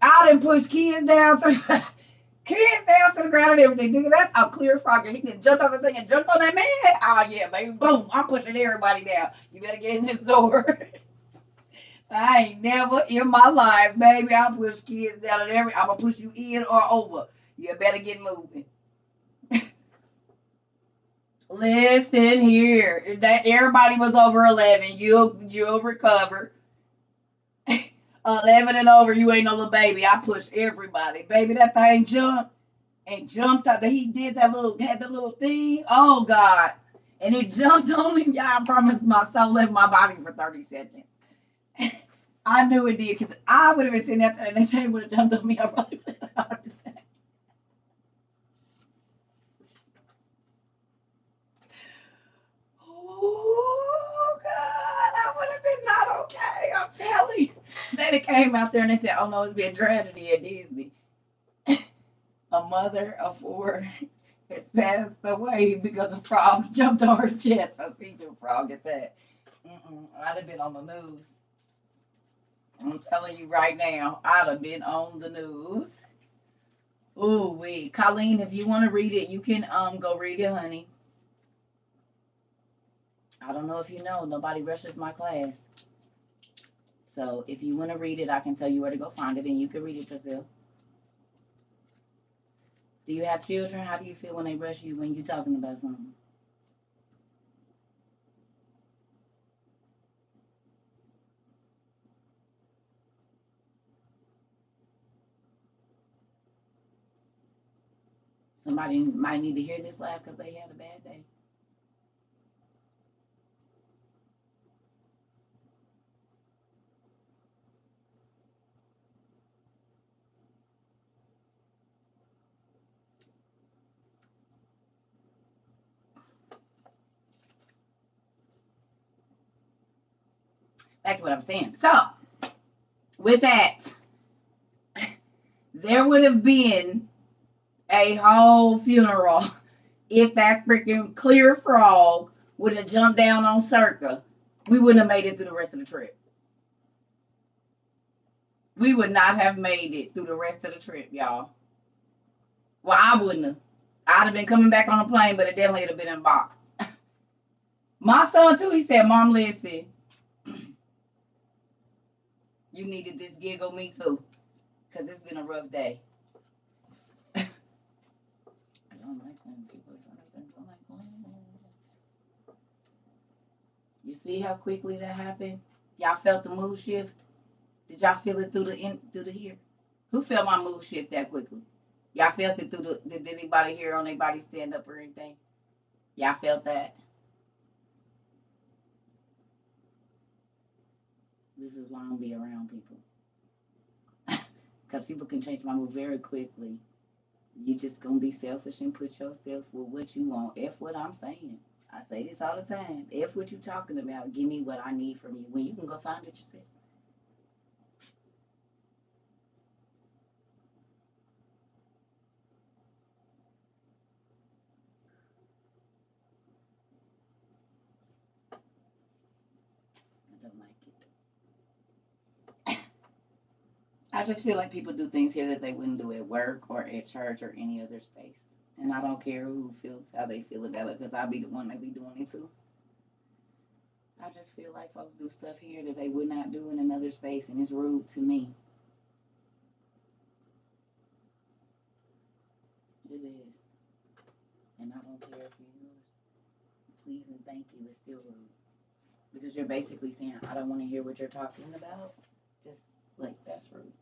S1: I didn't push kids down to the ground and everything. Nigga, that's a clear frog. He can jump on the thing and jump on that man. Oh, yeah, baby. Boom. I'm pushing everybody down. You better get in this door. I ain't never in my life, baby. I push kids down and I'm going to push you in or over. You better get moving. Listen here. That everybody was over 11. You'll recover. 11 and over, you ain't no little baby. I pushed everybody. Baby, that thing jumped out. He did had the little thing. Oh, God. And it jumped on him. Yeah, I promise my soul left my body for 30 seconds. I knew it did because I would have been sitting out there and that thing would have jumped on me. I probably would have heart attack. Oh, God. I would have been not okay. I'm telling you. Then it came out there and they said, oh, no, it's been tragedy at Disney. A mother of 4 has passed away because a frog jumped on her chest. I see the frog at that. I'd have been on the news. I'm telling you right now, I'd have been on the news. Ooh, wait. Colleen, if you want to read it, you can go read it, honey. I don't know if you know, nobody rushes my class. So if you want to read it, I can tell you where to go find it, and you can read it yourself. Do you have children? How do you feel when they rush you when you're talking about something? Somebody might need to hear this laugh because they had a bad day. Back to what I'm saying. So, with that, there would have been a whole funeral if that freaking clear frog would have jumped down on CERCA. We wouldn't have made it through the rest of the trip. We would not have made it through the rest of the trip, y'all. Well, I wouldn't have. I'd have been coming back on a plane, but it definitely would have been in a box. My son, too, he said, Mom, listen, you needed this giggle, me too, because it's been a rough day. I don't like when people are trying to think like that. You see how quickly that happened? Y'all felt the mood shift? Did y'all feel it through the ear? Who felt my mood shift that quickly? Y'all felt it through the. Did anybody hear on anybody stand up or anything? Y'all felt that? This is why I don't be around people. Because people can change my mood very quickly. You just gonna be selfish and put yourself with what you want. F what I'm saying. I say this all the time. F what you talking about. Give me what I need from you. When you can go find it yourself. I don't like it. I just feel like people do things here that they wouldn't do at work or at church or any other space. And I don't care who feels how they feel about it because I'll be the one that be doing it too. I just feel like folks do stuff here that they would not do in another space, and it's rude to me. It is. And I don't care if you use please and thank you, it's still rude. Because you're basically saying, I don't want to hear what you're talking about. Just like, that's rude.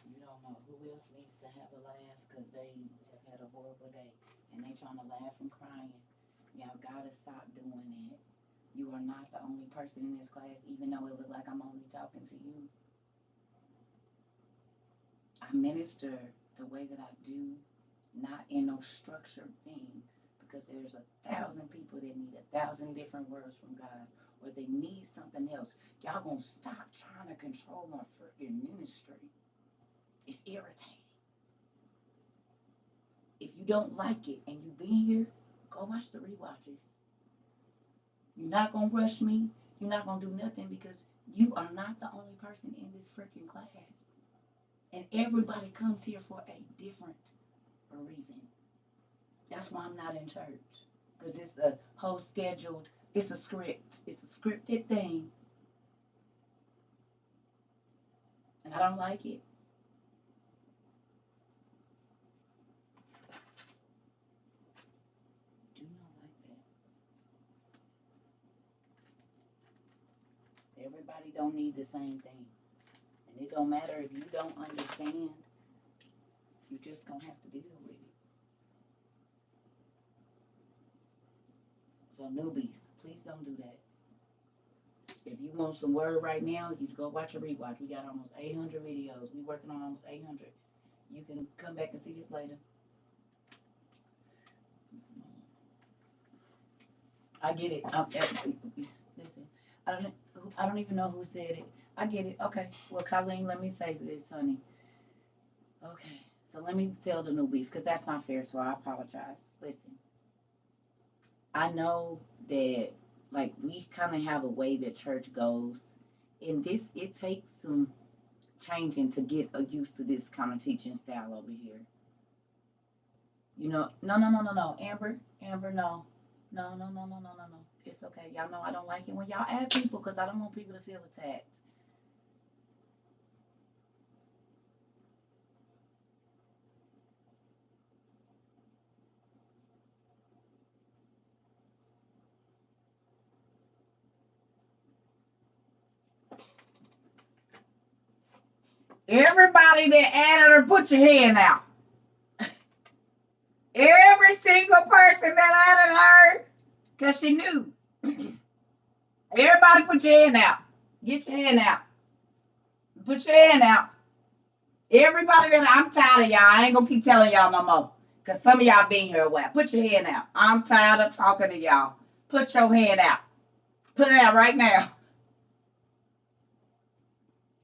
S1: You don't know who else needs to have a laugh because they have had a horrible day and they trying to laugh and crying. Y'all gotta stop doing that. You are not the only person in this class, even though it look like I'm only talking to you. I minister the way that I do, not in no structured thing, because there's 1,000 people that need 1,000 different words from God, or they need something else. Y'all gonna stop trying to control my freaking ministry. It's irritating. If you don't like it and you've been here, go watch the rewatches. You're not gonna rush me. You're not gonna do nothing because you are not the only person in this freaking class. And everybody comes here for a different reason. That's why I'm not in church. Because it's a whole scheduled, it's a script. It's a scripted thing. And I don't like it. Do not like that. Everybody don't need the same thing. And it don't matter if you don't understand. You just gonna have to deal with it. So newbies, please don't do that. If you want some word right now, you go watch a rewatch. We got almost 800 videos. We working on almost 800. You can come back and see this later. I get it. Listen, I don't even know who said it. I get it. Okay. Well, Colleen, let me say this, honey. Okay. So let me tell the newbies because that's not fair. So I apologize. Listen, I know that like we kind of have a way that church goes, and this it takes some changing to get used to this kind of teaching style over here. You know, no, Amber, no, no. It's okay. Y'all know I don't like it when y'all add people because I don't want people to feel attacked. Everybody that added her, put your hand out. Every single person that added her, because she knew. Everybody put your hand out. Get your hand out. Put your hand out. Everybody that I'm tired of y'all. I ain't gonna keep telling y'all no more. Cause some of y'all been here a while. Put your hand out. I'm tired of talking to y'all. Put your hand out. Put it out right now.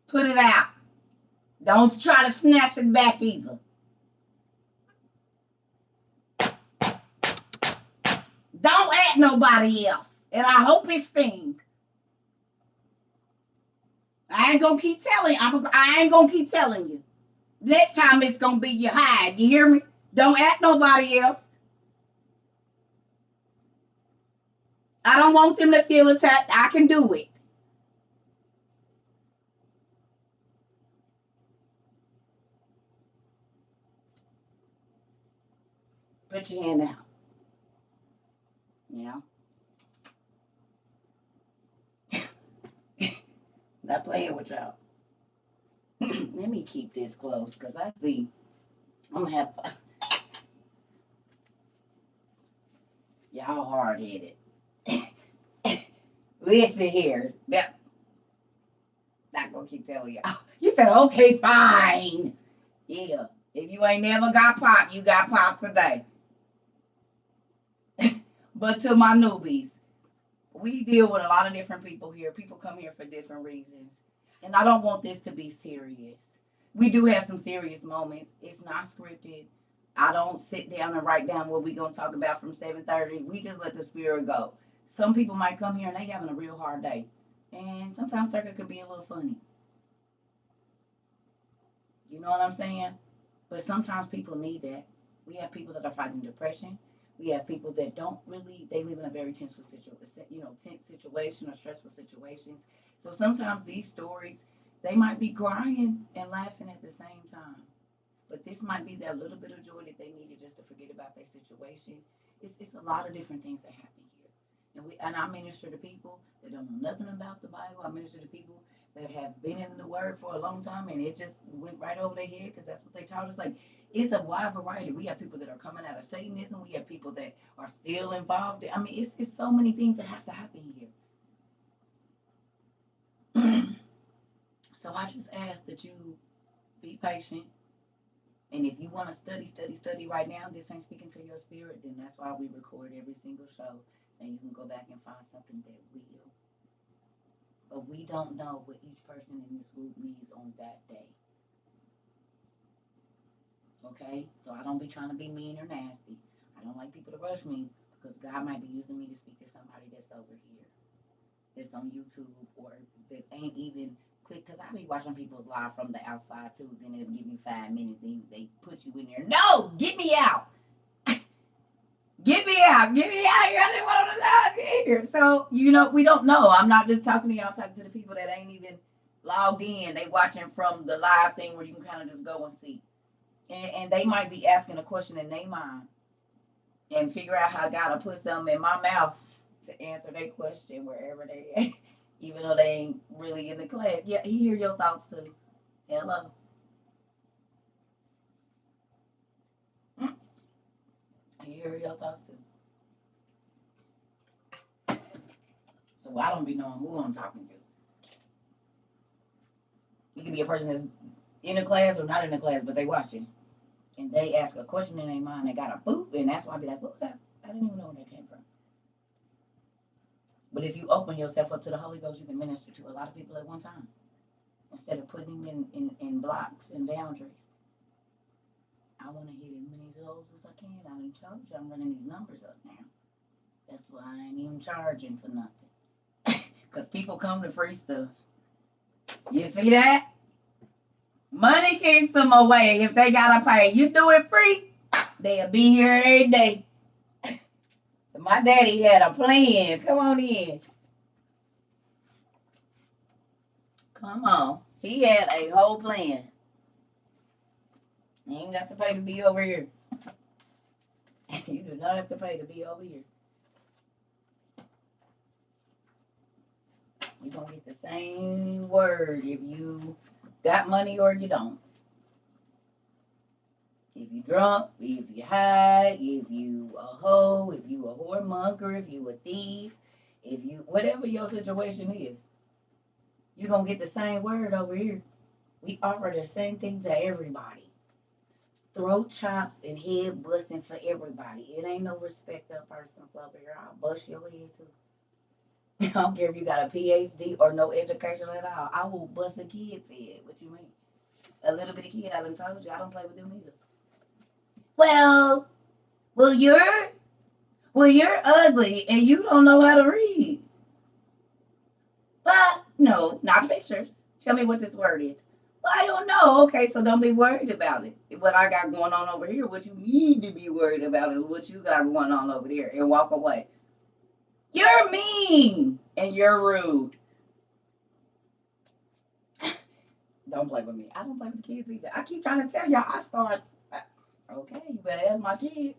S1: Put it out. Don't try to snatch it back either. Don't add nobody else. And I hope it stings. I ain't gonna keep telling you. I ain't gonna keep telling you. Next time it's gonna be your hide. You hear me? Don't add nobody else. I don't want them to feel attacked. I can do it. Put your hand out. Yeah. Not playing with y'all. Let me keep this close because I see I'm gonna have y'all hard headed. Listen here. Not gonna keep telling y'all. You said okay, fine. Yeah. If you ain't never got pop, you got pop today. But to my newbies, we deal with a lot of different people here. People come here for different reasons. And I don't want this to be serious. We do have some serious moments. It's not scripted. I don't sit down and write down what we're gonna talk about from 7:30. We just let the spirit go. Some people might come here and they having a real hard day. And sometimes circuit can be a little funny. You know what I'm saying? But sometimes people need that. We have people that are fighting depression. We have people that don't really, they live in a very tense situation, tense situation or stressful situations. So sometimes these stories, they might be crying and laughing at the same time. But this might be that little bit of joy that they needed just to forget about their situation. It's a lot of different things that happen here. And I minister to people that don't know nothing about the Bible. I minister to people that have been in the Word for a long time, and it just went right over their head because that's what they taught us. Like it's a wide variety. We have people that are coming out of Satanism. We have people that are still involved. I mean, it's so many things that have to happen here. So I just ask that you be patient. And if you want to study right now, this ain't speaking to your spirit, then that's why we record every single show. And you can go back and find something that will. But we don't know what each person in this group needs on that day. Okay? So I don't be trying to be mean or nasty. I don't like people to rush me because God might be using me to speak to somebody that's over here, that's on YouTube, or that ain't even click. Because I be watching people's live from the outside too. Then it'll give you 5 minutes and they put you in there. No, get me out. Get me out. Get me out of here. I didn't want to know here. So, we don't know. I'm not just talking to y'all. I'm talking to the people that ain't even logged in. They watching from the live thing where you can kind of just go and see. And they might be asking a question in their mind and figure out how God will put something in my mouth to answer their question wherever they at, even though they ain't really in the class. Yeah, he hear your thoughts too. Hello. He hear your thoughts too. So I don't be knowing who I'm talking to. It could be a person that's in a class or not in a class, but they watching. And they ask a question in their mind, they got a boop, and that's why I be like, what was that? I didn't even know where that came from. But if you open yourself up to the Holy Ghost, you can minister to a lot of people at one time instead of putting them in blocks and boundaries. I want to hit as many souls as I can. I done told you I'm running these numbers up now. That's why I ain't even charging for nothing. Because people come to free stuff. You see that? Money keeps them away if they gotta pay. You do it free, they'll be here every day. My daddy had a plan. Come on in. Come on. He had a whole plan. You ain't got to pay to be over here. You do not have to pay to be over here. You're going to get the same word if you got money or you don't. If you drunk, if you high, if you a hoe, if you a whoremonger, if you a thief, if you, whatever your situation is, you're going to get the same word over here. We offer the same thing to everybody. Throat chops and head busting for everybody. It ain't no respect of persons over here. I'll bust your head too. I don't care if you got a PhD or no education at all. I will bust a kid's head. What you mean? A little bitty kid, I done told you, I don't play with them either. Well, you're ugly and you don't know how to read. But no, not pictures. Tell me what this word is. Well, I don't know. Okay, so don't be worried about it. What I got going on over here, what you need to be worried about is what you got going on over there, and walk away. You're mean and you're rude. Don't play with me. I don't play with the kids either. I keep trying to tell y'all I start. Okay, you better ask my kids.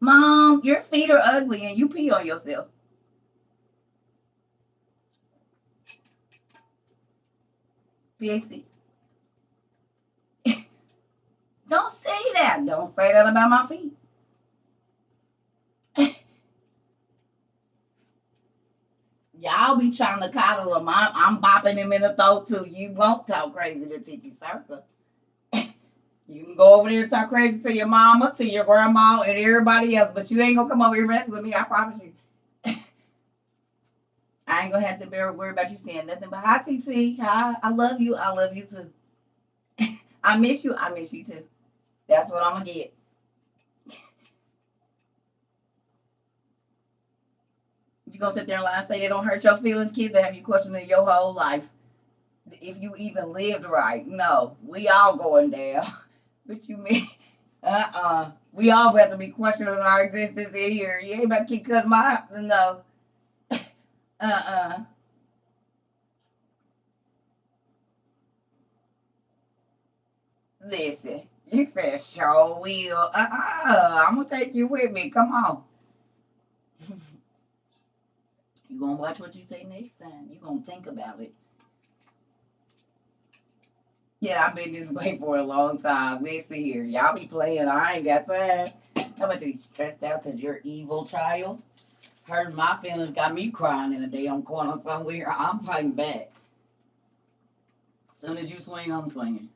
S1: Mom, your feet are ugly and you pee on yourself. Pissy. Don't say that. Don't say that about my feet. Y'all be trying to coddle them. I'm bopping him in the throat too. You won't talk crazy to Titi CERCA. You can go over there and talk crazy to your mama, to your grandma, and everybody else, but you ain't gonna come over here messing with me. I promise you. I ain't gonna have to worry about you saying nothing but hi, TT. Hi, I love you. I love you too. I miss you. I miss you too. That's what I'm gonna get. You gonna sit there and lie and say they don't hurt your feelings, kids, or have you questioning your whole life? If you even lived right. No, we all going down. What you mean? We all have to be questioning our existence in here. You ain't about to keep cutting my no. Listen, you said sure will. I'm gonna take you with me. Come on. You gonna watch what you say next time. You gonna think about it. Yeah, I've been this way for a long time. Listen here, y'all be playing. I ain't got time. I'm about to be stressed out because you're evil child. Hurt my feelings, got me crying in a damn corner somewhere. I'm fighting back. As soon as you swing, I'm swinging.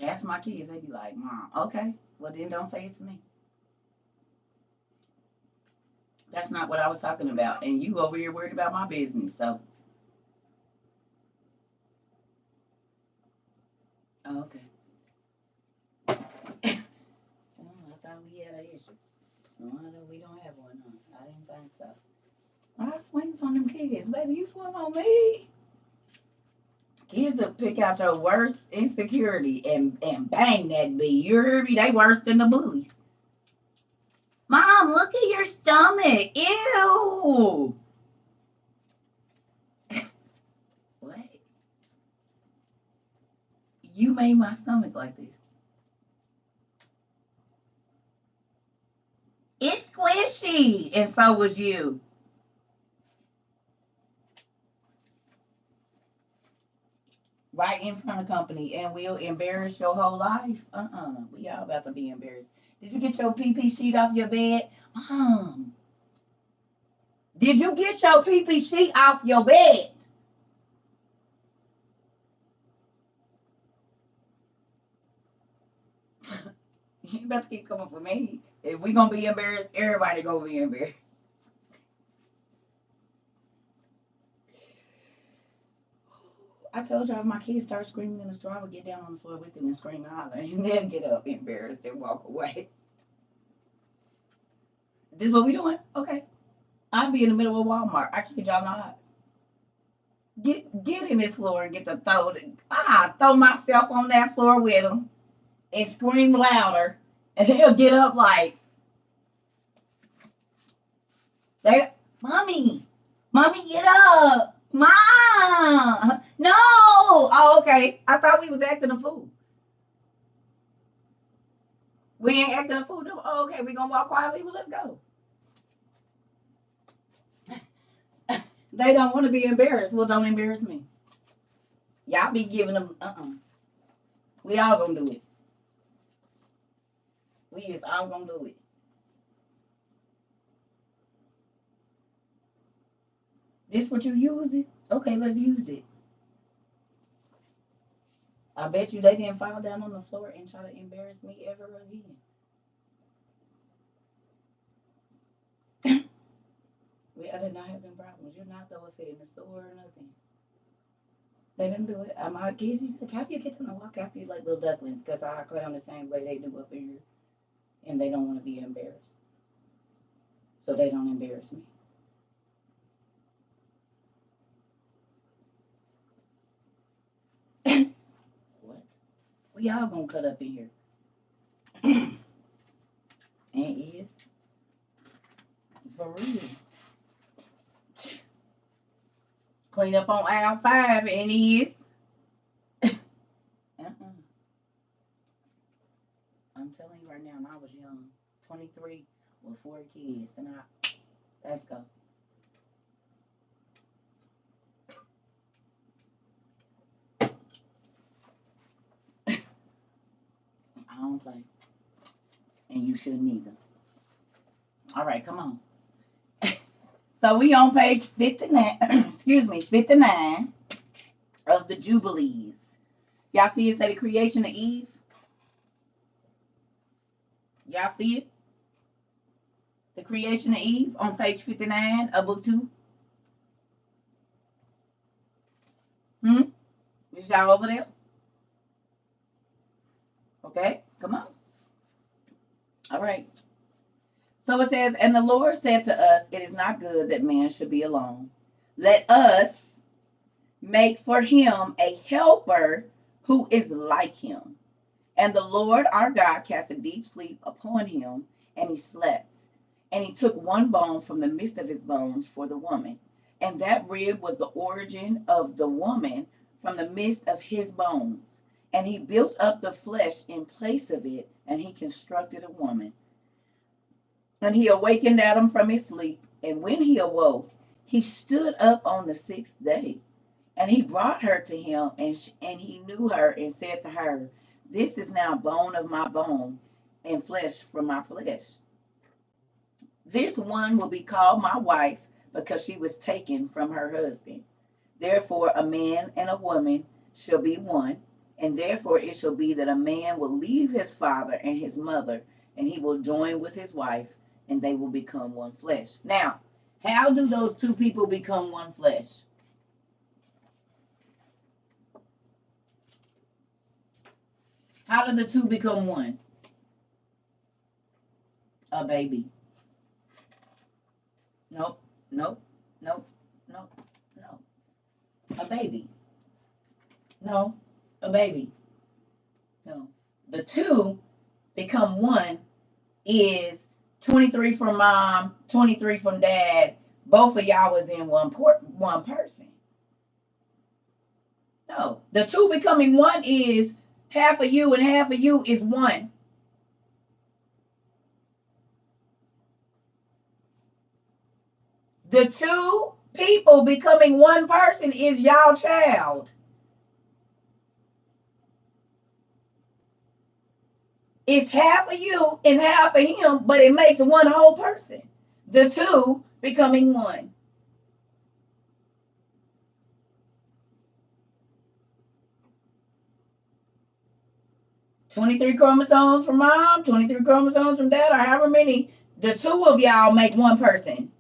S1: Ask my kids, they be like, Mom, okay, well then don't say it to me. That's not what I was talking about. And you over here worried about my business, so. Oh, okay. I thought we had an issue. No, we don't have one. I didn't think so. I swings on them kids. Baby, you swung on me. Kids will pick out your worst insecurity and bang that bee. You hear me? They worse than the bullies. Mom, look at your stomach. Ew. What? You made my stomach like this. It's squishy. And so was you. Right in front of company, and we'll embarrass your whole life. We all about to be embarrassed. Did you get your PP sheet off your bed? Mom. Did you get your PP sheet off your bed? You better keep coming for me. If we gonna be embarrassed, everybody gonna be embarrassed. I told y'all if my kids start screaming in the store, I would get down on the floor with them and scream and holler, and then get up embarrassed and walk away. This is what we doing? Okay. I'll be in the middle of Walmart. I kid y'all not. Get in this floor and get the throw myself on that floor with them and scream louder, and they'll get up like mommy, get up, mom, no. Oh, okay. I thought we was acting a fool. We ain't acting a fool. Oh, okay, we gonna walk quietly. Well, let's go. They don't want to be embarrassed. Well, don't embarrass me. Y'all be giving them, We all gonna do it. We is all gonna do it. This what you use it? Okay, let's use it. I bet you they didn't fall down on the floor and try to embarrass me ever again. I did not have them problems. You're not throwing a fit in the store or nothing. They didn't do it. My kids, how do you get them to walk after you like little ducklings? Because I clown the same way they do up in here. And they don't want to be embarrassed. So they don't embarrass me. What? We all gonna cut up in here. And is. For real. Clean up on aisle 5 and is. I'm telling you right now, when I was young, 23 with 4 kids, and let's go. I don't play. And you shouldn't either. All right, come on. So we on page 59, 59 of the Jubilees. Y'all see it say the creation of Eve? Y'all see it? The creation of Eve on page 59 of book 2. Is y'all over there? Okay, come on. All right. So it says, and the Lord said to us, it is not good that man should be alone. Let us make for him a helper who is like him. And the Lord our God cast a deep sleep upon him, and he slept. And he took one bone from the midst of his bones for the woman. And that rib was the origin of the woman from the midst of his bones. And he built up the flesh in place of it, and he constructed a woman. And he awakened Adam from his sleep, and when he awoke, he stood up on the 6th day. And he brought her to him, and he knew her, and said to her, this is now bone of my bone, and flesh from my flesh. This one will be called my wife, because she was taken from her husband. Therefore a man and a woman shall be one, and therefore it shall be that a man will leave his father and his mother, and he will join with his wife, and they will become one flesh. Now, how do those two people become one flesh? How do the two become one? A baby. Nope. A baby. No, a baby. No. The two become one is 23 from mom, 23 from dad. Both of y'all was in one person. No. The two becoming one is half of you and half of you is one. The two people becoming one person is y'all child. It's half of you and half of him, but it makes one whole person. The two becoming one. "23 chromosomes from mom, 23 chromosomes from dad, or however many, the two of y'all make one person.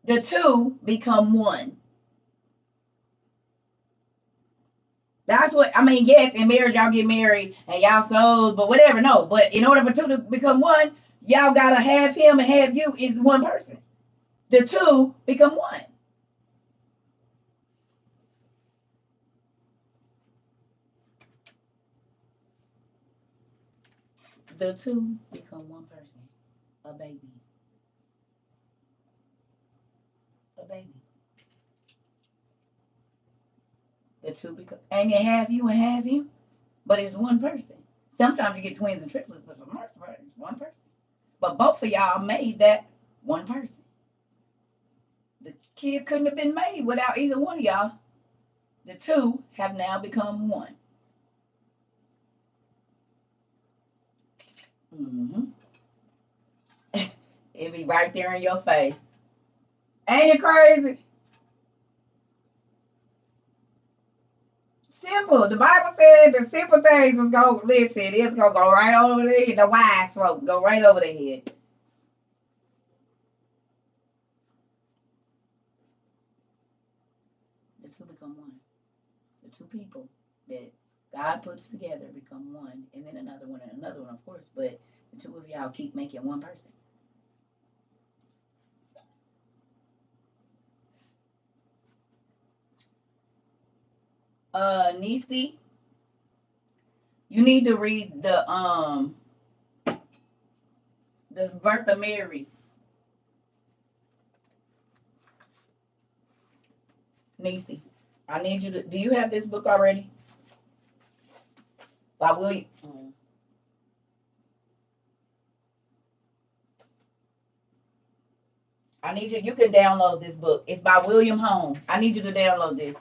S1: The two become one. That's what I mean. Yes, in marriage, y'all get married and y'all souls, but whatever. No, but in order for two to become one, y'all gotta have him and have you is one person. The two become one. The two become one person. A baby. A baby. The two become, and it have you and have him, but it's one person. Sometimes you get twins and triplets, but for the most part, it's one person. But both of y'all made that one person. The kid couldn't have been made without either one of y'all. The two have now become one. Mm-hmm. It be right there in your face. Ain't it crazy? Simple. The Bible said the simple things was going to listen. It's going to go right over the head. The wise folks go right over the head. The two become one. The two people that God puts together become one, and then another one, and another one, of course. But the two of y'all keep making one person. Nisi, you need to read the birth of Mary. Nisi, I need you to. Do you have this book already? By William. I need you. You can download this book. It's by William Holmes. I need you to download this.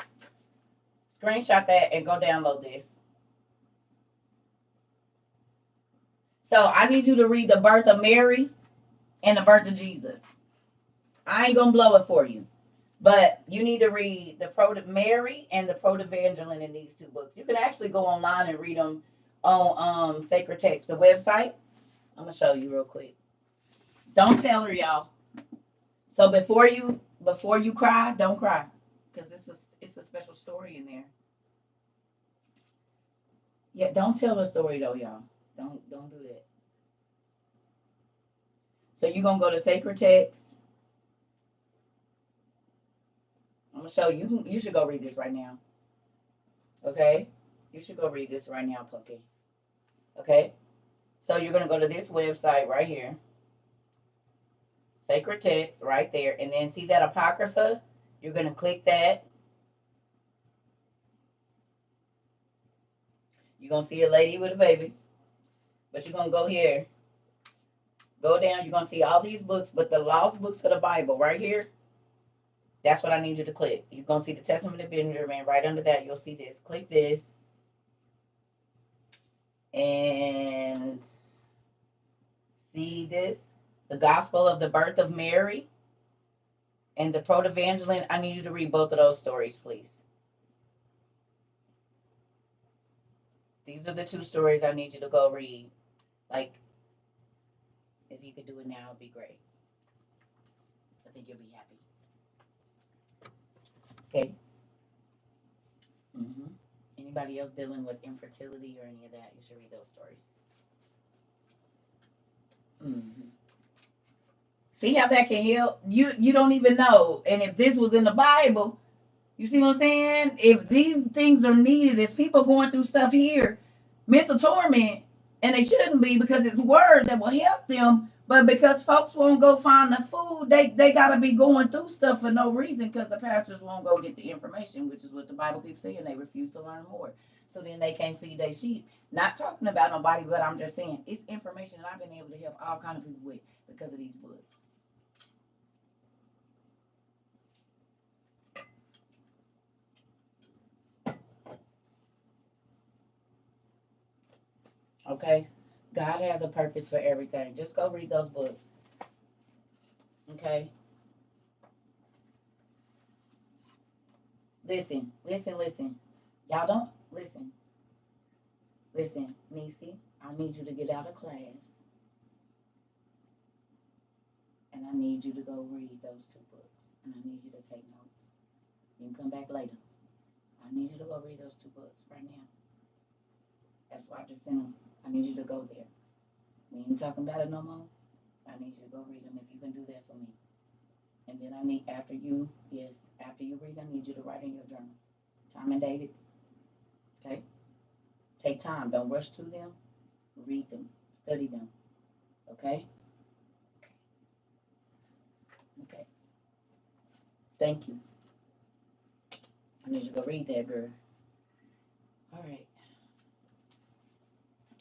S1: Screenshot that and go download this. So I need you to read the birth of Mary and the birth of Jesus. I ain't gonna blow it for you, but you need to read the Mary and the Protoevangelion in these two books. You can actually go online and read them on Sacred Text, the website. I'm gonna show you real quick. Don't tell her, y'all. So before you cry, don't cry, because it's a special story in there. Yeah, don't tell the story though, y'all. Don't do that. So you're gonna go to Sacred Text. I'm gonna show you. You should go read this right now. Okay? You should go read this right now, Punky. Okay? So you're gonna go to this website right here. Sacred Text right there. And then see that Apocrypha? You're gonna click that. You're gonna see a lady with a baby. But you're gonna go here. Go down, you're gonna see all these books, but the lost books of the Bible right here. That's what I need you to click. You're gonna see the Testament of Benjamin right under that. You'll see this. Click this. And see this. The Gospel of the Birth of Mary and the Protoevangelion. I need you to read both of those stories, please. These are the two stories I need you to go read. Like, if you could do it now, it'd be great. I think you'll be happy. Okay. Mm-hmm. Anybody else dealing with infertility or any of that, you should read those stories. Mm-hmm. See how that can help? You don't even know. And if this was in the Bible, you see what I'm saying? If these things are needed, as people going through stuff here, mental torment, and they shouldn't be because it's word that will help them. But because folks won't go find the food, they got to be going through stuff for no reason because the pastors won't go get the information, which is what the Bible keeps saying. They refuse to learn more. So then they can't feed their sheep. Not talking about nobody, but I'm just saying it's information that I've been able to help all kind of people with because of these books. Okay? God has a purpose for everything. Just go read those books. Okay? Listen. Y'all don't listen. Listen, Nisi, I need you to get out of class. And I need you to go read those two books. And I need you to take notes. You can come back later. I need you to go read those 2 books right now. That's why I just sent them. I need you to go there. We ain't talking about it no more. I need you to go read them if you can do that for me. And then I need, after you read, I need you to write in your journal. Time and date it. Okay? Take time. Don't rush through them. Read them. Study them. Okay? Okay. Thank you. I need you to go read that, girl. All right.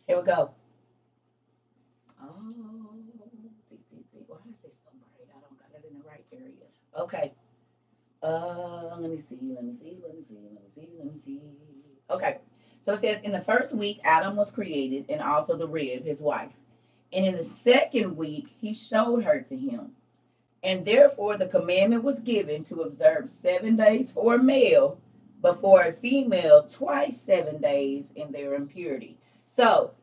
S1: Here we go. Oh, why is this so bright? I don't got it in the right area. Okay. Let me see. Okay. So it says, in the first week, Adam was created, and also the rib, his wife. And in the second week, he showed her to him. And therefore, the commandment was given to observe 7 days for a male, but for a female, twice 7 days in their impurity. So,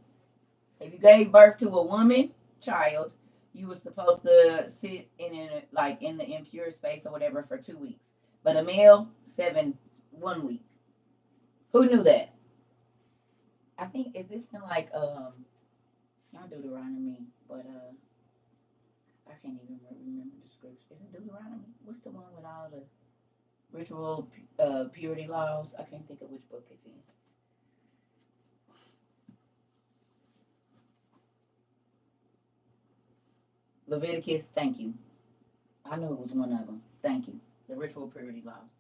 S1: if you gave birth to a woman, child, you were supposed to sit in the impure space or whatever for 2 weeks. But a male, 1 week. Who knew that? I think, is this in not Deuteronomy, but I can't even remember the scripture. Is it Deuteronomy? What's the one with all the ritual purity laws? I can't think of which book it's in. Leviticus, thank you. I knew it was one of them. Thank you. The ritual purity laws.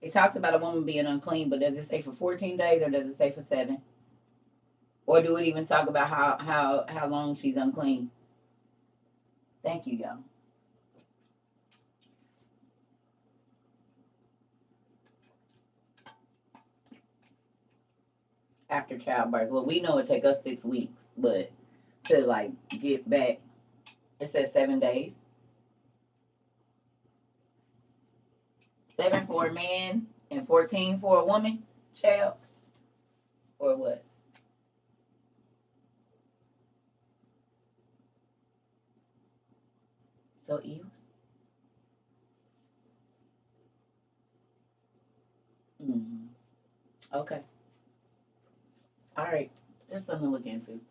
S1: It talks about a woman being unclean, but does it say for 14 days or does it say for 7? Or do it even talk about how long she's unclean? Thank you, y'all. After childbirth. Well, we know it take us 6 weeks, but to get back, it says 7 days. 7 for a man and 14 for a woman, child, or what? So Eves. Mm-hmm. Okay. All right. That's something to look into.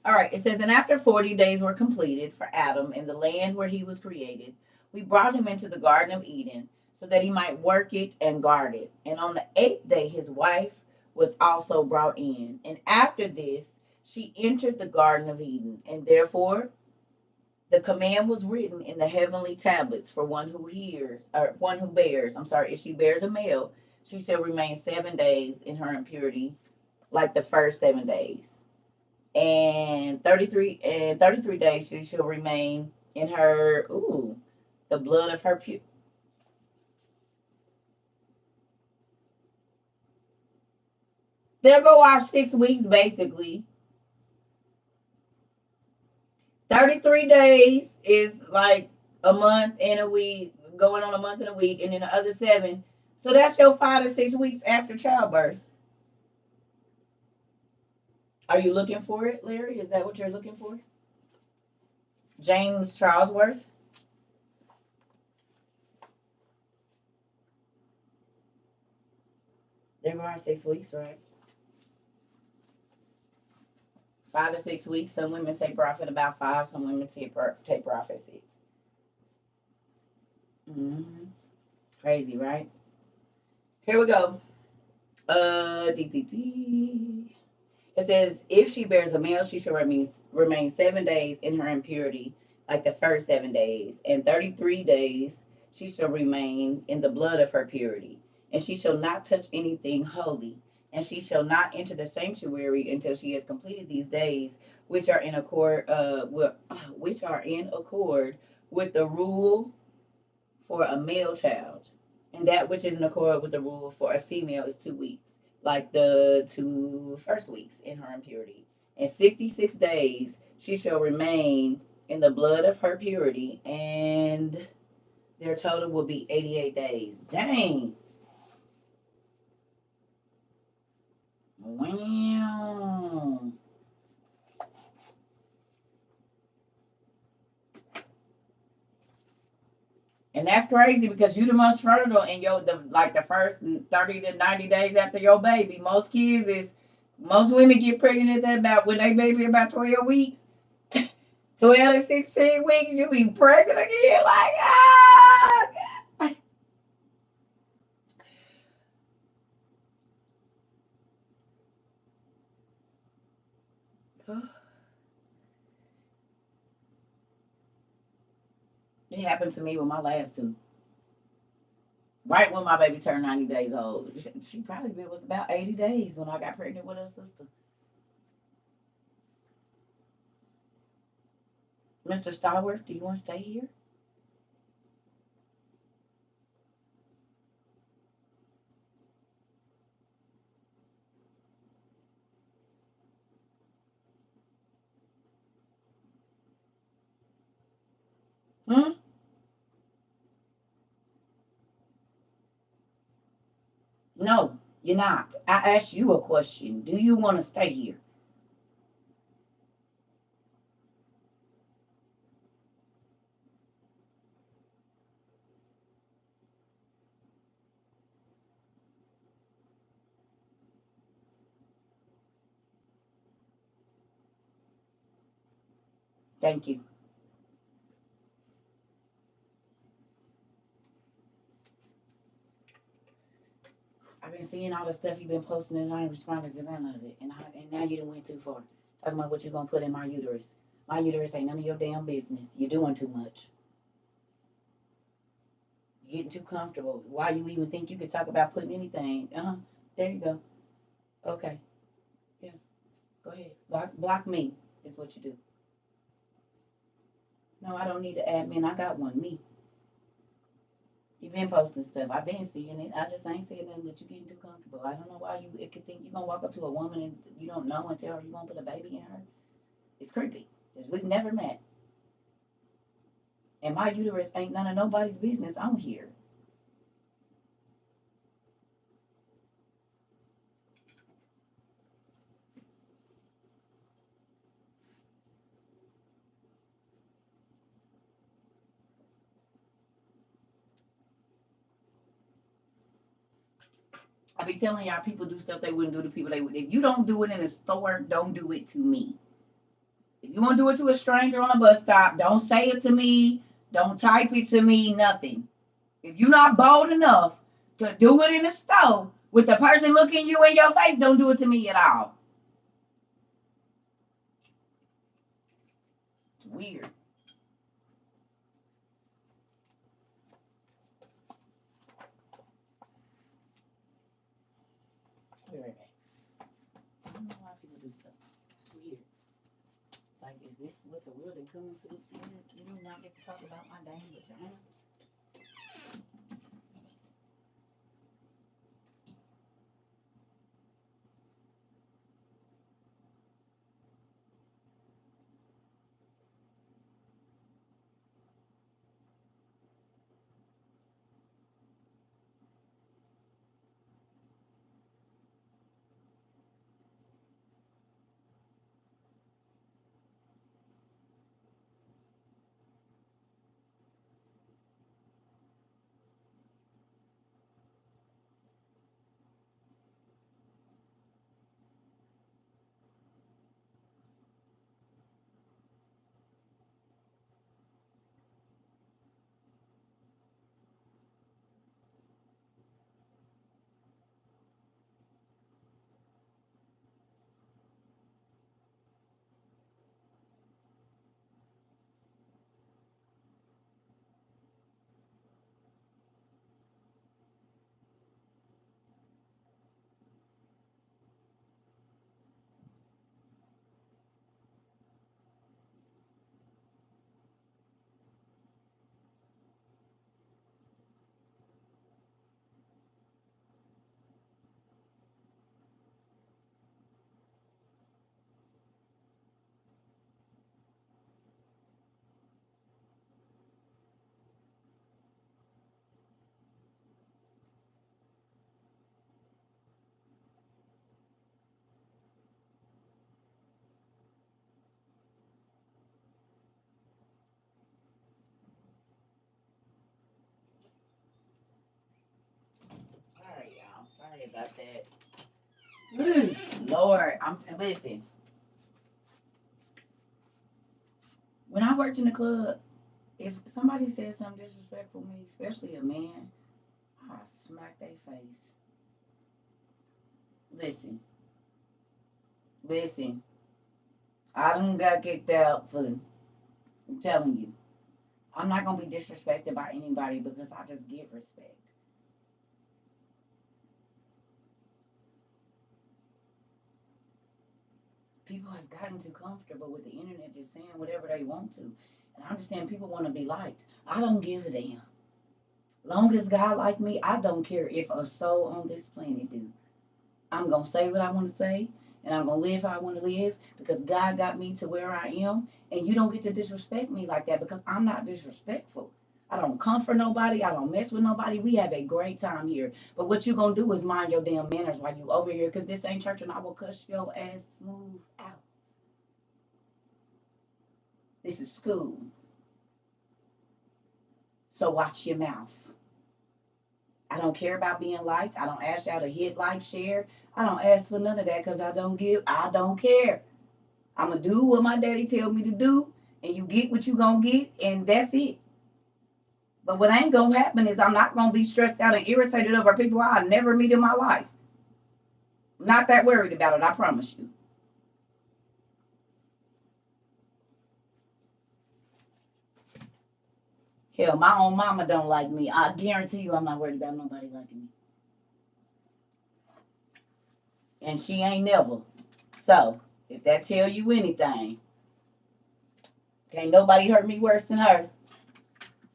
S1: All right. It says, and after 40 days were completed for Adam in the land where he was created, we brought him into the Garden of Eden so that he might work it and guard it. And on the 8th day, his wife was also brought in. And after this, she entered the Garden of Eden. And therefore, the command was written in the heavenly tablets for one who bears. If she bears a male, she shall remain 7 days in her impurity, like the first 7 days. And 33 days she shall remain in her the blood of her purity. There go our 6 weeks basically. 33 days is like a month and a week, going on a month and a week, and then the other 7. So that's your 5 to 6 weeks after childbirth. Are you looking for it, Larry? Is that what you're looking for? James Charlesworth? There are 6 weeks, right? 5 to 6 weeks. Some women take profit about 5. Some women take profit 6. Mm-hmm. Crazy, right? Here we go. It says, if she bears a male, she shall remain 7 days in her impurity, like the first 7 days, and 33 days she shall remain in the blood of her purity, and she shall not touch anything holy, and she shall not enter the sanctuary until she has completed these days, which are in accord with the rule for a male child, and that which is in accord with the rule for a female is 2 weeks, like the 2 first weeks in her impurity. And 66 days she shall remain in the blood of her purity, and their total will be 88 days. Dang. Wow. And that's crazy because you the most fertile in the first 30 to 90 days after your baby. Most women get pregnant at about when they baby about 12 weeks. 12 to 16 weeks, you be pregnant again. Like, ah! It happened to me with my last two. Right when my baby turned 90 days old. She probably was about 80 days when I got pregnant with her sister. Mr. Starworth, do you want to stay here? Hmm? No, you're not. I asked you a question. Do you want to stay here? Thank you. I've been seeing all the stuff you've been posting and I ain't responded to none of it. And now you done went too far. Talking about what you're gonna put in my uterus. My uterus ain't none of your damn business. You're doing too much. You're getting too comfortable. Why you even think you could talk about putting anything? There you go. Okay. Yeah. Go ahead. Block me is what you do. No, I don't need an admin. I got one. Me. You've been posting stuff. I've been seeing it. I just ain't saying nothing that you're getting too comfortable. I don't know why you could think you're gonna walk up to a woman and you don't know and tell her you're gonna put a baby in her. It's creepy. Because we've never met. And my uterus ain't none of nobody's business on here. I be telling y'all people do stuff they wouldn't do to people they would. If you don't do it in a store, don't do it to me. If you want to do it to a stranger on a bus stop, don't say it to me. Don't type it to me, nothing. If you're not bold enough to do it in the store with the person looking you in your face, don't do it to me at all. It's weird. Wait, wait, wait. I don't know why people do stuff. It's weird. Like, is this what the world is coming to? You do not get to talk about my dang vagina. Lord, listen. When I worked in the club, if somebody said something disrespectful to me, especially a man, I smack their face. Listen, listen. I done got kicked out for. I'm telling you, I'm not gonna be disrespected by anybody because I just give respect. People have gotten too comfortable with the internet just saying whatever they want to. And I understand people want to be liked. I don't give a damn. Long as God like me, I don't care if a soul on this planet do. I'm gonna say what I want to say, and I'm gonna live how I want to live because God got me to where I am, and you don't get to disrespect me like that because I'm not disrespectful. I don't comfort nobody. I don't mess with nobody. We have a great time here. But what you gonna do is mind your damn manners while you over here, because this ain't church, and I will cuss your ass smooth out. This is school. So watch your mouth. I don't care about being liked. I don't ask y'all to hit, like, share. I don't ask for none of that because I don't care. I'm going to do what my daddy tell me to do, and you get what you going to get, and that's it. But what ain't going to happen is I'm not going to be stressed out and irritated over people I'll never meet in my life. I'm not that worried about it, I promise you. Hell, my own mama don't like me. I guarantee you I'm not worried about nobody liking me. And she ain't never. So, if that tell you anything, can't nobody hurt me worse than her.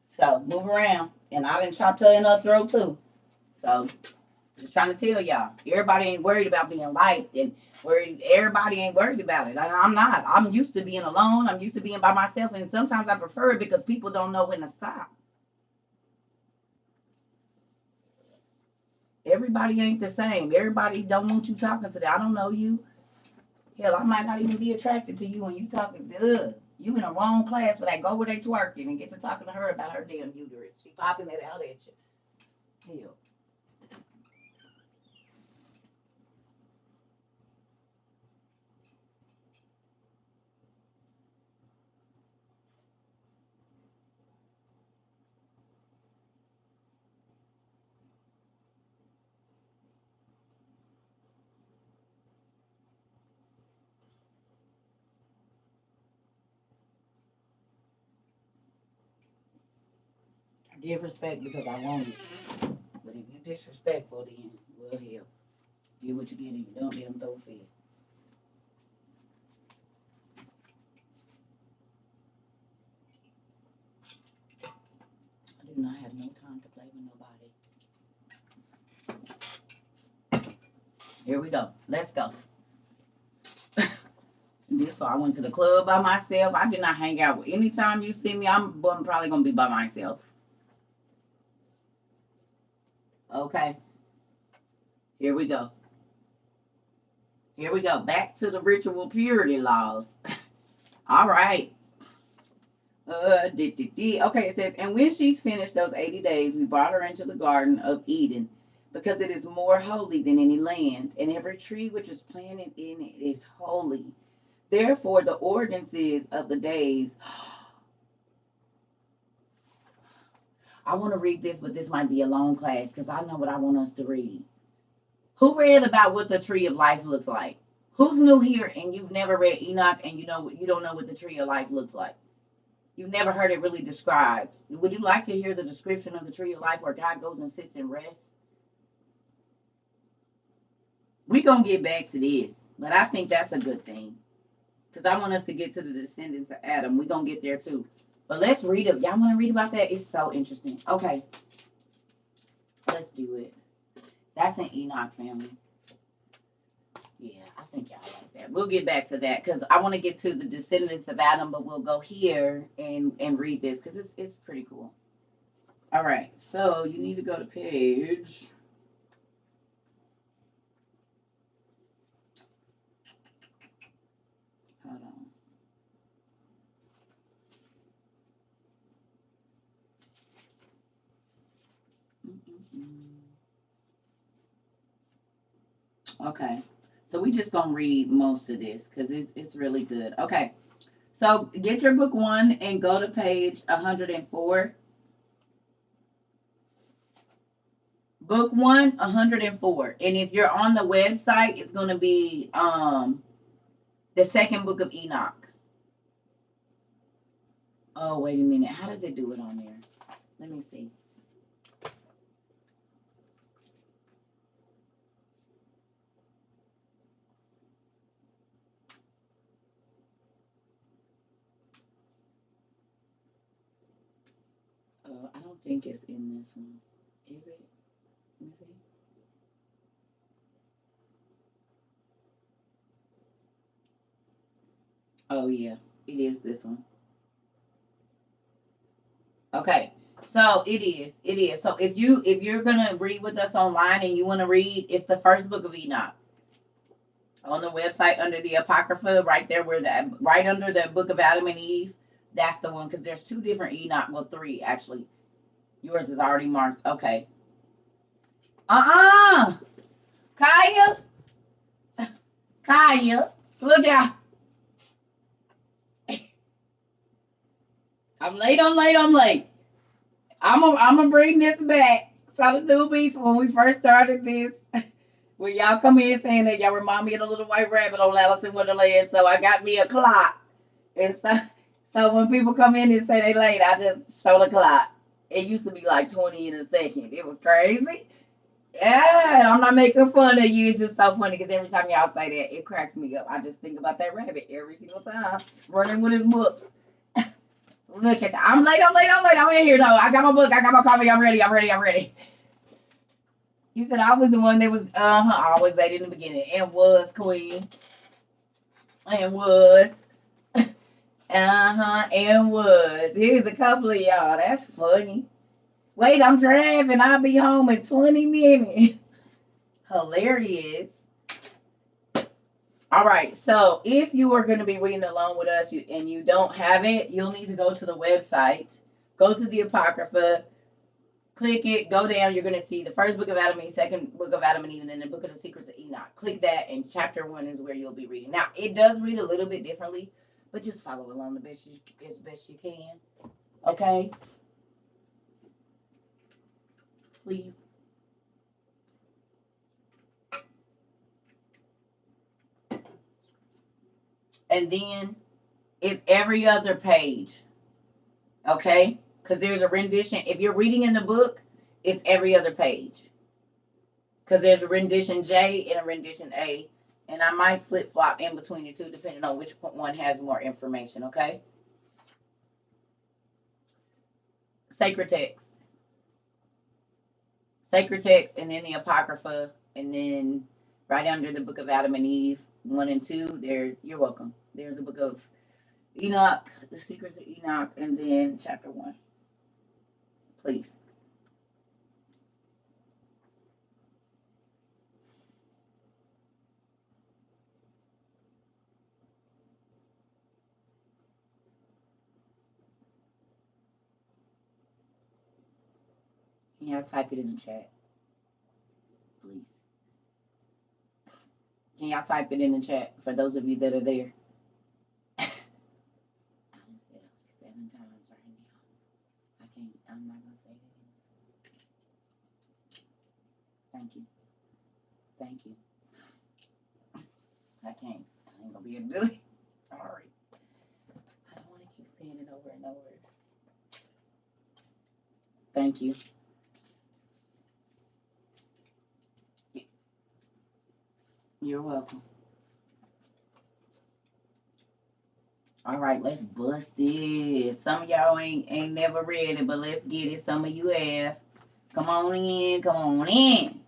S1: So, move around. And I done chopped her in her throat too. So, just trying to tell y'all, everybody ain't worried about being liked, and everybody ain't worried about it. I'm not. I'm used to being alone. I'm used to being by myself, and sometimes I prefer it because people don't know when to stop. Everybody ain't the same. Everybody don't want you talking to them. I don't know you. Hell, I might not even be attracted to you when you talking. Ugh, you in a wrong class for that. Go where they twerking and get to talking to her about her damn uterus. She popping it out at you. Hell. I give respect because I want it. But if you disrespectful, then, well, hell, get what you get and you don't let them throw fit. I do not have no time to play with nobody. Here we go. Let's go. This so I went to the club by myself. I did not hang out with. Anytime you see me, I'm probably gonna be by myself. Okay. Here we go. Here we go. Back to the ritual purity laws. All right. Okay, it says, and when she's finished those 80 days, we brought her into the Garden of Eden because it is more holy than any land, and every tree which is planted in it is holy. Therefore, the ordinances of the days. I want to read this, but this might be a long class because I know what I want us to read. Who read about what the tree of life looks like? Who's new here and you've never read Enoch and you don't know what the tree of life looks like? You've never heard it really described. Would you like to hear the description of the tree of life where God goes and sits and rests? We're going to get back to this, but I think that's a good thing because I want us to get to the descendants of Adam. We're going to get there too. But let's read it. Y'all want to read about that? It's so interesting. Okay. Let's do it. That's an Enoch family. Yeah, I think y'all like that. We'll get back to that because I want to get to the descendants of Adam, but we'll go here and read this because it's pretty cool. All right, so you need to go to page. Hold on. Okay. So we just gonna read most of this because it's really good. Okay. So get your book 1 and go to page 104. Book 1, 104. And if you're on the website, it's gonna be the second book of Enoch. Oh, wait a minute. How does it do it on there? Let me see. I don't think it's in this one. Is it? Let me see. Oh yeah, it is this one. Okay. So it is. It is. So if you're gonna read with us online and you want to read, it's the first book of Enoch. On the website under the Apocrypha, right there where that right under the book of Adam and Eve, that's the one because there's 2 different Enoch, well 3 actually. Yours is already marked. Okay. Kaya, Kaya, look out. I'm late, I'm late, I'm late. I'm gonna bring this back. So the newbies, when we first started this, where y'all come in saying that y'all remind me of the little white rabbit on Alice in Wonderland, so I got me a clock. And so when people come in and say they late, I just show the clock. It used to be like 20 in a second. It was crazy. Yeah, and I'm not making fun of you. It's just so funny because every time y'all say that, it cracks me up. I just think about that rabbit every single time, running with his books. Look at that. I'm late, I'm late, I'm late. I'm in here though. I got my book, I got my coffee. I'm ready, I'm ready, I'm ready. You said I was the one that was always late in the beginning. And was queen. And was. And was. Here's a couple of y'all. That's funny. Wait, I'm driving. I'll be home in 20 minutes. Hilarious. All right. So if you are going to be reading along with us and you don't have it, you'll need to go to the website, go to the Apocrypha, click it, go down. You're going to see the first book of Adam and Eve, second book of Adam and Eve, and then the book of the secrets of Enoch. Click that, and chapter 1 is where you'll be reading. Now, it does read a little bit differently, but just follow along as best you can. Okay? Please. And then it's every other page. Okay? Because there's a rendition. If you're reading in the book, it's every other page. Because there's a rendition J and a rendition A. And I might flip-flop in between the two depending on which one has more information, okay? Sacred text. Sacred text, and then the Apocrypha, and then right under the book of Adam and Eve, 1 and 2, you're welcome. There's the book of Enoch, the secrets of Enoch, and then chapter 1. Please. Can y'all type it in the chat? Please. Can y'all type it in the chat for those of you that are there? I done said it like 7 times right now. I'm not going to say it anymore. Thank you. Thank you. I ain't going to be able to do it. Sorry. I don't want to keep saying it over and over. Thank you. You're welcome. All right, let's bust it. Some of y'all ain't never read it, but let's get it. Some of you have. Come on in. Come on in.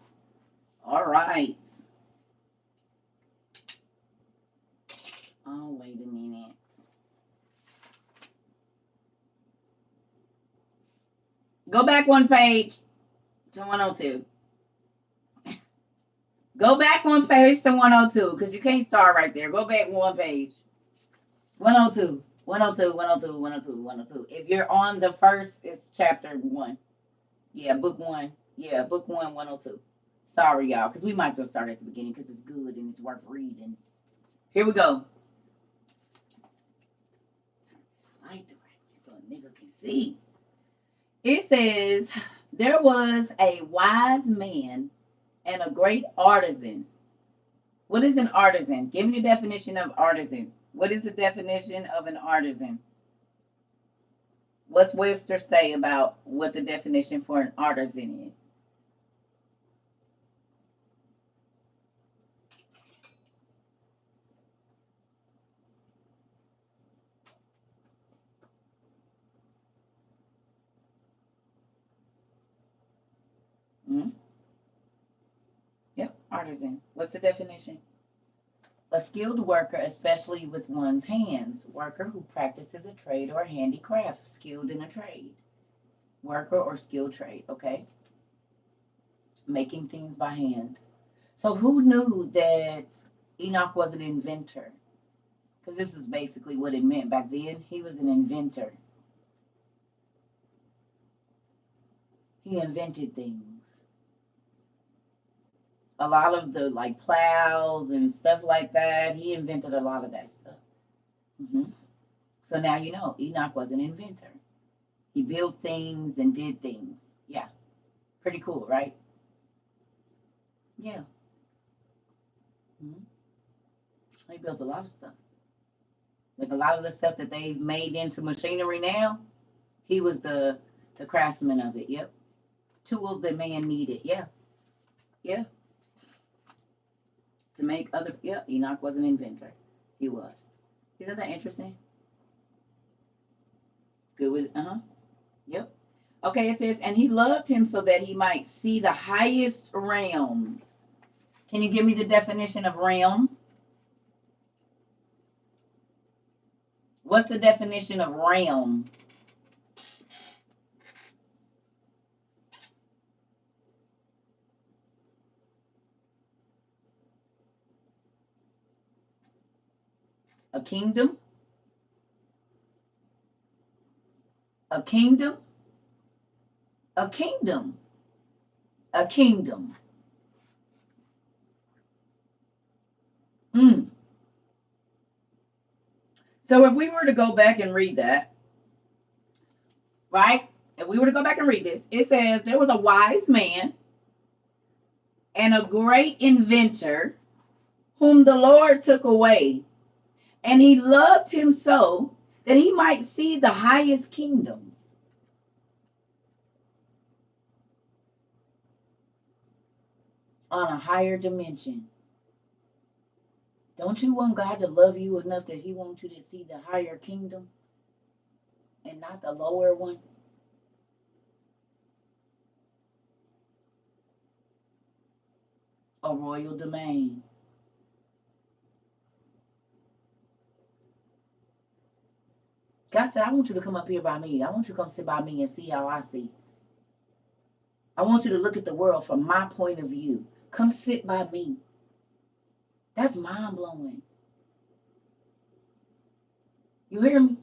S1: All right. Oh, wait a minute. Go back 1 page to 102. Go back 1 page to 102 because you can't start right there. Go back 1 page. 102. 102, 102, 102, 102. If you're on the first, it's chapter 1. Yeah, book 1. Yeah, book 1, 102. Sorry, y'all, because we might as well start at the beginning because it's good and it's worth reading. Here we go. Turn this light around so a nigga can see. It says, there was a wise man and a great artisan. What is an artisan? Give me the definition of artisan. What is the definition of an artisan? What's Webster say about what the definition for an artisan is? Hmm? Yep, artisan. What's the definition? A skilled worker, especially with one's hands. Worker who practices a trade or a handicraft, skilled in a trade. Worker or skilled trade, okay? Making things by hand. So who knew that Enoch was an inventor? Because this is basically what it meant back then. He was an inventor. He invented things. A lot of the like plows and stuff like that. He invented a lot of that stuff. Mm-hmm. So now you know Enoch was an inventor. He built things and did things. Yeah, pretty cool, right? Yeah. Mm-hmm. He built a lot of stuff. Like a lot of the stuff that they've made into machinery now, he was the craftsman of it. Yep. Tools that man needed. Yeah. Yeah. To make other. Yeah. Enoch was an inventor. He was. Isn't that interesting? Good with. Yep. Okay. It says, and he loved him so that he might see the highest realms. Can you give me the definition of realm? What's the definition of realm? A kingdom? A kingdom? A kingdom. A kingdom. Mm. So if we were to go back and read that, right? If we were to go back and read this, it says there was a wise man and a great inventor whom the Lord took away, and he loved him so that he might see the highest kingdoms. On a higher dimension. Don't you want God to love you enough that he wants you to see the higher kingdom and not the lower one? A royal domain. God said, I want you to come up here by me. I want you to come sit by me and see how I see. I want you to look at the world from my point of view. Come sit by me. That's mind blowing. You hear me?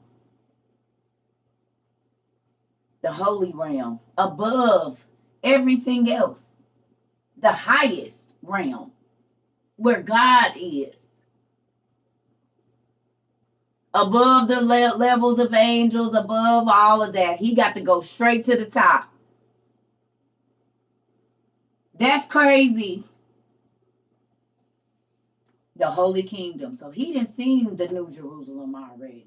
S1: The holy realm, above everything else, the highest realm, where God is, above the levels of angels, above all of that. He got to go straight to the top. That's crazy. The holy kingdom. So he didn't see the New Jerusalem already.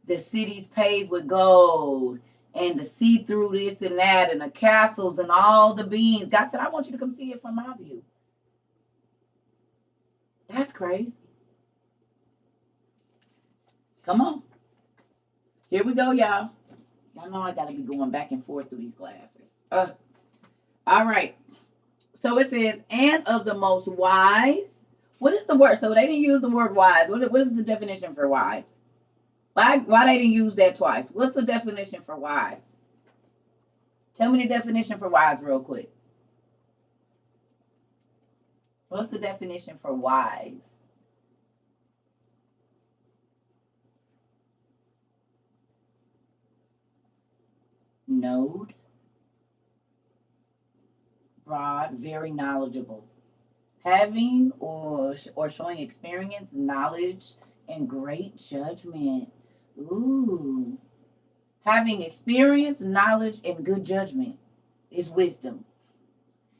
S1: The cities paved with gold and the see-through this and that and the castles and all the beings. God said, I want you to come see it from my view. That's crazy. Come on. Here we go, y'all. Y'all know I got to be going back and forth through these glasses. All right. So it says, and of the most wise. What is the word? So they didn't use the word wise. What is the definition for wise? Why they didn't use that twice? What's the definition for wise? Tell me the definition for wise real quick. What's the definition for wise? Node. broad, very knowledgeable. Having or showing experience, knowledge, and great judgment. Ooh. Having experience, knowledge, and good judgment is wisdom.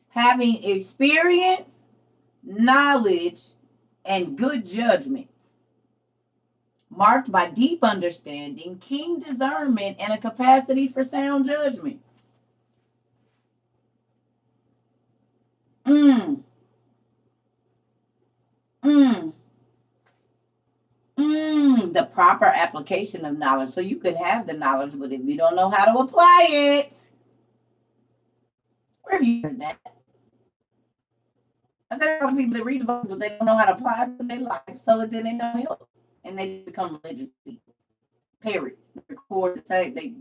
S1: Having experience, knowledge, and good judgment, marked by deep understanding, keen discernment, and a capacity for sound judgment. Mm, mm, the proper application of knowledge. So you can have the knowledge, but if you don't know how to apply it, where have you heard that? I said a lot of people that read the Bible, but they don't know how to apply it to their life, so then they don't help, and they become religious people. Parrots, they record the same, they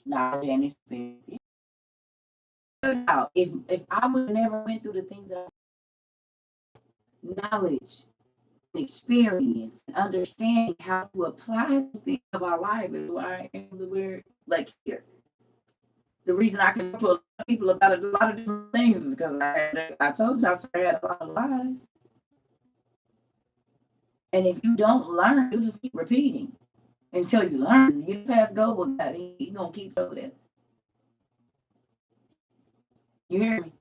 S1: knowledge and experience. If I would never went through the things that knowledge, experience, and understanding how to apply these things of our life is why I am the weird like here. The reason I can talk to a lot of people about a lot of different things is because I told you I had a lot of lives. And if you don't learn, you just keep repeating until you learn. You pass go with God, He's gonna keep over there. You hear me?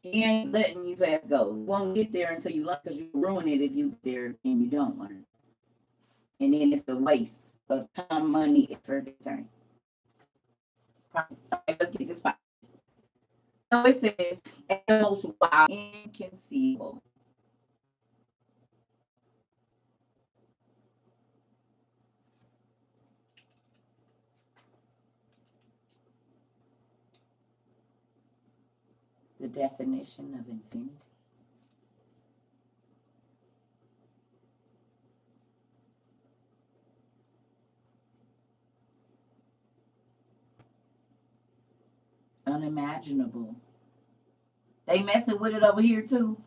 S1: He ain't letting you pass go. You won't get there until you learn because you ruin it if you get there and you don't learn. And then it's a waste of time, money, effort, everything. Promise. Okay, let's get this part. So it says, at the most wild, inconceivable. The definition of infinity. Unimaginable. They messing with it over here too.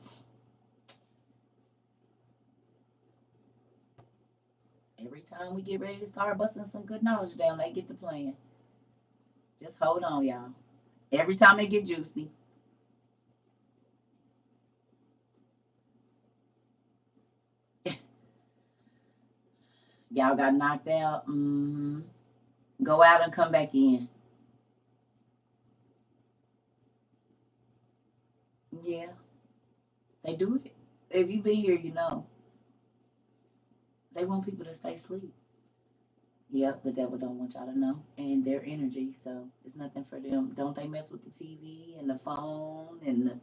S1: Every time we get ready to start busting some good knowledge down, they get the plan. Just hold on, y'all. Every time they get juicy. Y'all got knocked out. Go out and come back in. Yeah, they do it. If you been here, you know. They want people to stay asleep. Yep, the devil don't want y'all to know. And their energy, so it's nothing for them. Don't they mess with the TV and the phone and the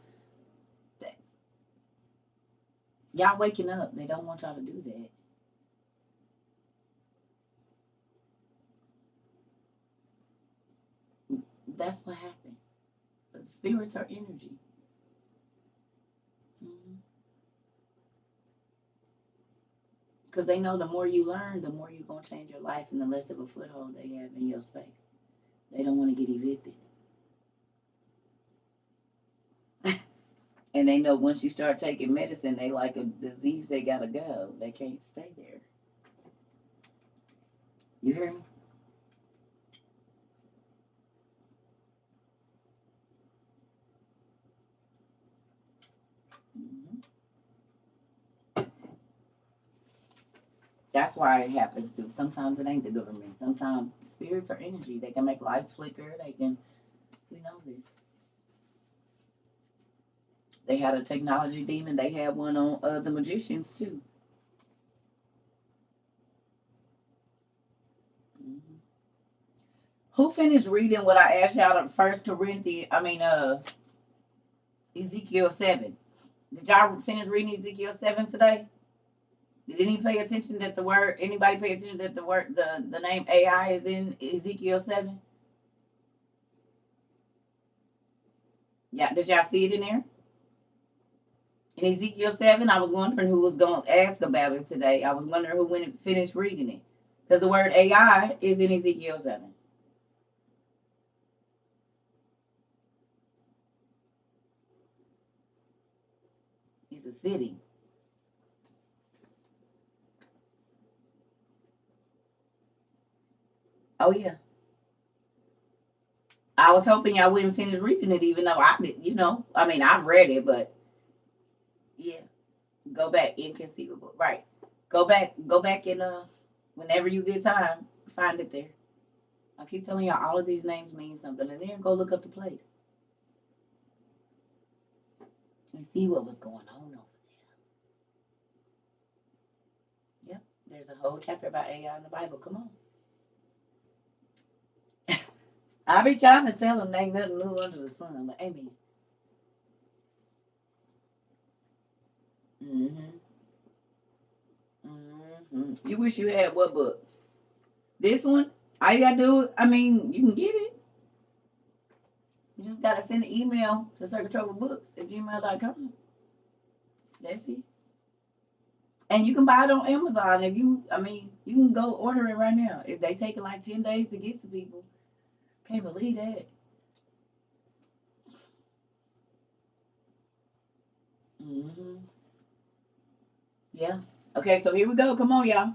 S1: y'all waking up. They don't want y'all to do that. That's what happens. Spirits are energy. Mhm. Because they know the more you learn, the more you're going to change your life and the less of a foothold they have in your space. They don't want to get evicted. And they know once you start taking medicine, they like a disease, they got to go. They can't stay there. You hear me? Hmm. That's why it happens too. Sometimes it ain't the government. Sometimes spirits are energy. They can make lights flicker. They can, we know this. They had a technology demon. They had one on the magicians too. Hmm. Who finished reading what I asked y'all to First Corinthians? Ezekiel 7. Did y'all finish reading Ezekiel 7 today? Did any pay attention that the word? Anybody pay attention that the word the name AI is in Ezekiel 7? Yeah, did y'all see it in there? In Ezekiel 7, I was wondering who was going to ask about it today. I was wondering who went and finished reading it. Because the word AI is in Ezekiel 7. It's a city. Oh yeah. I was hoping y'all wouldn't finish reading it, even though I did. I mean, I've read it, but yeah. Go back. Inconceivable. Right. Go back. Go back and whenever you get time, find it there. I keep telling y'all all of these names mean something, and then go look up the place and see what was going on over there. Yep. There's a whole chapter about AI in the Bible. Come on. I be trying to tell them there ain't nothing new under the sun, but amen. Mm-hmm. Mm-hmm. You wish you had what book? This one? All you gotta do, I mean, you can get it. You just gotta send an email to CERCATROVABooks@gmail.com. That's it. And you can buy it on Amazon if you can go order it right now. If they take like 10 days to get to people. Can't believe that. Mm-hmm. Yeah. Okay, so here we go. Come on, y'all.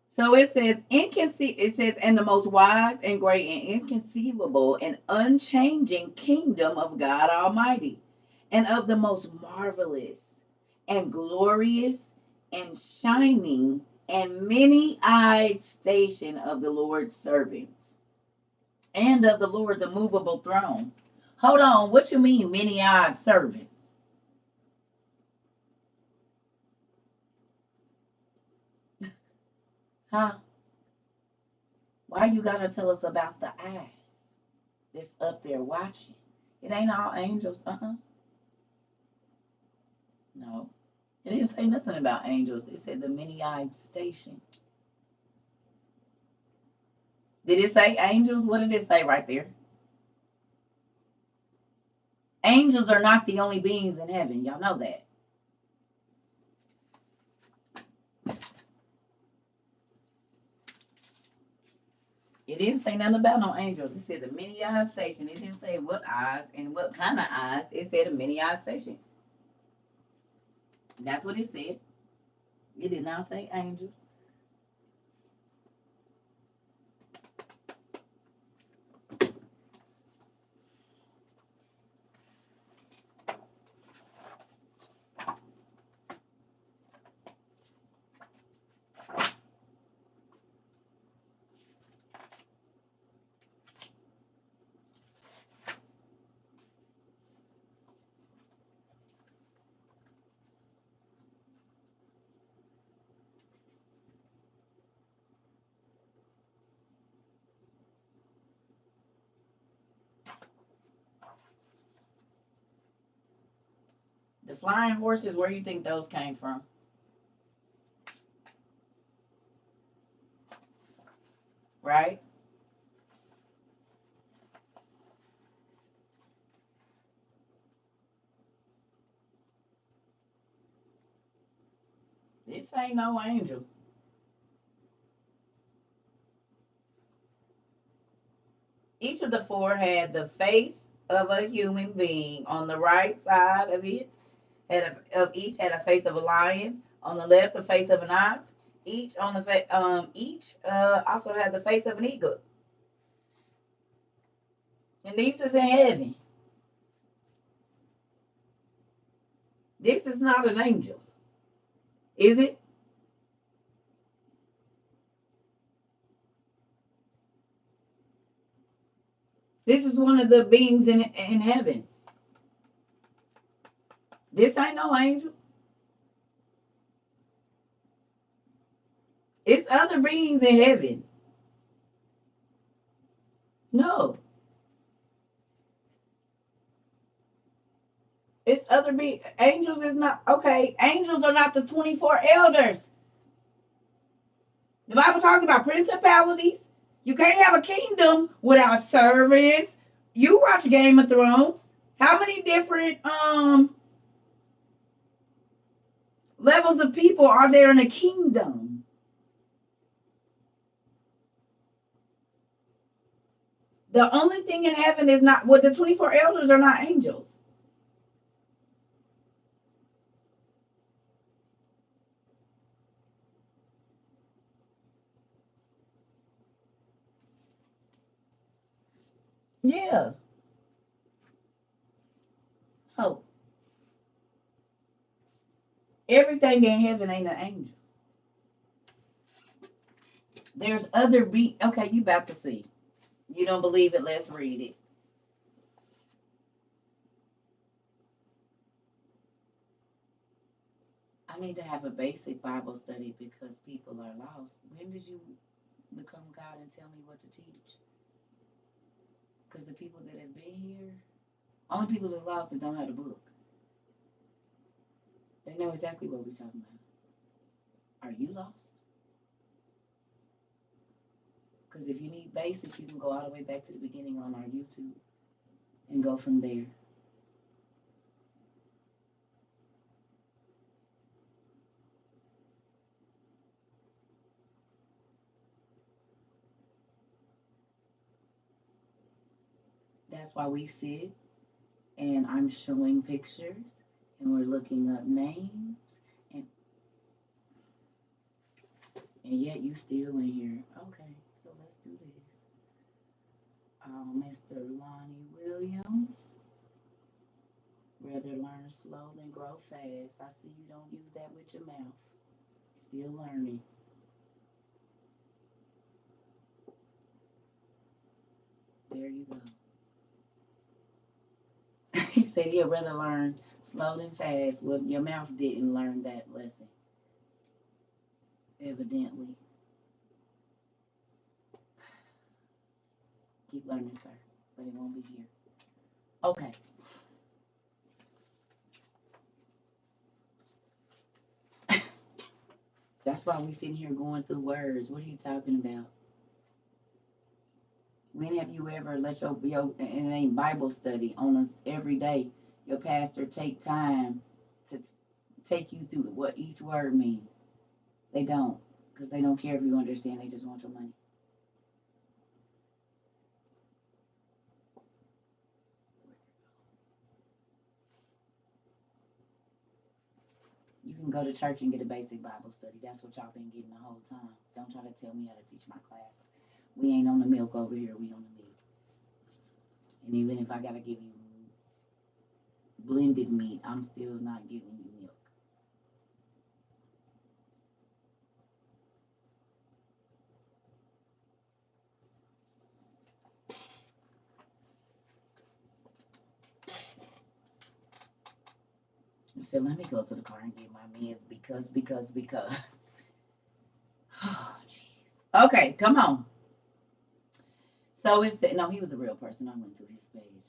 S1: So it says and the most wise and great and inconceivable and unchanging kingdom of God Almighty, and of the most marvelous and glorious and shining and many-eyed station of the Lord's servants, and of the Lord's immovable throne. Hold on, what you mean many-eyed servants? Huh? Why you gotta tell us about the eyes that's up there watching? It ain't all angels. No. It didn't say nothing about angels. It said the many-eyed station. Did it say angels? What did it say right there? Angels are not the only beings in heaven. Y'all know that. It didn't say nothing about no angels. It said the many-eyed station. It didn't say what eyes and what kind of eyes. It said a many-eyed station. That's what it said. It did not say angels. The flying horses, where you think those came from? Right? This ain't no angel. Each of the four had the face of a human being. On the right side of it, each had a face of a lion. On the left, the face of an ox. Each also had the face of an eagle. And this is in heaven. This is not an angel, is it? This is one of the beings in heaven. This ain't no angel. It's other beings in heaven. No. It's other beings. Angels is not okay. Angels are not the 24 elders. The Bible talks about principalities. You can't have a kingdom without servants. You watch Game of Thrones. How many different levels of people are there in a kingdom? The only thing in heaven is not what the 24 elders are not angels. Yeah. Oh, everything in heaven ain't an angel. There's other okay, you about to see. You don't believe it? Let's read it. I need to have a basic Bible study because people are lost. When did you become God and tell me what to teach? Because the people that have been here, only people that's lost that don't have the book. They know exactly what we're talking about. Are you lost? Because if you need basic, you can go all the way back to the beginning on our YouTube and go from there. That's why we sit and I'm showing pictures and we're looking up names and yet you still in here. Okay, so let's do this. Mr. Lonnie Williams. Rather learn slow than grow fast. I see you don't use that with your mouth. Still learning. There you go. He said he'd rather learn slow than fast. Well, your mouth didn't learn that lesson. Evidently. Keep learning, sir. But it won't be here. Okay. That's why we sitting here going through words. What are you talking about? When have you ever let your it ain't Bible study on us every day? Your pastor take time to take you through what each word means. They don't, because they don't care if you understand. They just want your money. You can go to church and get a basic Bible study. That's what y'all been getting the whole time. Don't try to tell me how to teach my class. We ain't on the milk over here. We on the meat. And even if I gotta give you blended meat, I'm still not giving you milk. I said, let me go to the car and get my meds because. Oh, jeez. Okay, come on. So it's no, he was a real person. I went to his page.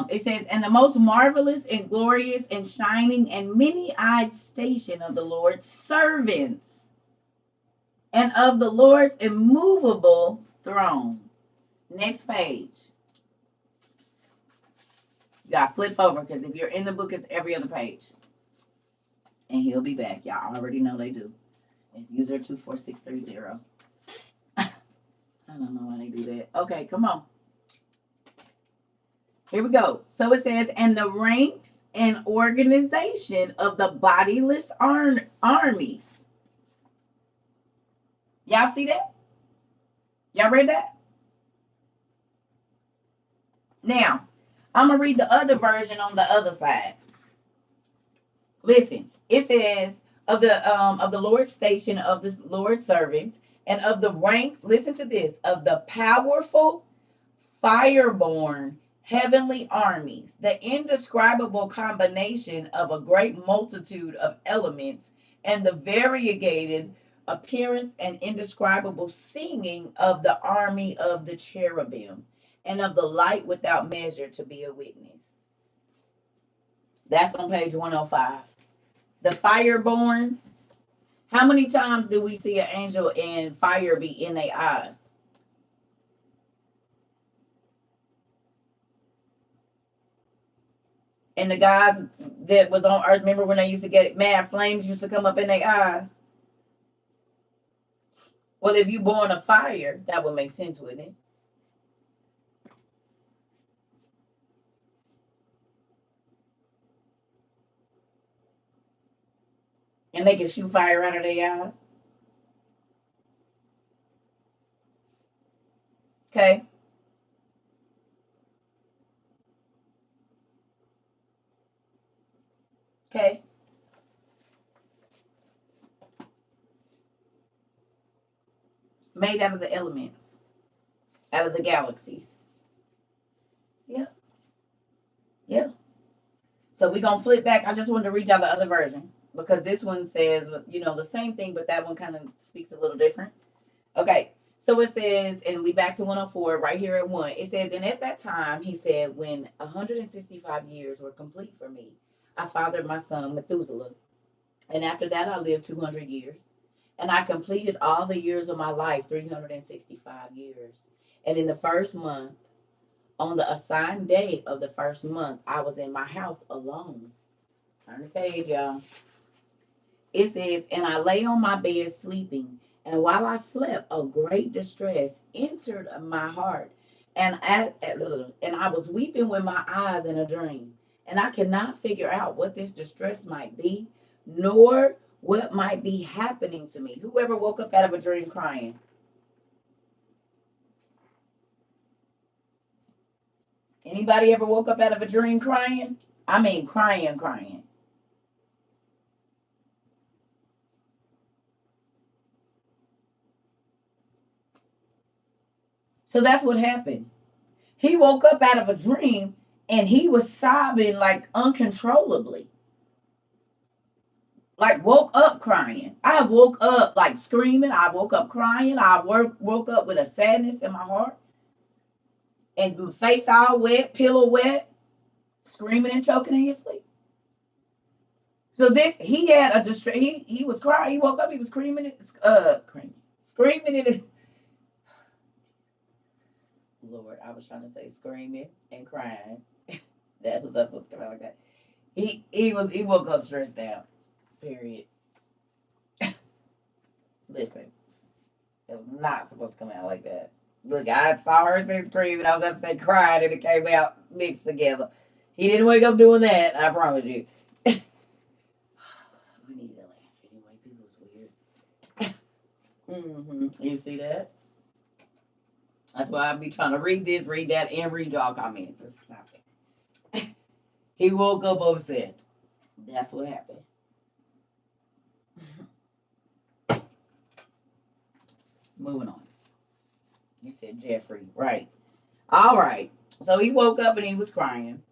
S1: It says, and the most marvelous and glorious and shining and many-eyed station of the Lord's servants and of the Lord's immovable throne. Next page. You got to flip over because if you're in the book, it's every other page. And he'll be back. Y'all already know they do. It's user 24630. I don't know why they do that. Okay, come on. Here we go. So it says, and the ranks and organization of the bodiless armies. Y'all see that? Y'all read that? Now, I'm going to read the other version on the other side. Listen, it says, of the Lord's station, of the Lord's servants, and of the ranks, listen to this, of the powerful, fireborn, heavenly armies, the indescribable combination of a great multitude of elements, and the variegated appearance and indescribable singing of the army of the cherubim, and of the light without measure to be a witness. That's on page 105. The fireborn. How many times do we see an angel and fire be in their eyes? And the guys that was on earth, remember when they used to get mad flames used to come up in their eyes? Well, if you born a fire, that would make sense, wouldn't it? And they can shoot fire out of their eyes. Okay. Okay. Made out of the elements, out of the galaxies. Yeah. Yeah. So we're going to flip back. I just wanted to read y'all the other version because this one says, the same thing, but that one kind of speaks a little different. Okay. So it says, and we back to 104 right here at 1. It says, and at that time, he said, when 165 years were complete for me, I fathered my son Methuselah. And after that, I lived 200 years. And I completed all the years of my life, 365 years. And in the first month, on the assigned day of the first month, I was in my house alone. Turn the page, y'all. It says, and I lay on my bed sleeping. And while I slept, a great distress entered my heart. And I was weeping with my eyes in a dream. And I could not figure out what this distress might be, nor what might be happening to me. Whoever woke up out of a dream crying? Anybody ever woke up out of a dream crying? I mean, crying. So that's what happened. He woke up out of a dream and he was sobbing like uncontrollably. Like woke up crying. I woke up like screaming. I woke up crying. I woke up with a sadness in my heart. And my face all wet, pillow wet, screaming and choking in his sleep. So he had a distress. He was crying. He woke up. He was screaming in. Lord, I was trying to say screaming and crying. That's what's coming out like that. He woke up stressed out. Period. Listen, it was not supposed to come out like that. Look, I saw her say screaming. I was going to say crying, and it came out mixed together. He didn't wake up doing that. I promise you. We need to laugh anyway. People's weird. You see that? That's why I be trying to read this, read that, and read y'all comments. Stop it. He woke up upset. That's what happened. Moving on. You said Jeffrey, right? All right. So he woke up and he was crying.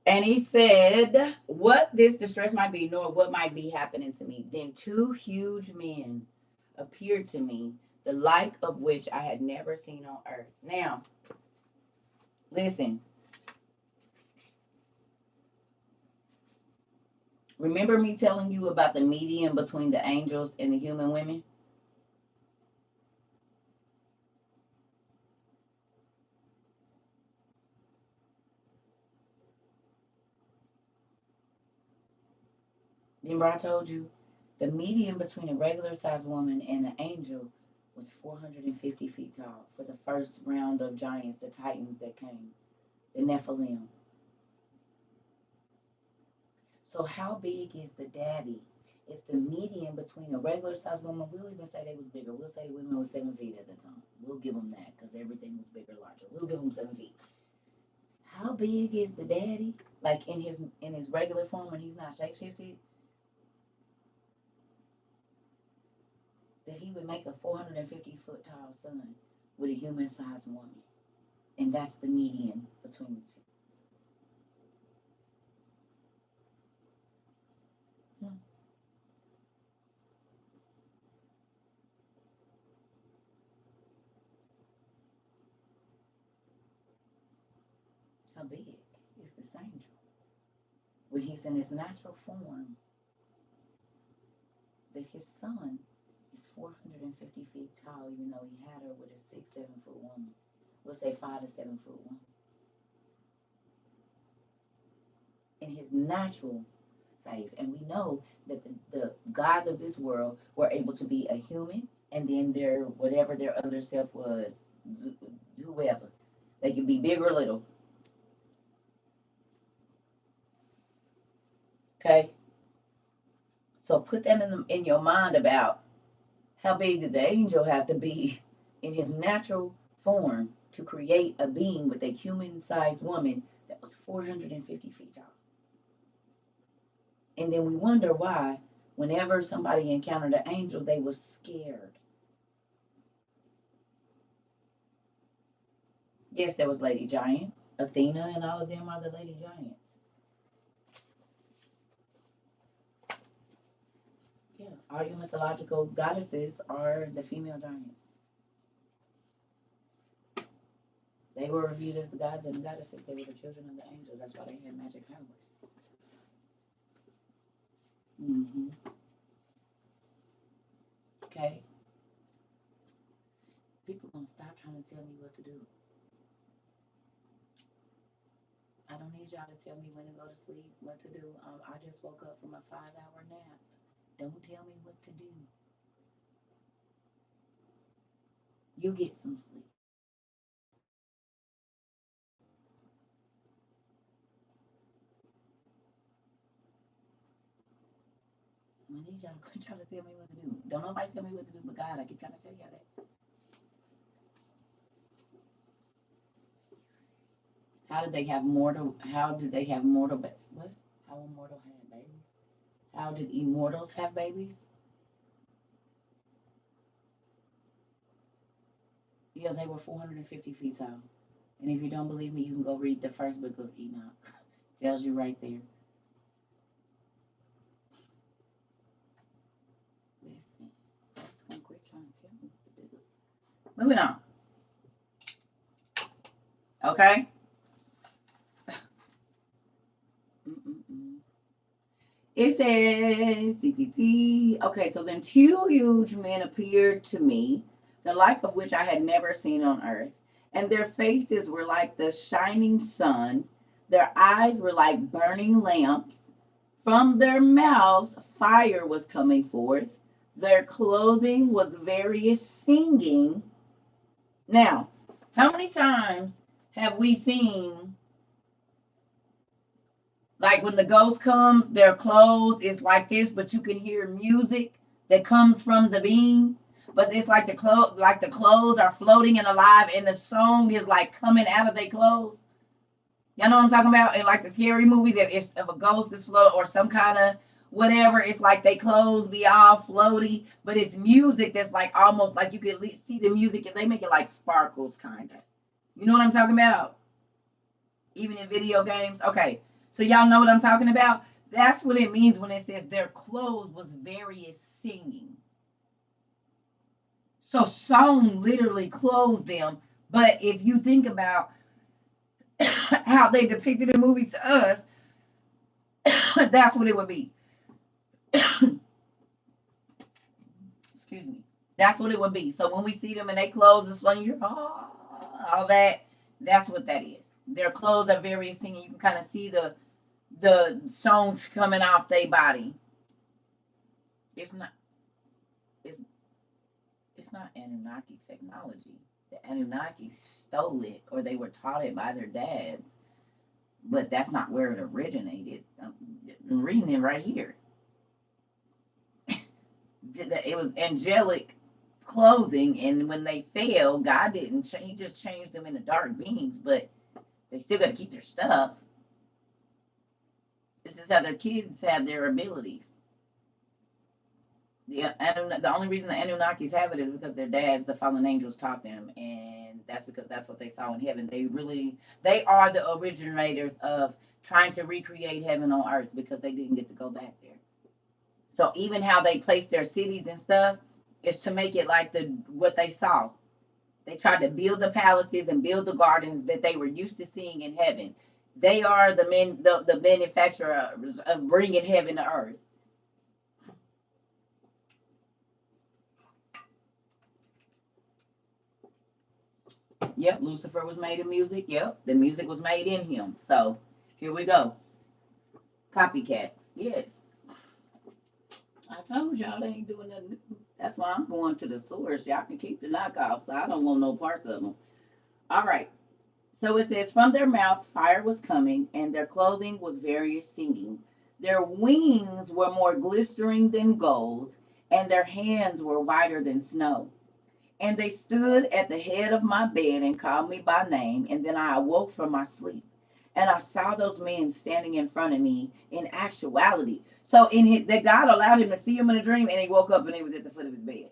S1: And he said, what this distress might be, nor what might be happening to me. Then two huge men appeared to me, the like of which I had never seen on earth. Now, listen. Remember me telling you about the medium between the angels and the human women? Remember I told you the median between a regular sized woman and an angel was 450 feet tall for the first round of giants, the Titans that came, the Nephilim. So how big is the daddy? If the median between a regular sized woman, we'll even say they was bigger. We'll say the women was 7 feet at the time. We'll give them that because everything was bigger, larger. We'll give them 7 feet. How big is the daddy? Like in his regular form when he's not shapeshifted? That he would make a 450-foot tall son with a human sized woman. And that's the median between the two. How big is this angel? When he's in his natural form, that his son is 450 feet tall, even though he had her with a 6, 7 foot woman. We'll say 5 to 7 foot woman. In his natural phase. And we know that the gods of this world were able to be a human and then their whatever their other self was, whoever. They could be big or little. Okay? So put that in your mind about how big did the angel have to be in his natural form to create a being with a human-sized woman that was 450 feet tall. And then we wonder why, whenever somebody encountered an angel, they were scared. Yes, there was lady giants. Athena and all of them are the lady giants. Yeah, all your mythological goddesses are the female giants. They were reviewed as the gods and the goddesses. They were the children of the angels. That's why they had magic powers. Okay? People gonna stop trying to tell me what to do. I don't need y'all to tell me when to go to sleep, what to do. I just woke up from a 5-hour nap. Don't tell me what to do. You get some sleep. I need y'all to quit trying to tell me what to do. Don't nobody tell me what to do but God. I keep trying to tell y'all that. How did they have mortal? How did they have mortal? What? How immortal had babies? How did immortals have babies? Yeah, they were 450 feet tall. And if you don't believe me, you can go read the first book of Enoch. Tells you right there. Listen, I'm just gonna quit trying to tell me what to do. Moving on. Okay. It says, okay, so then 2 huge men appeared to me, the like of which I had never seen on earth. And their faces were like the shining sun. Their eyes were like burning lamps. From their mouths, fire was coming forth. Their clothing was various singing. Now, how many times have we seen, like when the ghost comes, their clothes is like this, but you can hear music that comes from the being. But it's like the clothes are floating and alive, and the song is like coming out of their clothes. Y'all know what I'm talking about? In like the scary movies, if a ghost is float or some kind of whatever, it's like they clothes be all floaty, but it's music that's like almost like you can see the music and they make it like sparkles, kind of. You know what I'm talking about? Even in video games. Okay, so y'all know what I'm talking about? That's what it means when it says their clothes was various singing. So song literally clothes them. But if you think about how they depicted in movies to us, that's what it would be. Excuse me. That's what it would be. So when we see them and they clothes is flowing, all that, that's what that is. Their clothes are various singing. You can kind of see the songs coming off their body. It's not it's not Anunnaki technology. The Anunnaki stole it or they were taught it by their dads. But that's not where it originated. I'm reading it right here. It was angelic clothing, and when they fell, God didn't change. He just changed them into dark beings, but they still got to keep their stuff. This is how their kids have their abilities. The only reason the Anunnakis have it is because their dads, the fallen angels, taught them, and that's because that's what they saw in heaven. They are the originators of trying to recreate heaven on earth because they didn't get to go back there. So even how they place their cities and stuff is to make it like what they saw. They tried to build the palaces and build the gardens that they were used to seeing in heaven. They are the manufacturers of bringing heaven to earth. Yep, Lucifer was made in music. Yep, the music was made in him. So here we go. Copycats. Yes. I told y'all they ain't doing nothing new. That's why I'm going to the source. Y'all can keep the knockoffs. I don't want no parts of them. All right. So it says, from their mouths fire was coming, and their clothing was various singing. Their wings were more glistering than gold, and their hands were whiter than snow. And they stood at the head of my bed and called me by name, and then I awoke from my sleep. and I saw those men standing in front of me in actuality. So that God allowed him to see him in a dream, and he woke up and he was at the foot of his bed.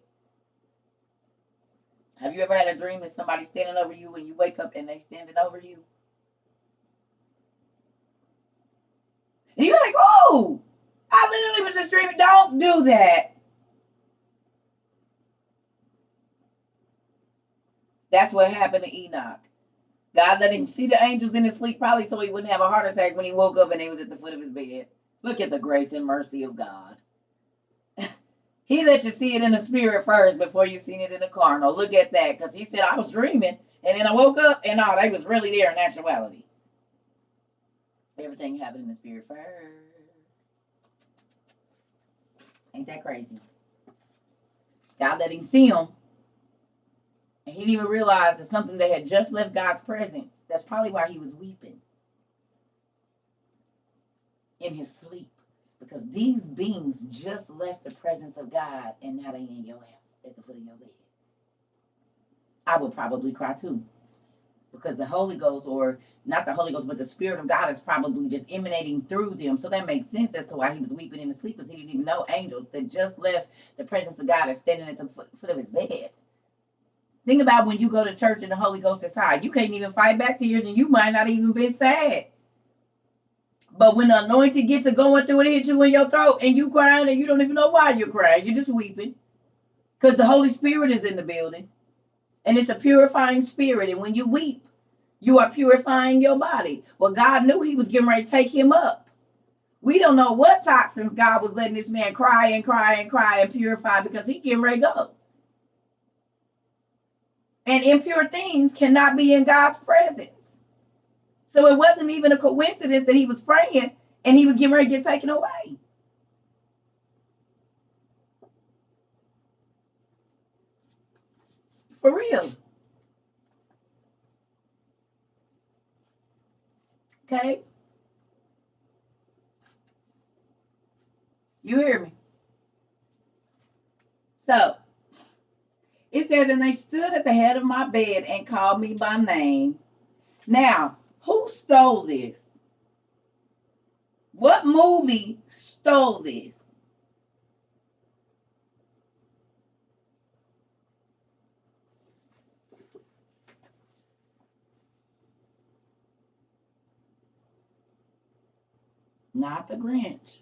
S1: Have you ever had a dream that somebody's standing over you and you wake up and they standing over you? And you're like, oh, I literally was just dreaming. Don't do that. That's what happened to Enoch. God let him see the angels in his sleep, probably so he wouldn't have a heart attack when he woke up and he was at the foot of his bed. Look at the grace and mercy of God. He let you see it in the spirit first before you seen it in the carnal. Look at that, because he said, I was dreaming, and then I woke up, and no, they was really there in actuality. Everything happened in the spirit first. Ain't that crazy? God let him see him, and he didn't even realize that something that had just left God's presence. That's probably why he was weeping in his sleep. Because these beings just left the presence of God, and now they in your house at the foot of your bed. I would probably cry too. Because the Holy Ghost, or not the Holy Ghost, but the Spirit of God is probably just emanating through them. So that makes sense as to why he was weeping in his sleep, because he didn't even know angels that just left the presence of God are standing at the foot of his bed. Think about when you go to church and the Holy Ghost is high. You can't even fight back tears, and you might not even be sad. But when the anointing gets to going through it, hit you in your throat, and you crying, and you don't even know why you're crying. You're just weeping. Because the Holy Spirit is in the building. And it's a purifying spirit. And when you weep, you are purifying your body. Well, God knew he was getting ready to take him up. We don't know what toxins God was letting this man cry and cry and cry and purify, because he getting ready to go. And impure things cannot be in God's presence. So it wasn't even a coincidence that he was praying and he was getting ready to get taken away. For real. Okay? You hear me? So, it says, and they stood at the head of my bed and called me by name. Now, who stole this? What movie stole this? Not the Grinch.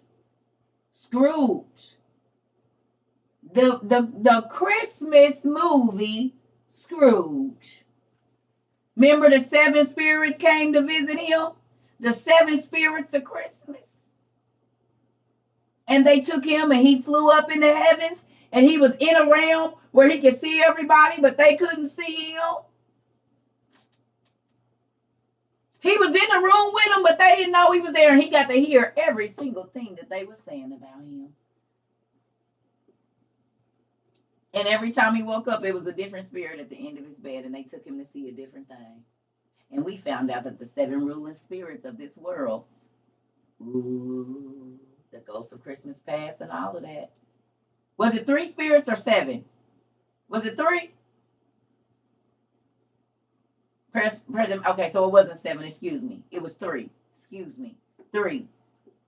S1: Scrooge. The Christmas movie Scrooge. Remember the 7 spirits came to visit him? The 7 spirits of Christmas. And they took him and he flew up in the heavens, and he was in a realm where he could see everybody, but they couldn't see him. He was in the room with them, but they didn't know he was there, and he got to hear every single thing that they were saying about him. And every time he woke up, it was a different spirit at the end of his bed, and they took him to see a different thing. And we found out that the 7 ruling spirits of this world, ooh, the ghosts of Christmas past and all of that. Was it 3 spirits or 7? Was it 3? Present. Okay, so it wasn't 7. Excuse me. It was 3. Excuse me. 3.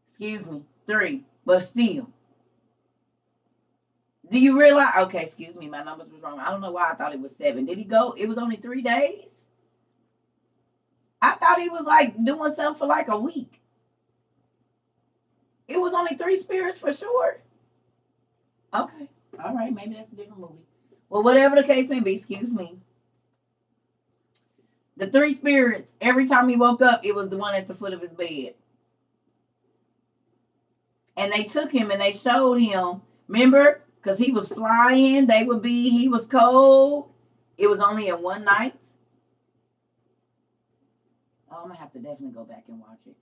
S1: Excuse me. 3. But still. Do you realize? Okay, excuse me. My numbers was wrong. I don't know why I thought it was 7. Did he go? It was only 3 days? I thought he was like doing something for like a week. It was only 3 spirits for sure. Okay. All right. Maybe that's a different movie. Well, whatever the case may be, excuse me. The 3 spirits, every time he woke up, it was the one at the foot of his bed. And they took him and they showed him, remember? Because he was flying, he was cold. It was only in one night. Oh, I'm going to have to definitely go back and watch it.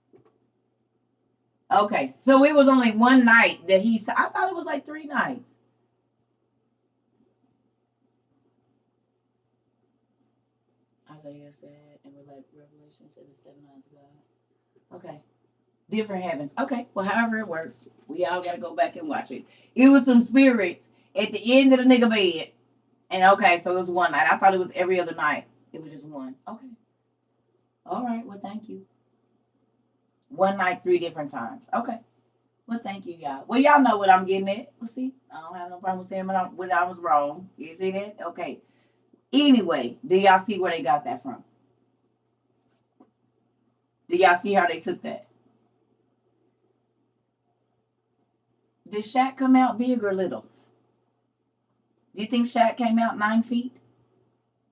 S1: Okay, so it was only one night that I thought it was like 3 nights. Isaiah said, and Revelation said the 7 eyes of God. Okay. Different heavens. Okay, well, however it works, we all got to go back and watch it. It was some spirits at the end of the nigga bed. And okay, so it was one night. I thought it was every other night. It was just one. Okay. All right, well, thank you. One night, 3 different times. Okay. Well, thank you, y'all. Well, y'all know what I'm getting at. Well, see, I don't have no problem with saying when I was wrong. You see that? Okay. Anyway, do y'all see where they got that from? Do y'all see how they took that? Did Shaq come out big or little? Do you think Shaq came out 9 feet?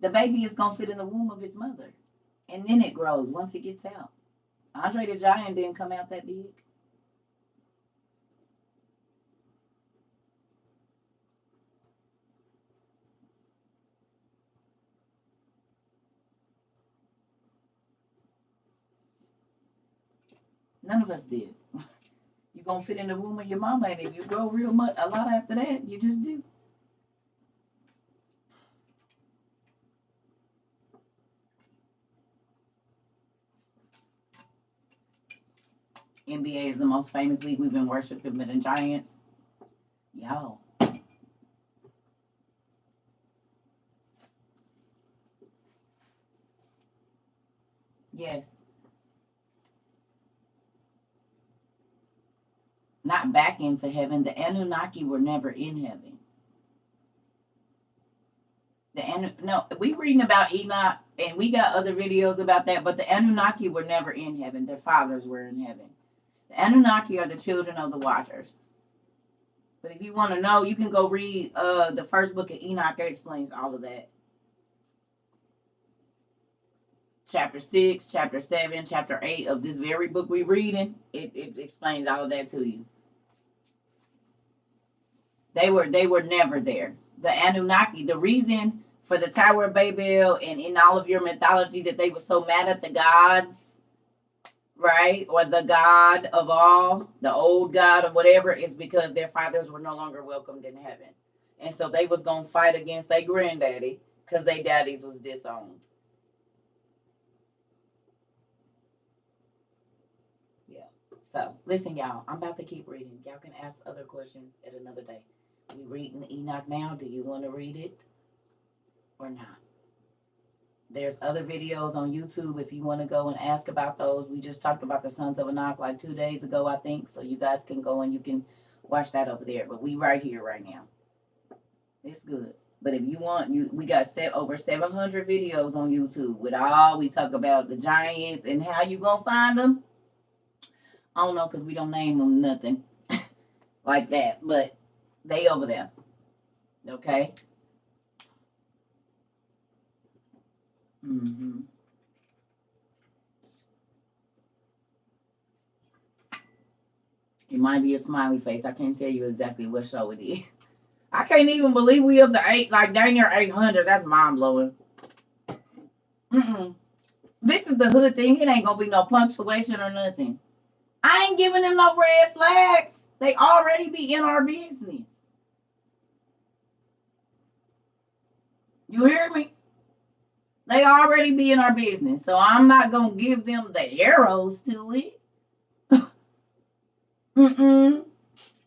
S1: The baby is going to fit in the womb of his mother. And then it grows once it gets out. Andre the Giant didn't come out that big. None of us did. You're going to fit in the womb of your mama, and if you grow real much, a lot after that, you just do. NBA is the most famous league. We've been worshiping the Giants. Y'all. Yes. Not back into heaven. The Anunnaki were never in heaven. No, we reading about Enoch, and we got other videos about that, but the Anunnaki were never in heaven. Their fathers were in heaven. The Anunnaki are the children of the watchers. But if you want to know, you can go read the first book of Enoch. That explains all of that. Chapter 6, chapter 7, chapter 8 of this very book we're reading, it explains all of that to you. They were never there. The Anunnaki, the reason for the Tower of Babel and in all of your mythology that they were so mad at the gods, right? Or the God of all, the old God or whatever, is because their fathers were no longer welcomed in heaven. And so they was going to fight against their granddaddy because their daddies was disowned. Yeah. So, listen, y'all, I'm about to keep reading. Y'all can ask other questions at another day. We reading Enoch now. Do you want to read it or not? There's other videos on YouTube if you want to go and ask about those. We just talked about the sons of Enoch like 2 days ago, I think. So you guys can go and you can watch that over there. But we right here right now. It's good. But if you want, we got over 700 videos on YouTube with all we talk about the giants and how you gonna find them. I don't know because we don't name them nothing like that. But they over there. Okay. Mm-hmm. It might be a smiley face. I can't tell you exactly what show it is. I can't even believe we up to 8, like dang near 800. That's mind blowing. This is the hood thing. It ain't gonna be no punctuation or nothing. I ain't giving them no red flags. They already be in our business. You hear me? They already be in our business. So I'm not gonna give them the arrows to it.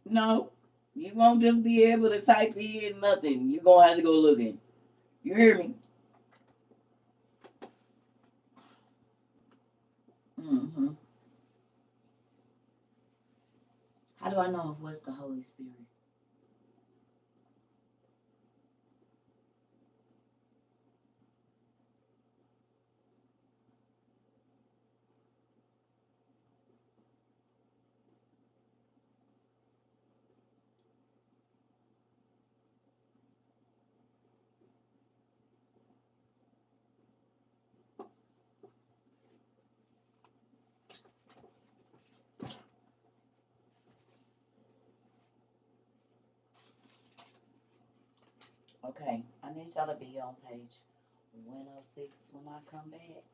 S1: No. You won't just be able to type in nothing. You're gonna have to go looking. You hear me? How do I know if what's the Holy Spirit? Okay, I need y'all to be on page 106 when I come back.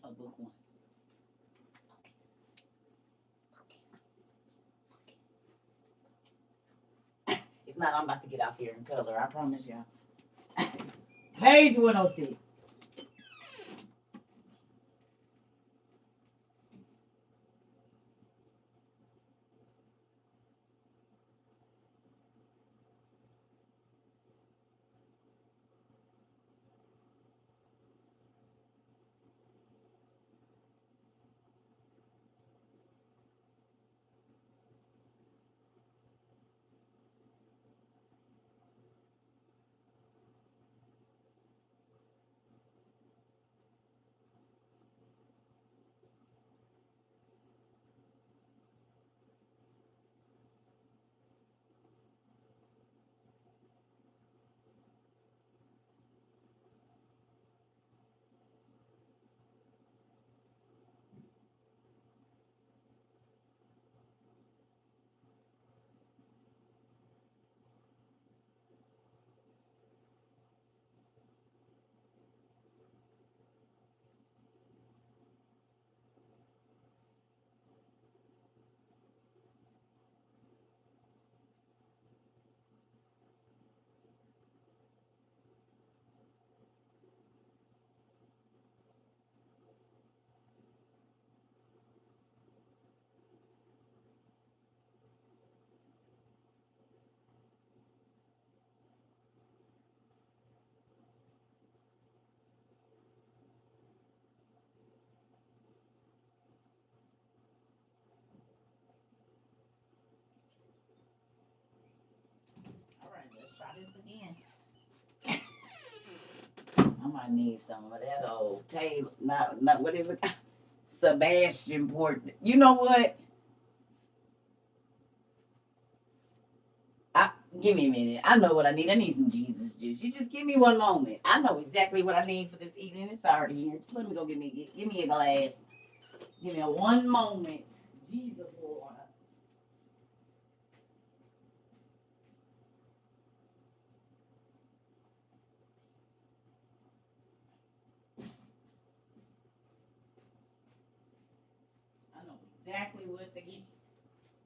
S1: Oh, book 1. If not, I'm about to get out here in color. I promise y'all. Page 106. might need some of that old Taylor. Not what is it? Sebastian Port. You know what? Give me a minute. I know what I need. I need some Jesus juice. You just give me one moment. I know exactly what I need for this evening. It's already here. Just let me go give me a glass. Give me a one moment. Jesus Lord. I know exactly what to get.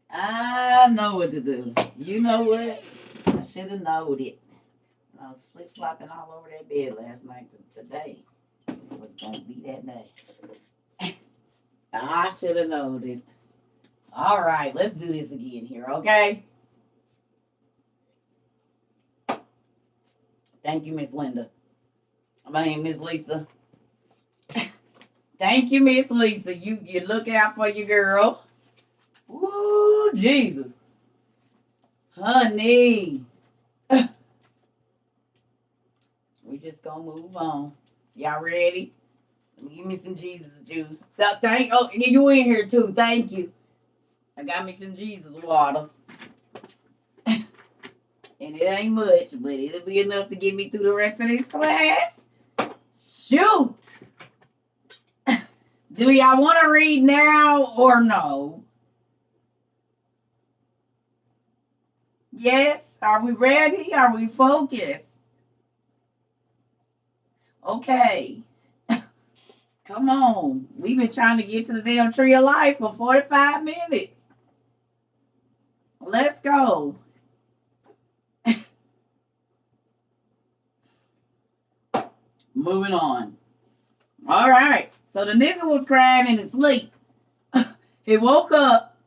S1: I know what to do. You know what? I should have known it. I was flip flopping all over that bed last night. Today was gonna be that day. I should have known it. All right, let's do this again here, okay? Thank you, Miss Linda. My name is Miss Lisa. Thank you, Miss Lisa. You look out for your girl. Ooh, Jesus. Honey. We just gonna move on. Y'all ready? Give me some Jesus juice. You in here too. Thank you. I got me some Jesus water. And it ain't much, but it'll be enough to get me through the rest of this class. Shoot! Do y'all want to read now or no? Yes? Are we ready? Are we focused? Okay. Come on. We've been trying to get to the damn tree of life for 45 minutes. Let's go. Moving on. All right. So the nigga was crying in his sleep. He woke up.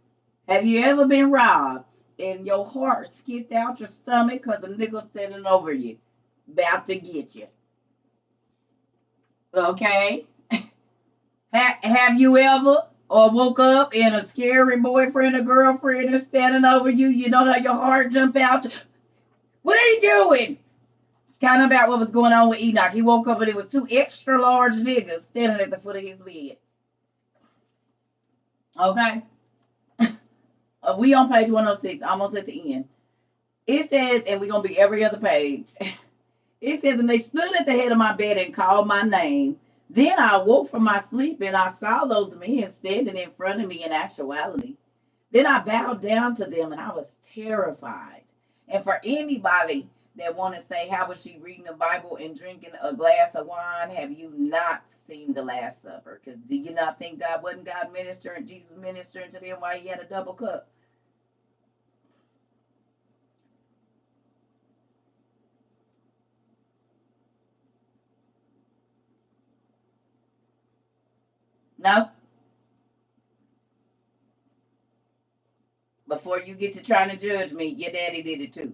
S1: Have you ever been robbed and your heart skipped out your stomach because a nigga standing over you, about to get you? Okay. Have you ever or woke up and a scary boyfriend or girlfriend is standing over you? You know how your heart jump out? What are you doing? It's kind of about what was going on with Enoch. He woke up and it was two extra large niggas standing at the foot of his bed. Okay. We on page 106, almost at the end. It says, and we're going to be every other page. It says, and they stood at the head of my bed and called my name. Then I awoke from my sleep and I saw those men standing in front of me in actuality. Then I bowed down to them and I was terrified. And for anybody that want to say, how was she reading the Bible and drinking a glass of wine? Have you not seen the Last Supper? Because do you not think wasn't God ministering, Jesus ministering to them while he had a double cup? No? Before you get to trying to judge me, your daddy did it too.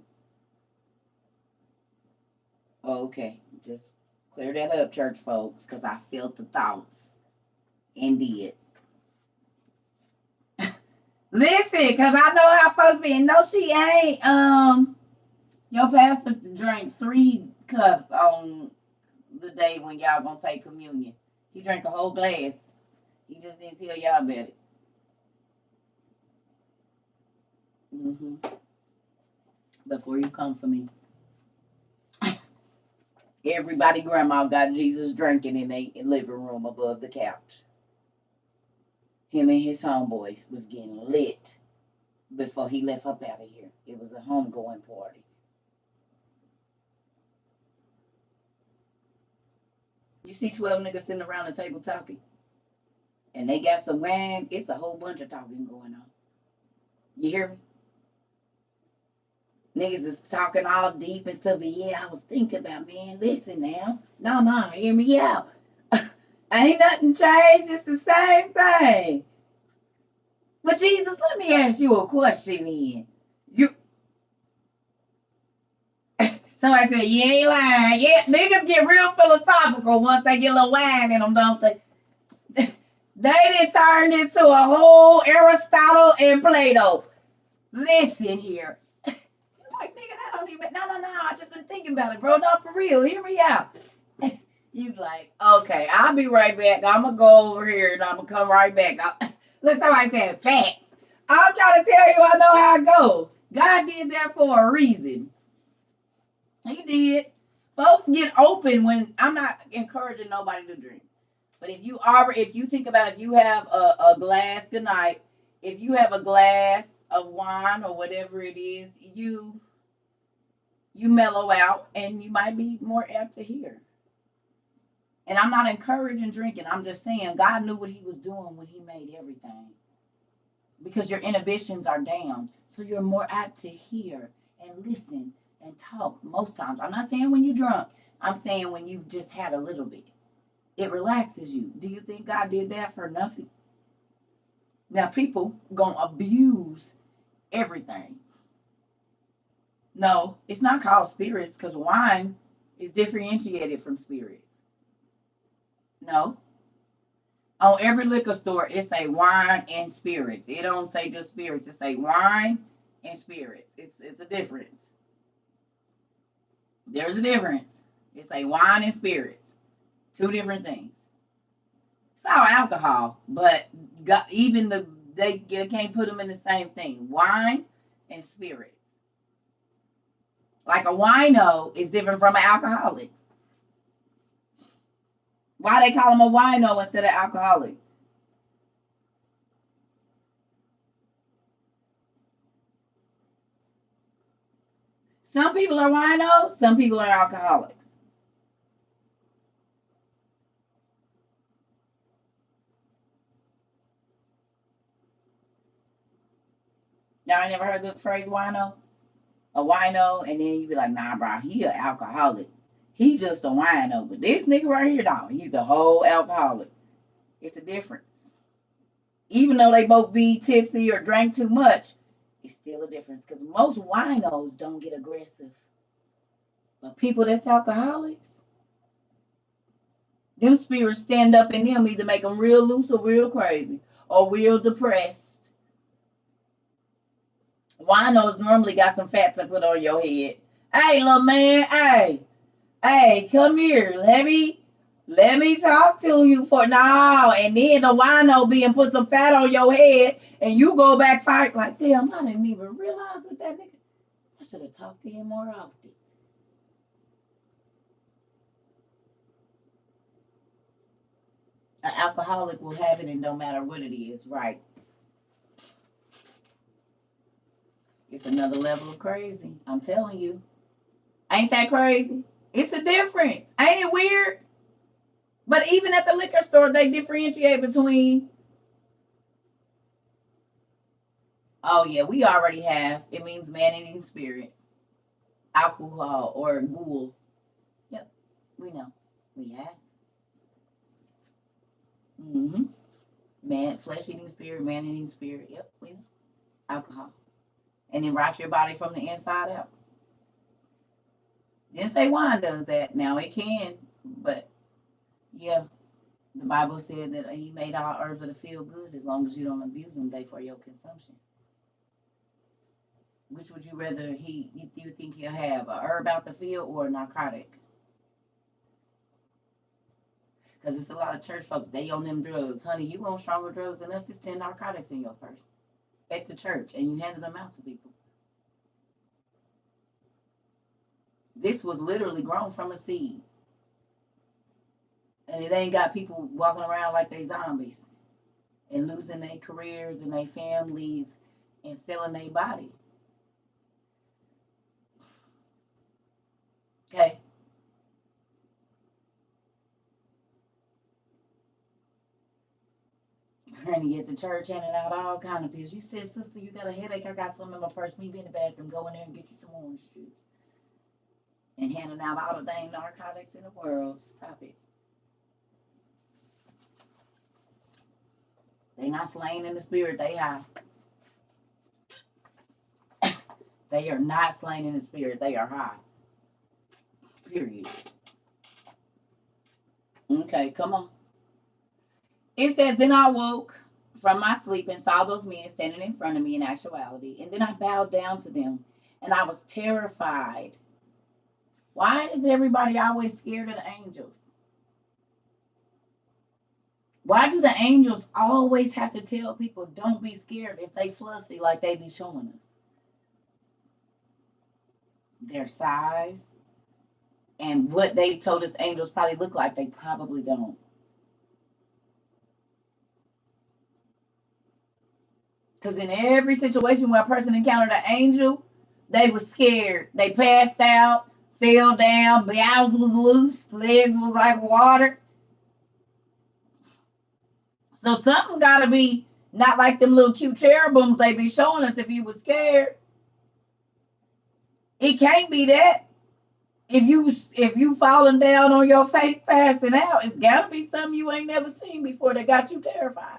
S1: Okay, just clear that up, church folks, because I felt the thoughts and did. Listen, because I know how folks be. No, she ain't. Your pastor drank 3 cups on the day when y'all gonna take communion. He drank a whole glass. He just didn't tell y'all about it. Before you come for me. Everybody grandma got Jesus drinking in the living room above the couch. Him and his homeboys was getting lit before he left up out of here. It was a homegoing party. You see 12 niggas sitting around the table talking. And they got some wine. It's a whole bunch of talking going on. You hear me? Niggas is talking all deep and stuff. But yeah, I was thinking about, man, listen now. No, hear me out. Ain't nothing changed. It's the same thing. But Jesus, let me ask you a question then. Somebody said, you ain't lying. Yeah, niggas get real philosophical once they get a little wine in them, don't they? They done turned into a whole Aristotle and Plato. Listen here. Like, nigga, I don't even. No. I just been thinking about it, bro. No, for real. Hear me out. You like, okay, I'll be right back. I'm gonna go over here and I'm gonna come right back. Look, somebody said facts. I'm trying to tell you, I know how it goes. God did that for a reason. He did. Folks get open when I'm not encouraging nobody to drink. But if you think about, if you have a glass, good night, if you have a glass of wine or whatever it is, you mellow out and you might be more apt to hear. And I'm not encouraging drinking. I'm just saying God knew what he was doing when he made everything. Because your inhibitions are down. So you're more apt to hear and listen and talk most times. I'm not saying when you're drunk. I'm saying when you've just had a little bit. It relaxes you. Do you think God did that for nothing? Now people gonna abuse everything. No, it's not called spirits because wine is differentiated from spirits. No. On every liquor store, it say wine and spirits. It don't say just spirits. It say wine and spirits. It's a difference. There's a difference. It say wine and spirits. Two different things. It's all alcohol, but they can't put them in the same thing. Wine and spirits. Like a wino is different from an alcoholic. Why they call him a wino instead of alcoholic? Some people are winos, some people are alcoholics. Y'all ain't never heard the phrase wino? A wino, and then you be like, nah, bro, he an alcoholic. He just a wino. But this nigga right here, dog, he's a whole alcoholic. It's a difference. Even though they both be tipsy or drank too much, it's still a difference. Because most winos don't get aggressive. But people that's alcoholics, them spirits stand up in them, either make them real loose or real crazy or real depressed. Winos normally got some fat to put on your head. Hey, little man, hey, come here. Let me talk to you for now. And then the wino be and put some fat on your head and you go back fight like, damn, I didn't even realize what that nigga. I should have talked to him more often. An alcoholic will have it and no matter what it is, right? It's another level of crazy. I'm telling you. Ain't that crazy? It's a difference. Ain't it weird? But even at the liquor store, they differentiate between. Oh, yeah, we already have. It means man-eating spirit, alcohol, or ghoul. Yep, we know. We have. Mm-hmm. Man, flesh-eating spirit, man-eating spirit. Yep, we know. Alcohol. And then rot your body from the inside out. Didn't say wine does that. Now it can, but yeah, the Bible said that he made all herbs of the field good as long as you don't abuse them they for your consumption. Which would you rather you think he'll have, a herb out the field or a narcotic? Because it's a lot of church folks, they on them drugs. Honey, you want stronger drugs than us, it's 10 narcotics in your purse at the church, and you handed them out to people. This was literally grown from a seed. And it ain't got people walking around like they zombies and losing their careers and their families and selling their body. Okay. Granny at the church handing out all kind of pills. You said, sister, you got a headache. I got some in my purse. Me be in the bathroom. Go in there and get you some orange juice. And handing out all the dang narcotics in the world. Stop it. They not slain in the spirit. They high. They are not slain in the spirit. They are high. Period. Okay, come on. It says, then I woke from my sleep and saw those men standing in front of me in actuality. And then I bowed down to them. And I was terrified. Why is everybody always scared of the angels? Why do the angels always have to tell people don't be scared if they fluffy like they be showing us? Their size and what they told us angels probably look like, they probably don't. Because in every situation where a person encountered an angel, they were scared. They passed out, fell down, mouths was loose, legs was like water. So something gotta be not like them little cute cherubims they be showing us if you was scared. It can't be that. If you falling down on your face passing out, it's gotta be something you ain't never seen before that got you terrified.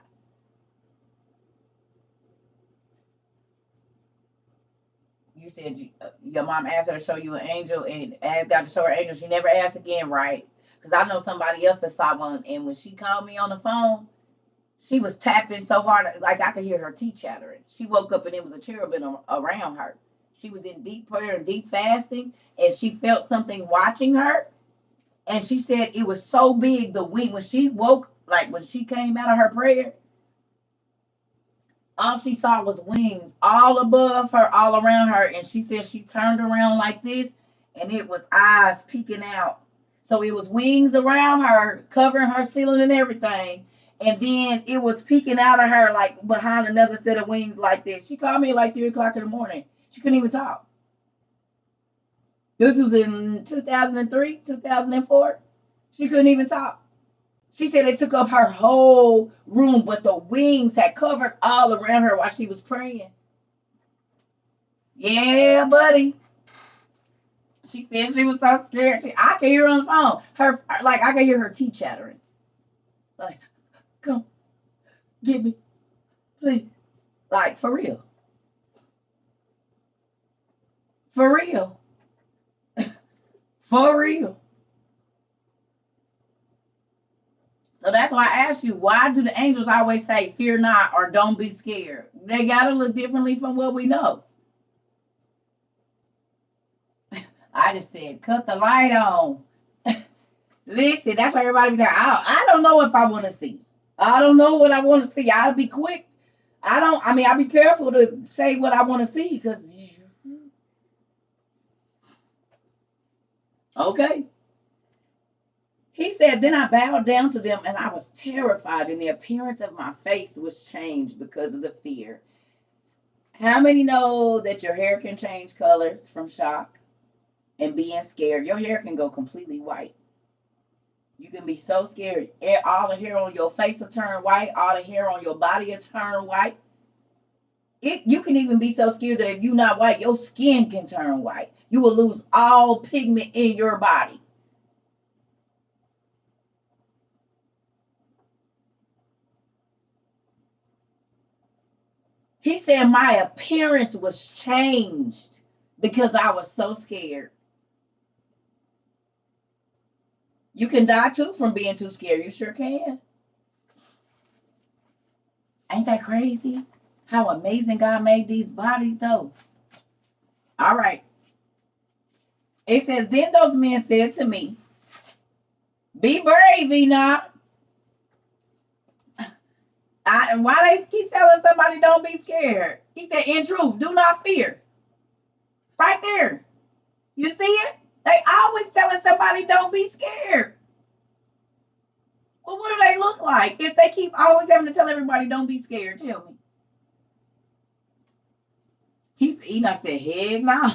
S1: You said your mom asked her to show you an angel and asked God to show her angel. She never asked again, right? Because I know somebody else that saw one, and when she called me on the phone, she was tapping so hard, like I could hear her teeth chattering. She woke up and it was a cherubim around her. She was in deep prayer and deep fasting, and she felt something watching her. And she said it was so big, the wing, when she woke, like when she came out of her prayer, all she saw was wings all above her, all around her. And she said she turned around like this, and it was eyes peeking out. So it was wings around her, covering her ceiling and everything. And then it was peeking out of her, like behind another set of wings like this. She called me at like 3 o'clock in the morning. She couldn't even talk. This was in 2003, 2004. She couldn't even talk. She said it took up her whole room, but the wings had covered all around her while she was praying. Yeah, buddy. She said she was so scared. I could hear her on the phone. Like I could hear her teeth chattering. Like, come, get me, please. Like for real. For real. For real. So that's why I asked you, why do the angels always say, fear not or don't be scared? They got to look differently from what we know. I just said, cut the light on. Listen, that's why everybody be saying, I don't know if I want to see. I don't know what I want to see. I'll be quick. I'll be careful to say what I want to see because. Okay. He said, then I bowed down to them and I was terrified, and the appearance of my face was changed because of the fear. How many know that your hair can change colors from shock and being scared? Your hair can go completely white. You can be so scared. All the hair on your face will turn white. All the hair on your body will turn white. You can even be so scared that if you're not white, your skin can turn white. You will lose all pigment in your body. He said my appearance was changed because I was so scared. You can die too from being too scared. You sure can. Ain't that crazy? How amazing God made these bodies, though. All right. It says, then those men said to me, be brave, Enoch. And why they keep telling somebody don't be scared? He said, in truth, do not fear. Right there. You see it? They always telling somebody don't be scared. Well, what do they look like if they keep always having to tell everybody don't be scared? Tell me. Enoch said, heck no.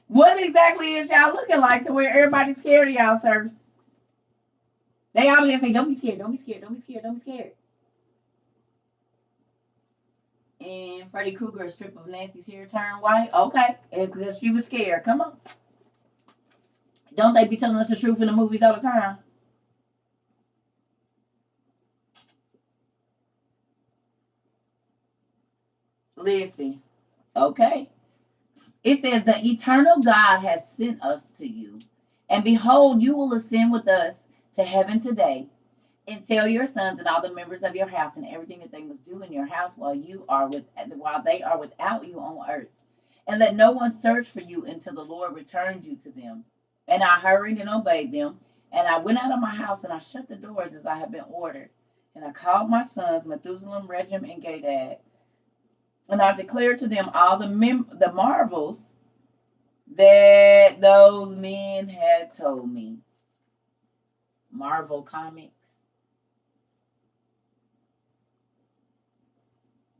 S1: What exactly is y'all looking like to where everybody's scared of y'all, sirs? They always say, don't be scared, don't be scared, don't be scared, don't be scared. And Freddy Krueger, a strip of Nancy's hair turned white. Okay, because she was scared. Come on. Don't they be telling us the truth in the movies all the time? Listen. Okay. It says, the eternal God has sent us to you. And behold, you will ascend with us to heaven today, and tell your sons and all the members of your house and everything that they must do in your house while they are without you on earth. And let no one search for you until the Lord returns you to them. And I hurried and obeyed them. And I went out of my house and I shut the doors as I had been ordered. And I called my sons, Methuselah, Regem, and Gadad, and I declared to them all the marvels that those men had told me. Marvel Comics.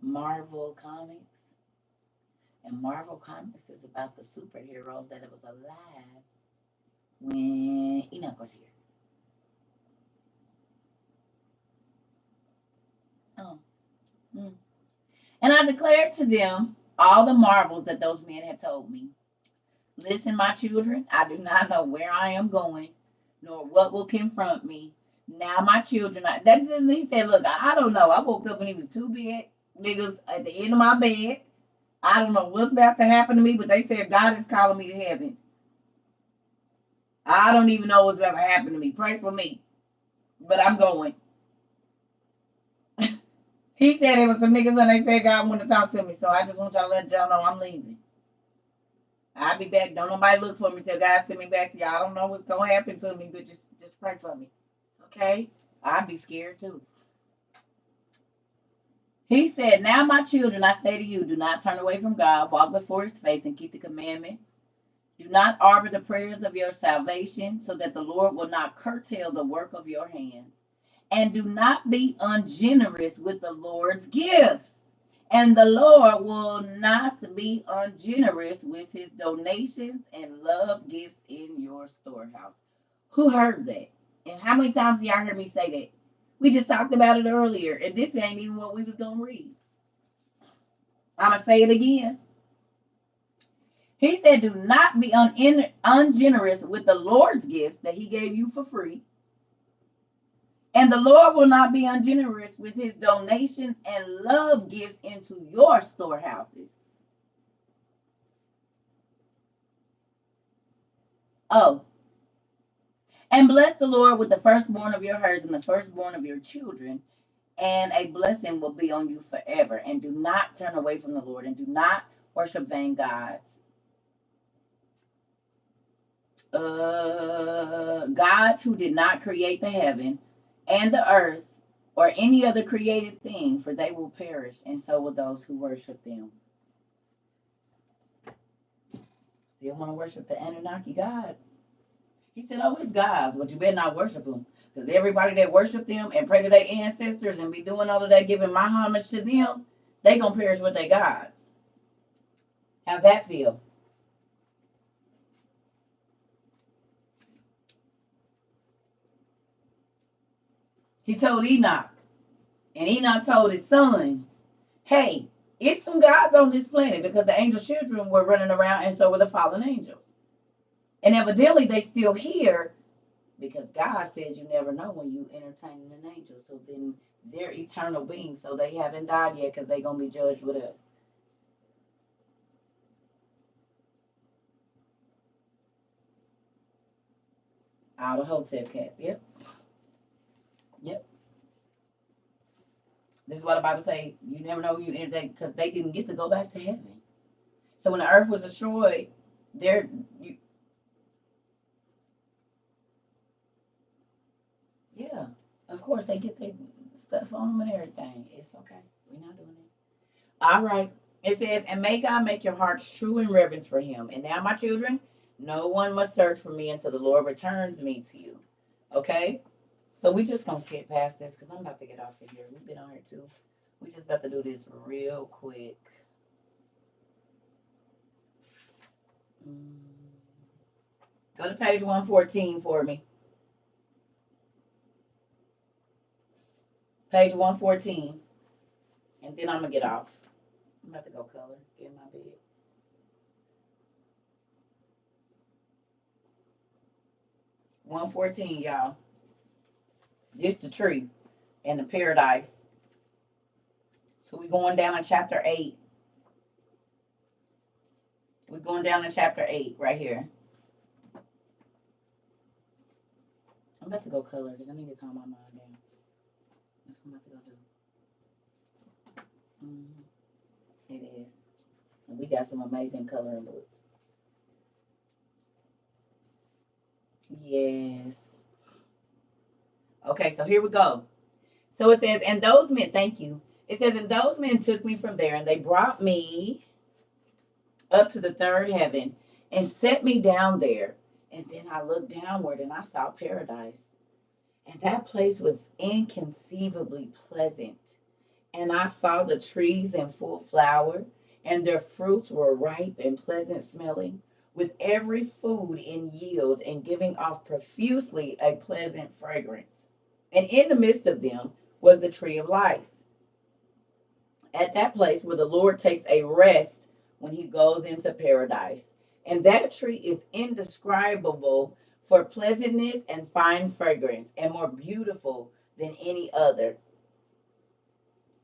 S1: Marvel Comics. And Marvel Comics is about the superheroes that was alive when Enoch was here. Oh. And I declared to them all the marvels that those men had told me. Listen, my children, I do not know where I am going, nor what will confront me. Now, my children, he said, look, I don't know. I woke up and he was two big niggas at the end of my bed. I don't know what's about to happen to me, but they said God is calling me to heaven. I don't even know what's about to happen to me. Pray for me. But I'm going. He said it was some niggas and they said God wanted to talk to me. So I just want y'all to let y'all know I'm leaving. I'll be back. Don't nobody look for me till God send me back to y'all. I don't know what's going to happen to me, but just pray for me. Okay? I'd be scared too. He said, now my children, I say to you, do not turn away from God. Walk before his face and keep the commandments. Do not arbor the prayers of your salvation so that the Lord will not curtail the work of your hands. And do not be ungenerous with the Lord's gifts. And the Lord will not be ungenerous with his donations and love gifts in your storehouse. Who heard that? And how many times y'all heard me say that? We just talked about it earlier, and this ain't even what we was going to read. I'm going to say it again. He said, do not be ungenerous with the Lord's gifts that he gave you for free. And the Lord will not be ungenerous with his donations and love gifts into your storehouses. Oh. And bless the Lord with the firstborn of your herds and the firstborn of your children, and a blessing will be on you forever. And do not turn away from the Lord, and do not worship vain gods. Gods who did not create the heaven and the earth or any other created thing, for they will perish, and so will those who worship them. Still want to worship the Anunnaki gods. He said, oh, it's gods, but you better not worship them. Because everybody that worship them and pray to their ancestors and be doing all of that, giving my homage to them, they going to perish with their gods. How's that feel? He told Enoch, and Enoch told his sons, hey, it's some gods on this planet, because the angel children were running around and so were the fallen angels. And evidently they still here, because God said you never know when you entertain an angel. So then they're eternal beings, so they haven't died yet because they're going to be judged with us. All the Hotep cats, yep. This is what the Bible say, you never know you entertain, because they didn't get to go back to heaven. So when the earth was destroyed, yeah, of course they get their stuff on them and everything. It's okay. We're not doing it. All right. It says, and may God make your hearts true in reverence for him. And now, my children, no one must search for me until the Lord returns me to you. Okay? So we just going to skip past this because I'm about to get off of here. We've been on here too. We just about to do this real quick. Go to page 114 for me. Page 114. And then I'm going to get off. I'm about to go color in my bed. $114, y'all. This the tree and the paradise. So we're going down to chapter 8. We're going down to chapter 8 right here. I'm about to go color because I need to calm my mind down. That's what I'm about to go do. It is. And we got some amazing coloring books. Yes. Okay, so here we go. So it says, and those men, thank you. It says, and those men took me from there, and they brought me up to the third heaven and set me down there. And then I looked downward and I saw paradise. And that place was inconceivably pleasant. And I saw the trees in full flower, and their fruits were ripe and pleasant smelling, with every food in yield and giving off profusely a pleasant fragrance. And in the midst of them was the tree of life. At that place where the Lord takes a rest when he goes into paradise. And that tree is indescribable for pleasantness and fine fragrance, and more beautiful than any other.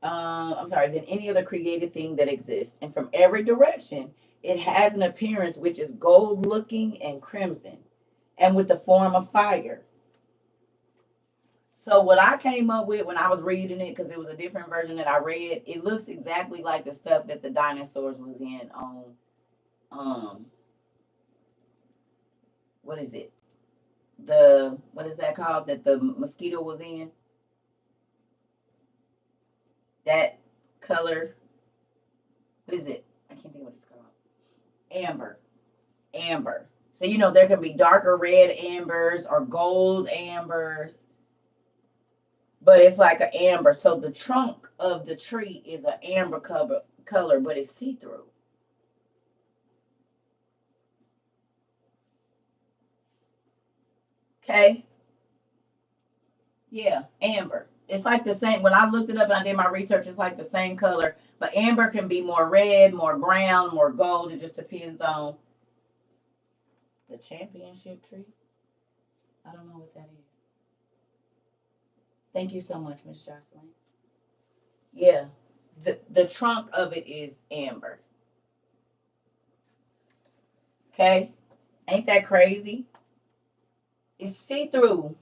S1: Than any other created thing that exists. And from every direction, it has an appearance which is gold looking and crimson, and with the form of fire. So what I came up with when I was reading it, because it was a different version that I read, it looks exactly like the stuff that the dinosaurs was in on what is it? What is that called? That the mosquito was in? That color. What is it? I can't think what it's called. Amber. Amber. So there can be darker red ambers or gold ambers. But it's like an amber. So the trunk of the tree is an amber color, but it's see-through. Okay? Yeah, amber. It's like the same. When I looked it up and I did my research, it's like the same color. But amber can be more red, more brown, more gold. It just depends on the championship tree. I don't know what that is. Thank you so much, Miss Jocelyn. Yeah, the trunk of it is amber. Okay, ain't that crazy? It's see-through,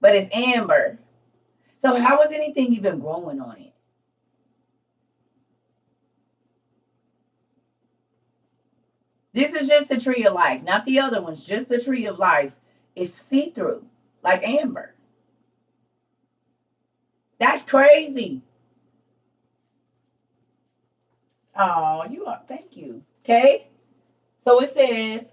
S1: but it's amber. So how is anything even growing on it? This is just the tree of life, not the other ones. Just the tree of life is see-through, like amber. That's crazy. Oh, you are. Thank you. Okay. So it says,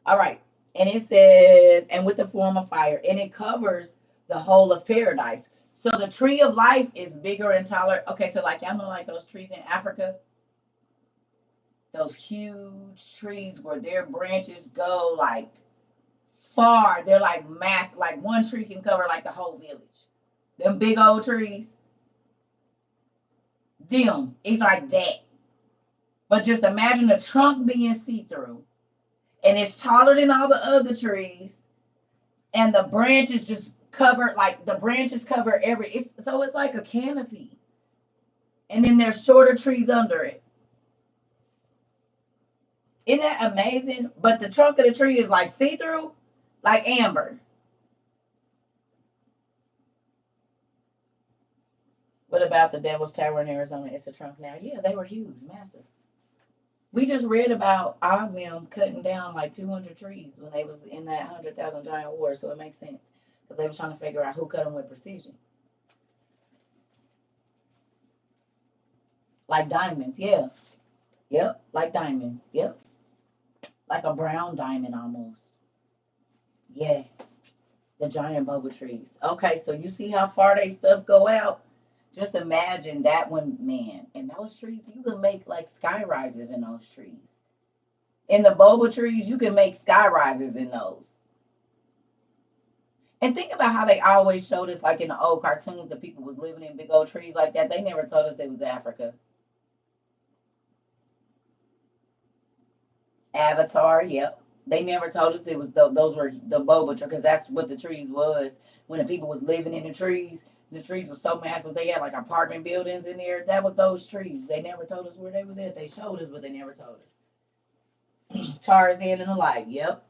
S1: all right. And it says, and with the form of fire, and it covers the whole of paradise. So the tree of life is bigger and taller. Okay, so like y'all know, like those trees in Africa, those huge trees where their branches go like far. They're like massive. Like one tree can cover like the whole village. Them big old trees. Them. It's like that. But just imagine the trunk being see-through. And it's taller than all the other trees. And the branches just cover, like the branches cover so it's like a canopy. And then there's shorter trees under it. Isn't that amazing? But the trunk of the tree is like see-through, like amber. What about the Devil's Tower in Arizona? It's a trunk now. Yeah, they were huge, massive. We just read about them cutting down like 200 trees when they was in that 100,000 giant war, so it makes sense because they were trying to figure out who cut them with precision. Like diamonds, yeah. Yep, like diamonds, yep. Like a brown diamond almost. Yes, the giant boba trees. Okay, so you see how far they stuff go out? Just imagine that one, man. And those trees, you can make like sky rises in those trees. In the boba trees, you can make sky rises in those. And think about how they always showed us, like in the old cartoons, the people was living in big old trees like that. They never told us it was Africa. Avatar, yep. They never told us it was those were the boba trees, because that's what the trees was when the people was living in the trees. The trees were so massive they had like apartment buildings in there. That was those trees. They never told us where they was at. They showed us, but they never told us. Tarzan and the light. Yep.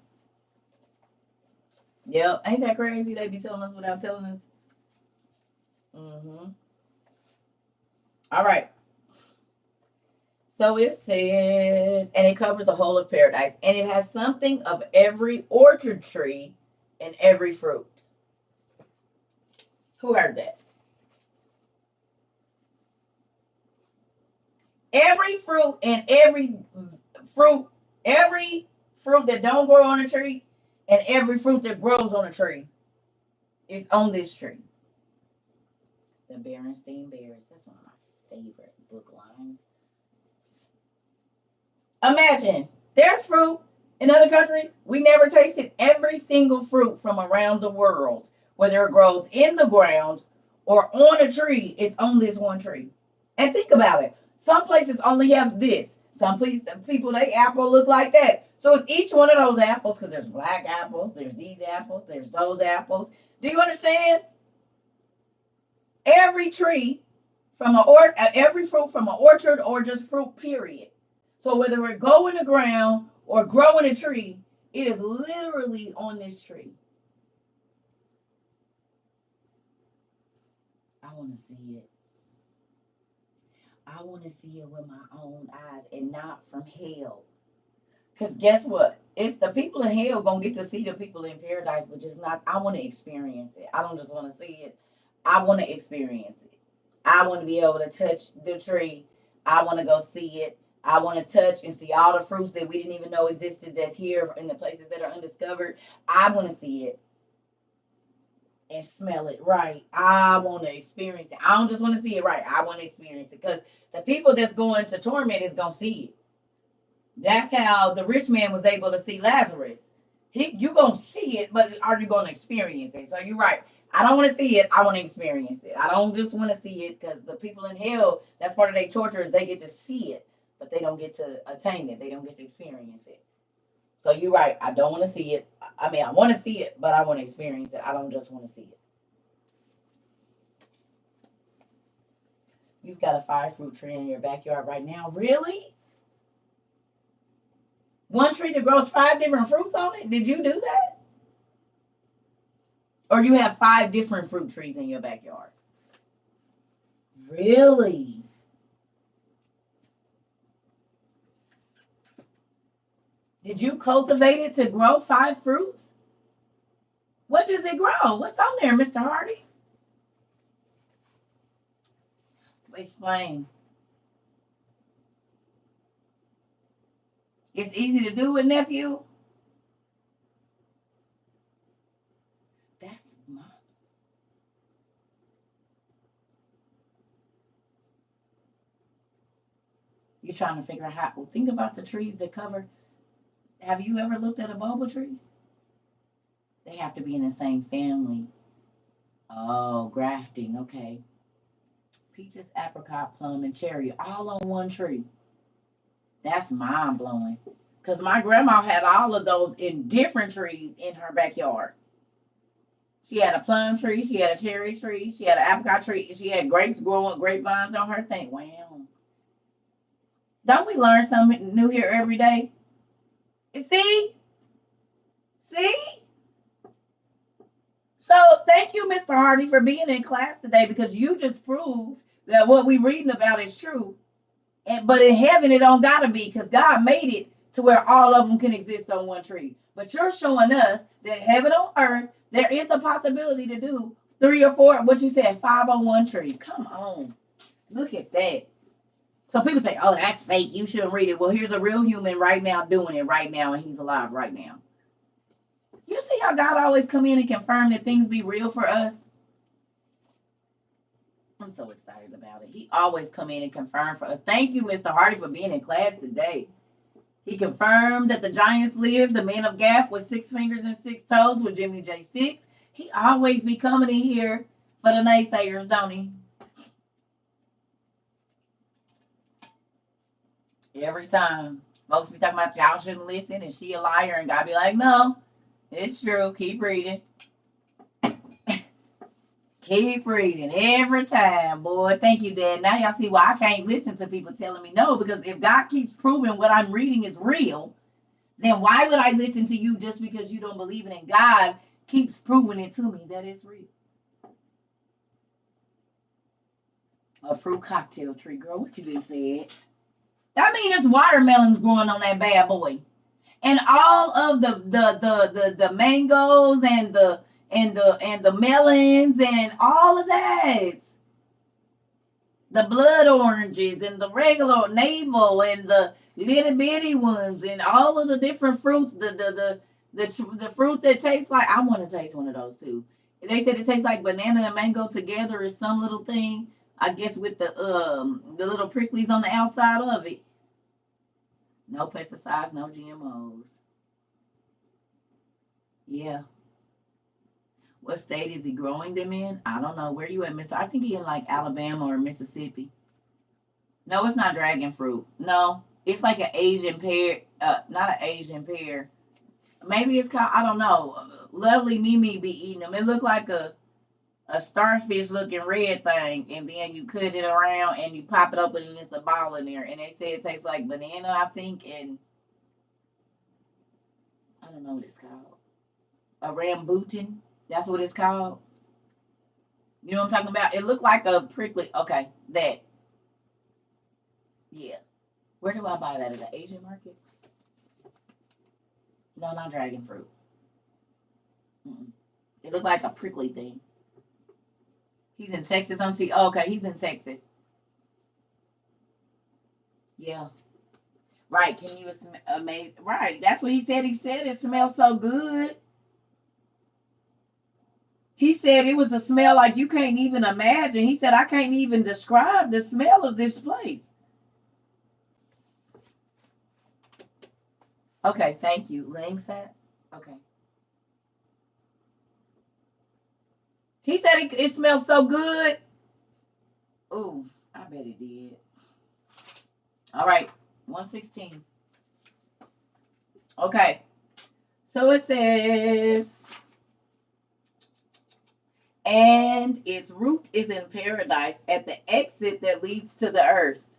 S1: Yep. Ain't that crazy? They be telling us without telling us. All right. So it says, and it covers the whole of paradise, and it has something of every orchard tree and every fruit. Who heard that? Every fruit and every fruit that don't grow on a tree and every fruit that grows on a tree is on this tree. The Berenstain Bears. That's one of my favorite book lines. Imagine there's fruit in other countries. We never tasted every single fruit from around the world, whether it grows in the ground or on a tree. It's on this one tree. And think about it. Some places only have this. Some places, people, they apple look like that. So it's each one of those apples, because there's black apples, there's these apples, there's those apples. Do you understand? Every tree from every fruit from an orchard or just fruit, period. So whether it go in the ground or grow in a tree, it is literally on this tree. I want to see it. I want to see it with my own eyes and not from hell. Because guess what? It's the people in hell going to get to see the people in paradise, but just not. I want to experience it. I don't just want to see it. I want to experience it. I want to be able to touch the tree. I want to go see it. I want to touch and see all the fruits that we didn't even know existed that's here in the places that are undiscovered. I want to see it and smell it right. I want to experience it. I don't just want to see it right. I want to experience it because the people that's going to torment is going to see it. That's how the rich man was able to see Lazarus. You going to see it, but are you going to experience it? So you're right. I don't want to see it. I want to experience it. I don't just want to see it because the people in hell, that's part of their torture is they get to see it, but they don't get to attain it. They don't get to experience it. So you're right. I don't want to see it. I mean, I want to see it, but I want to experience it. I don't just want to see it. You've got a 5-fruit tree in your backyard right now. Really? One tree that grows 5 different fruits on it? Did you do that? Or you have 5 different fruit trees in your backyard? Really? Did you cultivate it to grow 5 fruits? What does it grow? What's on there, Mr. Hardy? Explain. It's easy to do it, nephew. That's my. You're trying to figure out how. Well, think about the trees that cover. Have you ever looked at a boba tree? They have to be in the same family. Oh, grafting. Okay. Peaches, apricot, plum, and cherry all on one tree. That's mind blowing. Because my grandma had all of those in different trees in her backyard. She had a plum tree, she had a cherry tree, she had an apricot tree, she had grapes growing, grapevines on her thing. Wow. Don't we learn something new here every day? See? See? So thank you, Mr. Hardy, for being in class today because you just proved that what we're reading about is true. But in heaven, it don't gotta be because God made it to where all of them can exist on one tree. But you're showing us that heaven on earth, there is a possibility to do 3 or 4, what you said, 5 on one tree. Come on. Look at that. So people say, oh, that's fake. You shouldn't read it. Well, here's a real human right now doing it right now, and he's alive right now. You see how God always come in and confirm that things be real for us? I'm so excited about it. He always come in and confirm for us. Thank you, Mr. Hardy, for being in class today. He confirmed that the giants lived, the men of Gath with 6 fingers and 6 toes with Jimmy J6. He always be coming in here for the naysayers, don't he? Every time. Folks be talking about y'all shouldn't listen and she a liar and God be like, no, it's true. Keep reading. Keep reading every time, boy. Thank you, Dad. Now y'all see why I can't listen to people telling me no, because if God keeps proving what I'm reading is real, then why would I listen to you just because you don't believe it? And God keeps proving it to me that it's real. A fruit cocktail tree, girl. What you just said? That means there's watermelons growing on that bad boy, and all of the mangoes and and the melons and all of that. The blood oranges and the regular navel and the little bitty ones and all of the different fruits. The fruit that tastes like, I want to taste one of those too. They said it tastes like banana and mango together is some little thing. I guess with the little pricklies on the outside of it. No pesticides, no GMOs. Yeah. What state is he growing them in? I don't know. Where you at, Mister? I think he in like Alabama or Mississippi. No, it's not dragon fruit. No, it's like an Asian pear. Not an Asian pear. Maybe it's called. I don't know. Lovely Mimi be eating them. It looked like a starfish looking red thing, and then you cut it around and you pop it open and it's a ball in there. And they say it tastes like banana, I think, and I don't know what it's called. A rambutan. That's what it's called. You know what I'm talking about? It looked like a prickly. Okay, that. Yeah. Where do I buy that? At the Asian market? No, not dragon fruit. Mm-mm. It looked like a prickly thing. He's in Texas. Oh, okay, he's in Texas. Yeah. Right. Can you amaze? Right. That's what he said. He said it smells so good. He said it was a smell like you can't even imagine. He said, I can't even describe the smell of this place. Okay, thank you. Langsat? Okay. He said it smells so good. Ooh, I bet it did. All right, 116. Okay. So it says, and its root is in paradise at the exit that leads to the earth.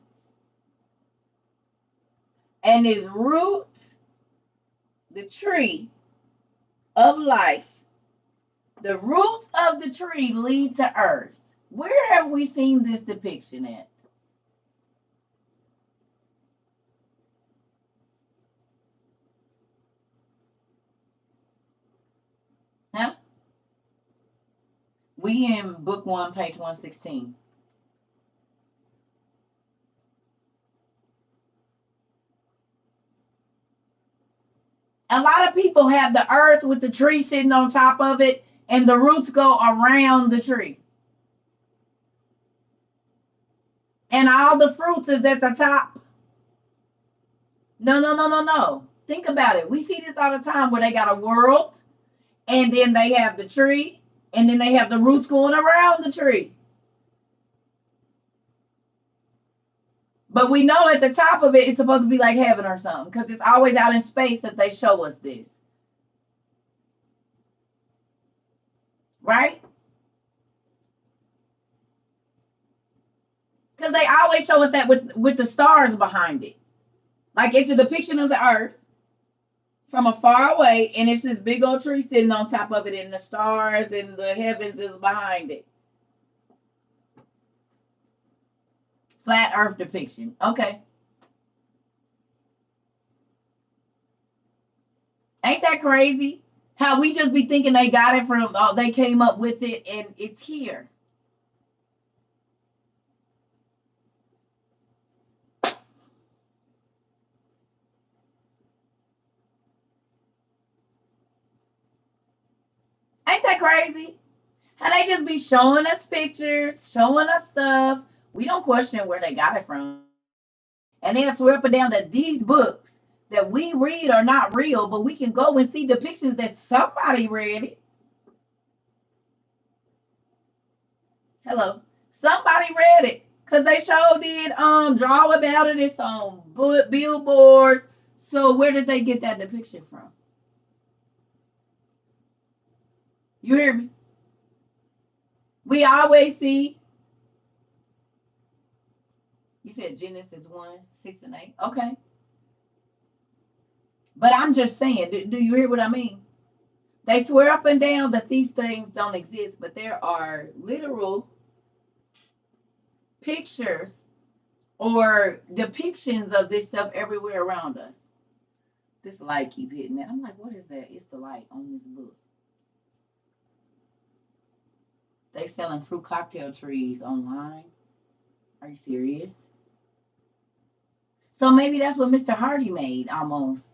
S1: And its root, the tree of life, the roots of the tree lead to earth. Where have we seen this depiction at? Huh? We in book 1, page 116. A lot of people have the earth with the tree sitting on top of it, and the roots go around the tree. And all the fruits is at the top. No. Think about it. We see this all the time where they got a world, and then they have the tree, and then they have the roots going around the tree. But we know at the top of it, it's supposed to be like heaven or something, because it's always out in space that they show us this. Right? Because they always show us that with the stars behind it. Like it's a depiction of the earth from a far away, and it's this big old tree sitting on top of it, and the stars and the heavens is behind it. Flat earth depiction. Okay. Ain't that crazy? How we just be thinking they got it from, oh, they came up with it and it's here. Ain't that crazy? How they just be showing us pictures, showing us stuff. We don't question where they got it from. And then swear up and down that these books that we read are not real, but we can go and see depictions that somebody read it. Hello. Somebody read it. Because they sure did draw about it. It's on billboards. So where did they get that depiction from? You hear me? We always see. You said Genesis 1, 6, and 8. Okay. But I'm just saying, do you hear what I mean? They swear up and down that these things don't exist, but there are literal pictures or depictions of this stuff everywhere around us. This light keep hitting that. I'm like, what is that? It's the light on this book. They selling fruit cocktail trees online. Are you serious? So maybe that's what Mr. Hardy made almost.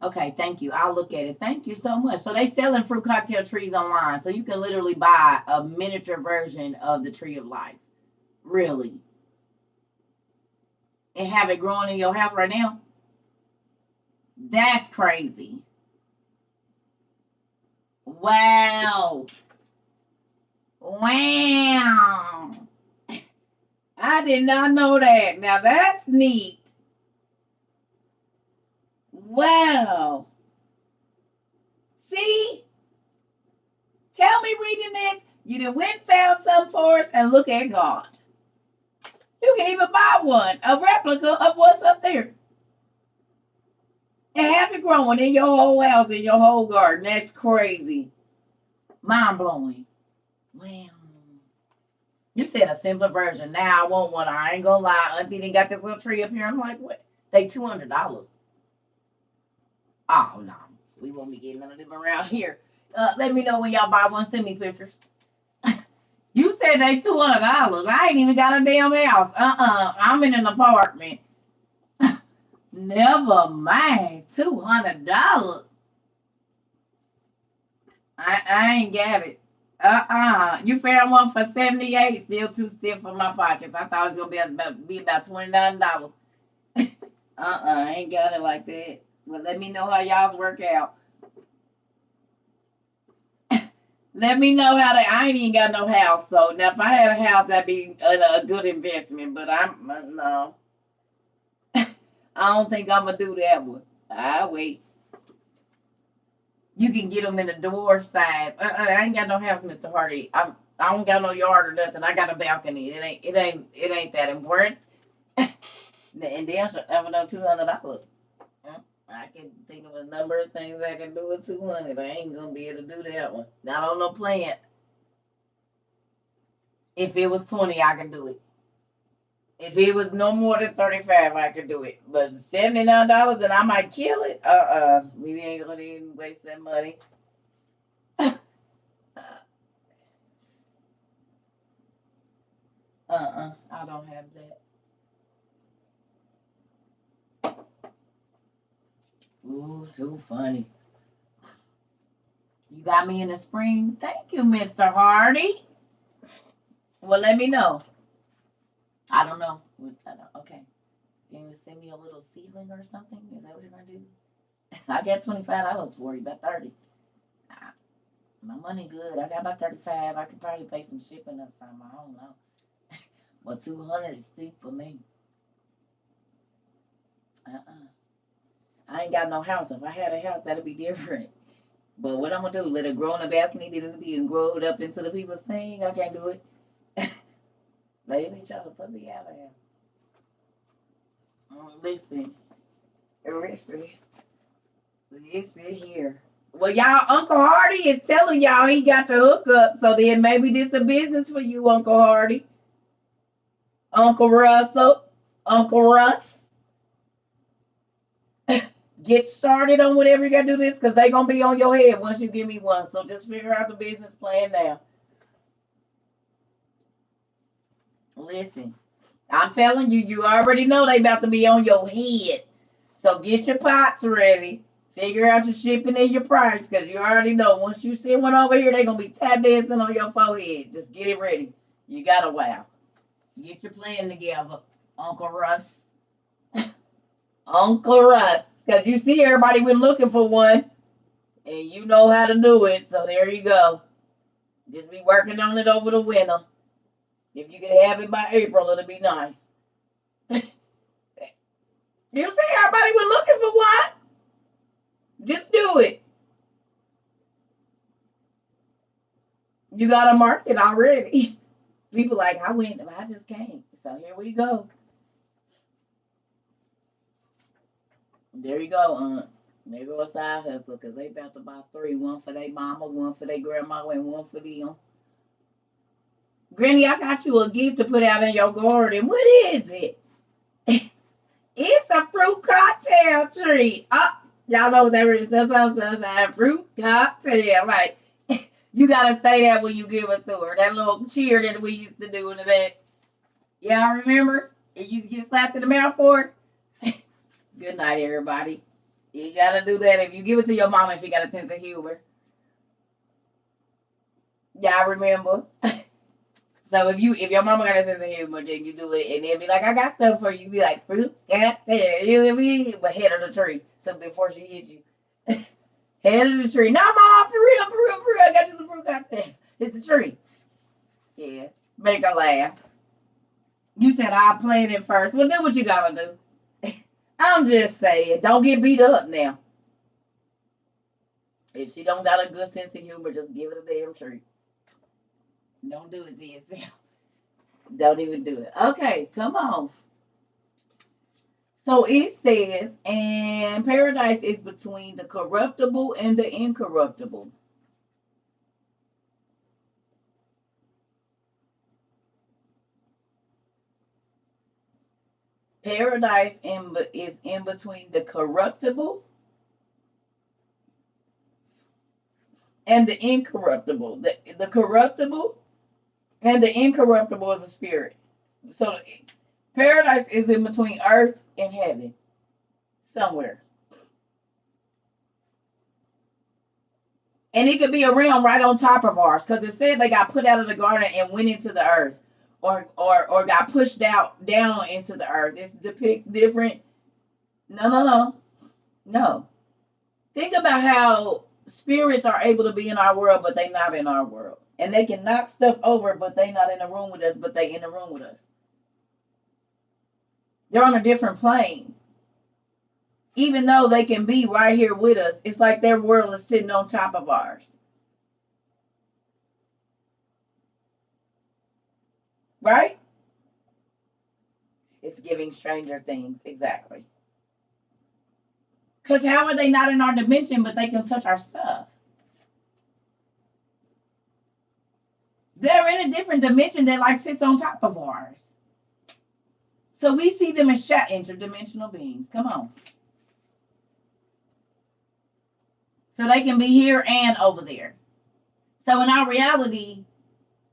S1: Okay, thank you. I'll look at it. Thank you so much. So they selling fruit cocktail trees online. So you can literally buy a miniature version of the tree of life. Really. And have it growing in your house right now. That's crazy. Wow. Wow. I did not know that. Now that's neat. Wow. See? Tell me reading this. You done went found some for us and look at God. You can even buy one, a replica of what's up there. And have it growing in your whole house, in your whole garden. That's crazy. Mind blowing. Wow. You said a simpler version. Now I want one. I ain't gonna lie. Auntie done got this little tree up here. I'm like, what? They $200. Oh, no. We won't be getting none of them around here. Let me know when y'all buy one. Send me pictures. You said they $200. I ain't even got a damn house. I'm in an apartment. Never mind. $200. I ain't got it. You found one for 78. Still too stiff for my pockets. I thought it was gonna be about $29. I ain't got it like that. Well, let me know how y'all's work out. Let me know how I ain't even got no house. So now if I had a house, that'd be a good investment. But no. I don't think I'm gonna do that one. I wait. You can get them in the door size. I ain't got no house, Mr. Hardy. I don't got no yard or nothing. I got a balcony. It ain't that important. And then I know $200. I can think of a number of things I can do with 200. I ain't gonna be able to do that one. Not on no plant. If it was 20, I could do it. If it was no more than 35, I could do it. But $79 and I might kill it. We ain't gonna even waste that money. I don't have that. Ooh, too funny. You got me in the spring. Thank you, Mr. Hardy. Well, let me know. I don't know. Okay. Can you send me a little seedling or something? Is that what you're gonna do? I got $25 for you, about 30. My money good. I got about 35. I could probably pay some shipping or something. I don't know. Well, 200 is steep for me. I ain't got no house. If I had a house, that'd be different. But what I'm gonna do? Let it grow in the balcony, then it'll be and grow it up into the people's thing. I can't do it. They try to put me out of here. Listen here. Well, y'all, Uncle Hardy is telling y'all he got the hookup, so then maybe this a business for you, Uncle Hardy. Uncle Russell, Uncle Russ. Get started on whatever you got to do this, because they going to be on your head once you give me one. So just figure out the business plan now. Listen, I'm telling you, you already know they about to be on your head. So get your pots ready. Figure out your shipping and your price, because you already know once you send one over here, they're going to be tap dancing on your forehead. Just get it ready. You got a while. Get your plan together, Uncle Russ. Uncle Russ. Because you see everybody been looking for one, and you know how to do it. So there you go. Just be working on it over the winter. If you could have it by April, it'll be nice. You see everybody been looking for one? Just do it. You got a market already. People like, I just came. So here we go. There you go, There go a side hustle, because they about to buy 3. One for their mama, one for their grandma, and one for them. Granny, I got you a gift to put out in your garden. What is it? It's a fruit cocktail tree. Oh, y'all know what that is. That's what I'm saying. Fruit cocktail. Like, You gotta say that when you give it to her. That little cheer that we used to do in the back. Y'all remember? It used to get slapped in the mouth for it. Good night, everybody. You gotta do that. If you give it to your mama, she got a sense of humor. Y'all remember? So if your mama got a sense of humor, then you do it, and then be like, I got stuff for you. Be like, fruit, yeah, you know what I mean? But head of the tree. So before she hit you. Head of the tree. No, mom, for real, for real, for real. I got you some fruit cocktail. It's a tree. Yeah. Make her laugh. You said I'll play it first. Well, do what you gotta do. I'm just saying, don't get beat up now. If she don't got a good sense of humor, just give it a damn tree. Don't do it to yourself. Don't even do it. Okay, come on. So it says, and paradise is between the corruptible and the incorruptible. Paradise is in between the corruptible and the incorruptible. The corruptible and the incorruptible is a spirit. So paradise is in between earth and heaven, somewhere. And it could be a realm right on top of ours, because it said they got put out of the garden and went into the earth, or got pushed out down into the earth. It's depict different. No. Think about how spirits are able to be in our world, but they not in our world. And they can knock stuff over, but they not in the room with us, but they in the room with us. They're on a different plane. Even though they can be right here with us, it's like their world is sitting on top of ours. Right? It's giving Stranger Things, exactly. Because how are they not in our dimension, but they can touch our stuff? They're in a different dimension that like sits on top of ours. So we see them as interdimensional beings. Come on. So they can be here and over there. So in our reality,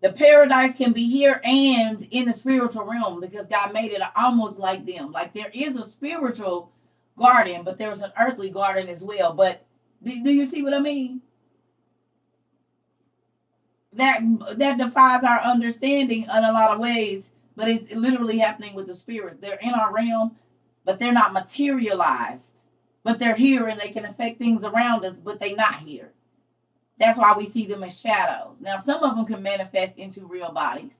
S1: the paradise can be here and in the spiritual realm, because God made it almost like them. Like there is a spiritual garden, but there's an earthly garden as well. But do you see what I mean? That defies our understanding in a lot of ways, but it's literally happening with the spirits. They're in our realm, but they're not materialized. But they're here and they can affect things around us, but they're not here. That's why we see them as shadows. Now, some of them can manifest into real bodies,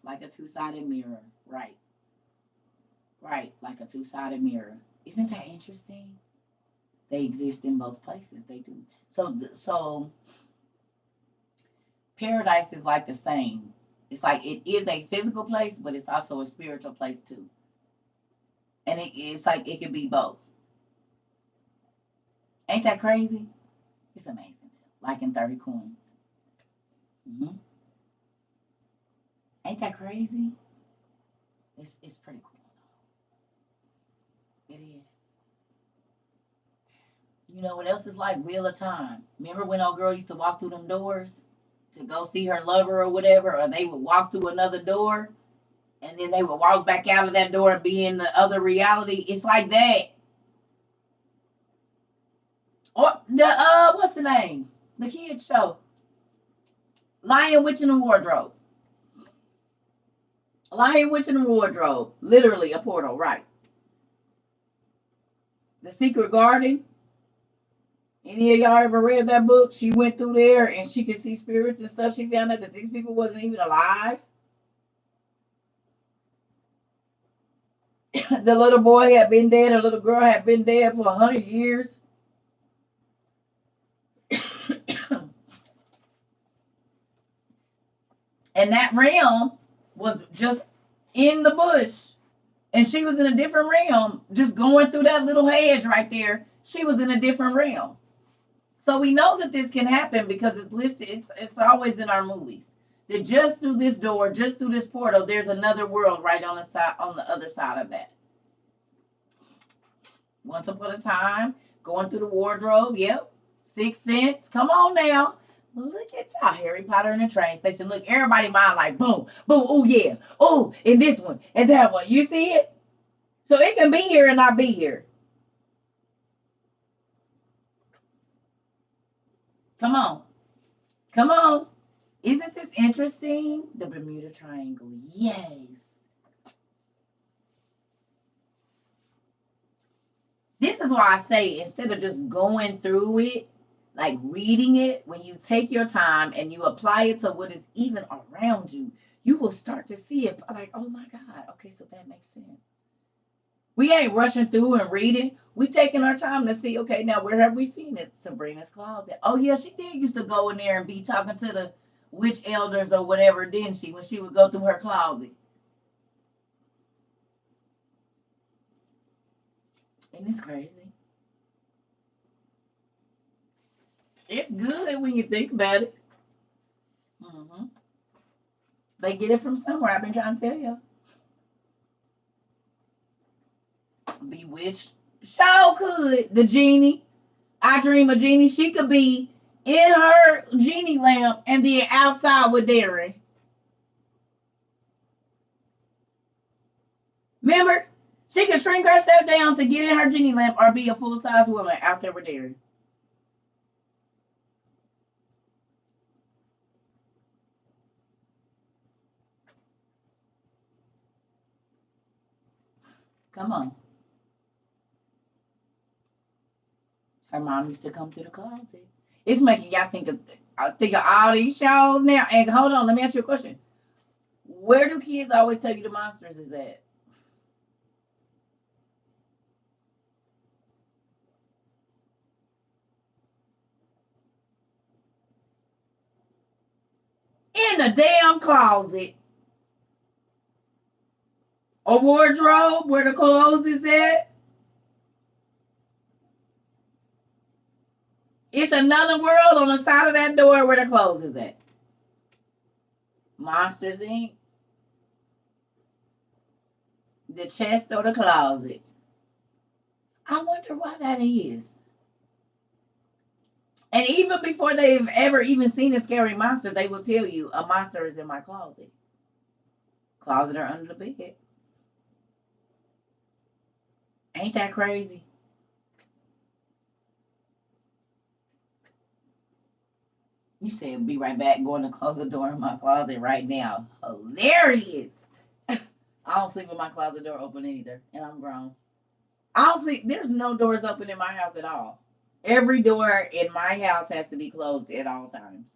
S1: like a two-sided mirror. Right, like a two-sided mirror. Isn't that interesting? They exist in both places. They do. So paradise is like the same. It's like it is a physical place, but it's also a spiritual place too. And it's like it could be both. Ain't that crazy? It's amazing. Like in 30 coins. Mm-hmm. Ain't that crazy? It's pretty cool. It is. You know what else is like? Wheel of Time. Remember when old girl used to walk through them doors to go see her lover or whatever, or they would walk through another door and then they would walk back out of that door and be in the other reality? It's like that. Or the what's the name? The kids show. Lion, Witch, and the Wardrobe. Lion, Witch, and the Wardrobe. Literally a portal, right. The Secret Garden. Any of y'all ever read that book? She went through there and she could see spirits and stuff. She found out that these people wasn't even alive. The little boy had been dead. The little girl had been dead for 100 years. And that realm was just in the bush. And she was in a different realm, just going through that little hedge right there. She was in a different realm. So we know that this can happen because it's listed. It's always in our movies. That just through this door, just through this portal, there's another world right on the other side of that. Once upon a time, going through the wardrobe. Yep. Sixth Sense. Come on now. Look at y'all, Harry Potter in the train station. Look, everybody mind like boom, boom, oh yeah, oh, and this one, and that one. You see it? So it can be here and not be here. Come on. Come on. Isn't this interesting? The Bermuda Triangle. Yes. This is why I say instead of just going through it, like reading it, when you take your time and you apply it to what is even around you, you will start to see it like, oh my God, okay, so that makes sense. We ain't rushing through and reading. We taking our time to see, okay, now where have we seen this? Sabrina's closet. Oh yeah, she did used to go in there and be talking to the witch elders or whatever, didn't she, when she would go through her closet. Isn't this crazy? It's good when you think about it. Mm-hmm. They get it from somewhere. I've been trying to tell you. Bewitched. Show could. The genie. I dream a genie. She could be in her genie lamp and then outside with Darren. Remember? She could shrink herself down to get in her genie lamp or be a full-size woman out there with Darren. Come on. Her mom used to come to the closet. It's making y'all think of all these shows now. And hold on, let me ask you a question. Where do kids always tell you the monsters is at? In the damn closet. A wardrobe where the clothes is at. It's another world on the side of that door where the clothes is at. Monsters Inc. The chest or the closet. I wonder why that is. And even before they've ever even seen a scary monster, they will tell you a monster is in my closet. Closet or under the bed. Ain't that crazy? You said be right back, going to close the door in my closet right now. Hilarious. I don't sleep with my closet door open either, and I'm grown. I don't sleep. There's no doors open in my house at all. Every door in my house has to be closed at all times.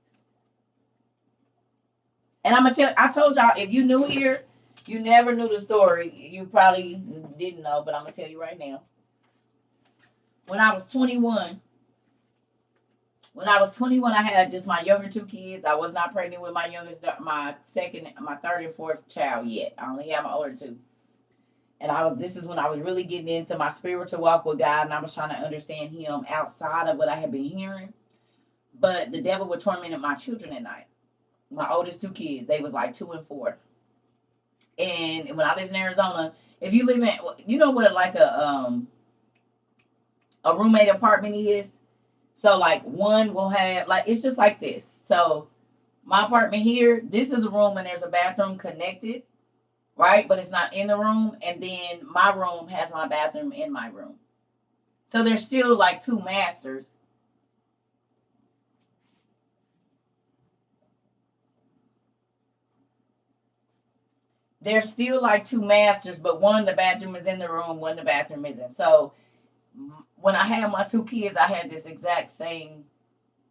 S1: And I'm gonna tell. I told y'all if you knew here, you never knew the story. You probably didn't know, but I'm gonna tell you right now. When I was 21, I had just my younger two kids. I was not pregnant with my youngest, my third and fourth child yet. I only had my older two. And this is when I was really getting into my spiritual walk with God, and I was trying to understand Him outside of what I had been hearing. But the devil would torment my children at night. My oldest two kids, they was like 2 and 4. And when I lived in Arizona, if you live in, you know what like a roommate apartment is. So like one will have like it's just like this. So my apartment here, this is a room and there's a bathroom connected, right? But it's not in the room. And then my room has my bathroom in my room. So there's still like two masters. There's still like two masters, but one the bathroom is in the room, one the bathroom isn't. So when I had my two kids, I had this exact same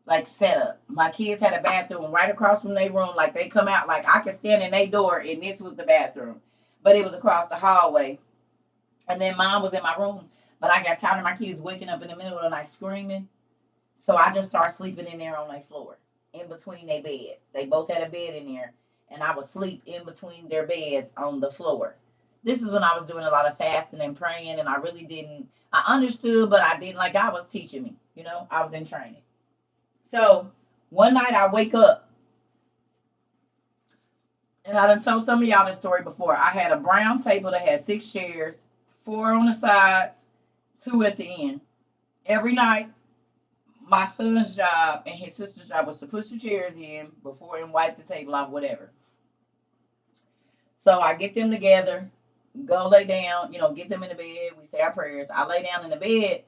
S1: like setup. My kids had a bathroom right across from their room. Like they come out, like I could stand in their door and this was the bathroom. But it was across the hallway. And then mine was in my room. But I got tired of my kids waking up in the middle of the night screaming. So I just started sleeping in there on their floor, in between their beds. They both had a bed in there. And I would sleep in between their beds on the floor. This is when I was doing a lot of fasting and praying. And I really didn't, I understood, but I didn't, like God was teaching me. You know, I was in training. So one night I wake up, and I done told some of y'all this story before. I had a brown table that had 6 chairs, 4 on the sides, 2 at the end. Every night, my son's job and his sister's job was to push the chairs in before and wipe the table off, whatever. So I get them together, go lay down, get them in the bed. We say our prayers. I lay down in the bed,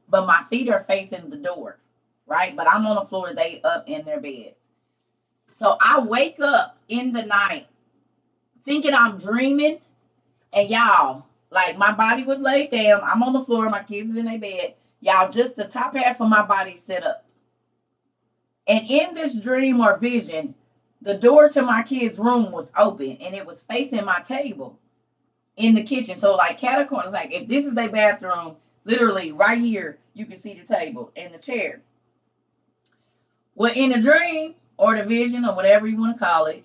S1: but my feet are facing the door, right? But I'm on the floor, they up in their beds. So I wake up in the night thinking I'm dreaming, and y'all, like my body was laid down. I'm on the floor, my kids is in their bed. Y'all, just the top half of my body set up. And in this dream or vision, the door to my kids' room was open and it was facing my table in the kitchen. So like catacombs, like if this is their bathroom, literally right here, you can see the table and the chair. Well, in the dream or the vision or whatever you want to call it,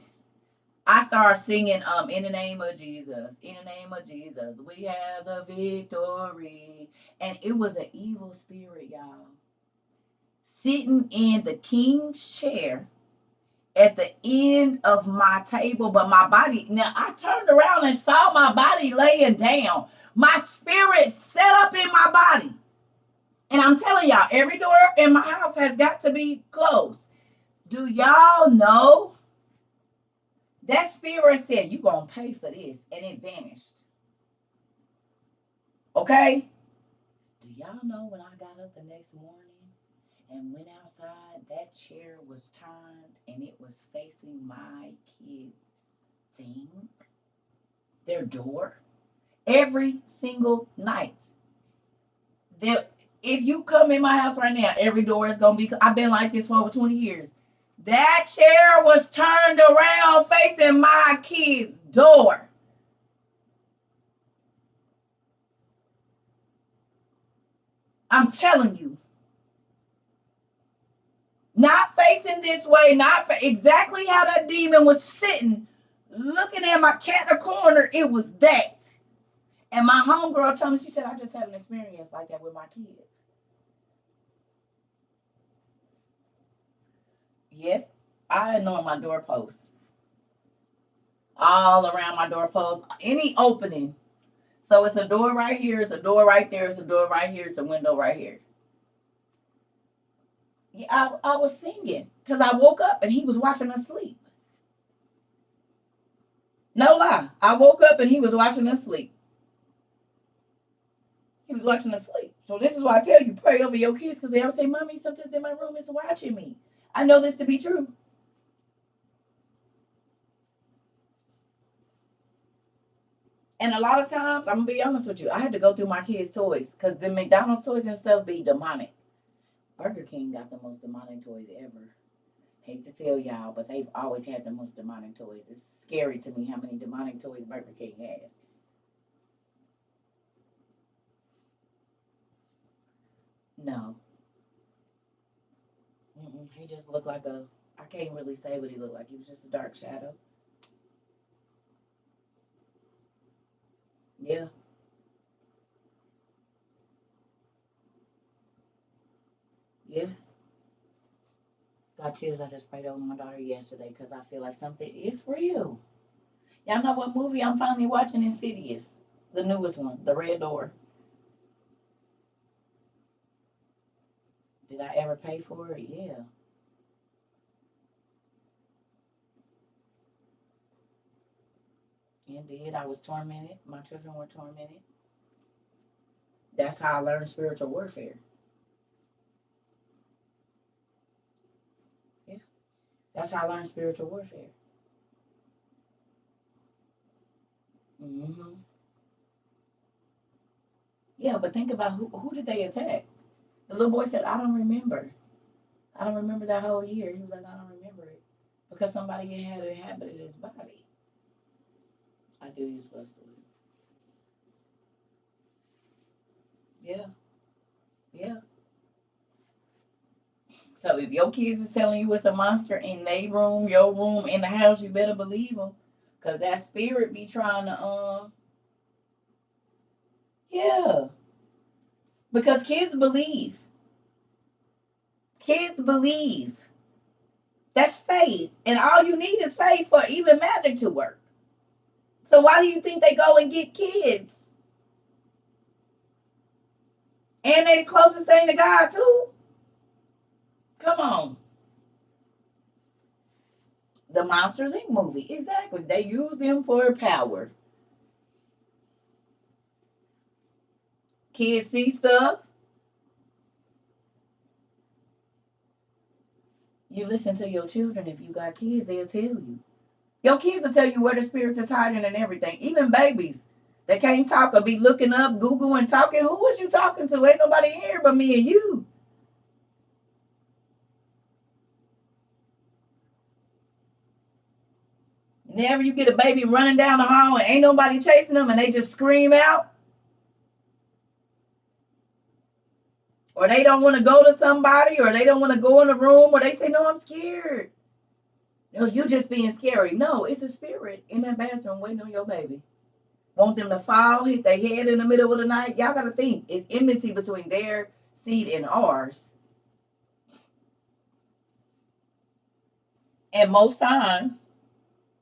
S1: I start singing, in the name of Jesus, in the name of Jesus, we have the victory. And it was an evil spirit, y'all, sitting in the king's chair at the end of my table, but my body, now I turned around and saw my body laying down. My spirit set up in my body. And I'm telling y'all, every door in my house has got to be closed. Do y'all know that spirit said, you going to pay for this, and it vanished? Okay? Do y'all know when I got up the next morning and went outside, that chair was turned and it was facing my kids' thing, their door, every single night. If you come in my house right now, every door is going to be, I've been like this for over 20 years. That chair was turned around facing my kids' door. I'm telling you. Not facing this way, not exactly how that demon was sitting, looking at my cat in the corner. It was that. And my homegirl told me, she said, I just had an experience like that with my kids. Yes, I anoint my doorposts. All around my doorposts, any opening. So it's a door right here, it's a door right there, it's a door right here, it's a window right here. Yeah, I was singing because I woke up and he was watching us sleep. No lie. I woke up and he was watching us sleep. He was watching us sleep. So this is why I tell you, pray over your kids, because they always say, Mommy, something's in my room is watching me. I know this to be true. And a lot of times, I'm going to be honest with you, I had to go through my kids' toys because the McDonald's toys and stuff be demonic. Burger King got the most demonic toys ever. Hate to tell y'all, but they've always had the most demonic toys. It's scary to me how many demonic toys Burger King has. No. He just looked like I can't really say what he looked like. He was just a dark shadow. Yeah. Yeah. Got tears. I just prayed over my daughter yesterday because I feel like something is real. Y'all know what movie I'm finally watching? Insidious. The newest one, The Red Door. Did I ever pay for it? Yeah. Indeed, I was tormented. My children were tormented. That's how I learned spiritual warfare. Yeah. That's how I learned spiritual warfare. hmm Yeah, but think about who did they attack? The little boy said, I don't remember. I don't remember that whole year. He was like, I don't remember it. Because somebody had inhabited his body. I do use busted. Yeah, yeah. So if your kids is telling you it's a monster in their room, your room, in the house, you better believe them. Because that spirit be trying to, yeah. Because kids believe. Kids believe. That's faith. And all you need is faith for even magic to work. So why do you think they go and get kids? And they the closest thing to God too. Come on. The Monsters Inc. movie. Exactly. They use them for power. Kids see stuff. You listen to your children. If you got kids, they'll tell you. Your kids will tell you where the spirits is hiding and everything. Even babies that can't talk or be looking up, Google and talking. Who was you talking to? Ain't nobody here but me and you. Whenever you get a baby running down the hall and ain't nobody chasing them and they just scream out, or they don't want to go to somebody, or they don't want to go in the room, or they say, no, I'm scared. No, you just being scary. No, it's a spirit in that bathroom waiting on your baby. Want them to fall, hit their head in the middle of the night. Y'all got to think. It's enmity between their seed and ours. And most times,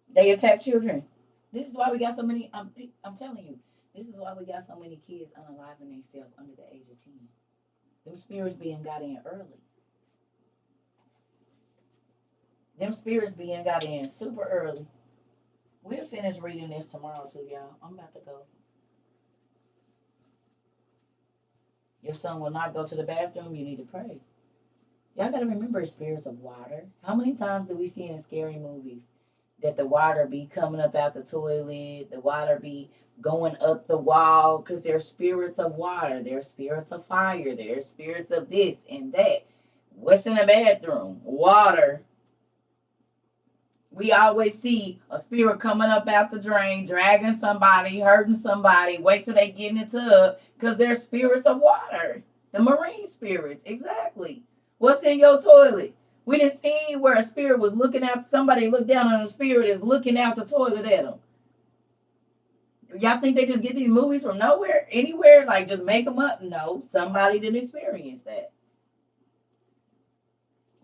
S1: they attack children. This is why we got so many, I'm telling you, this is why we got so many kids unaliving themselves under the age of 10. Them spirits being got in early. Them spirits being got in super early. We'll finish reading this tomorrow too, y'all. I'm about to go. Your son will not go to the bathroom. You need to pray. Y'all got to remember spirits of water. How many times do we see in scary movies that the water be coming up out the toilet, the water be going up the wall, because they're spirits of water, they're spirits of fire, they're spirits of this and that. What's in the bathroom? Water. We always see a spirit coming up out the drain, dragging somebody, hurting somebody. Wait till they get in the tub, because they're spirits of water. The marine spirits, exactly. What's in your toilet? We didn't see where a spirit was looking out. Somebody looked down on a spirit is looking out the toilet at them. Y'all think they just get these movies from nowhere, anywhere, like just make them up? No, somebody didn't experience that.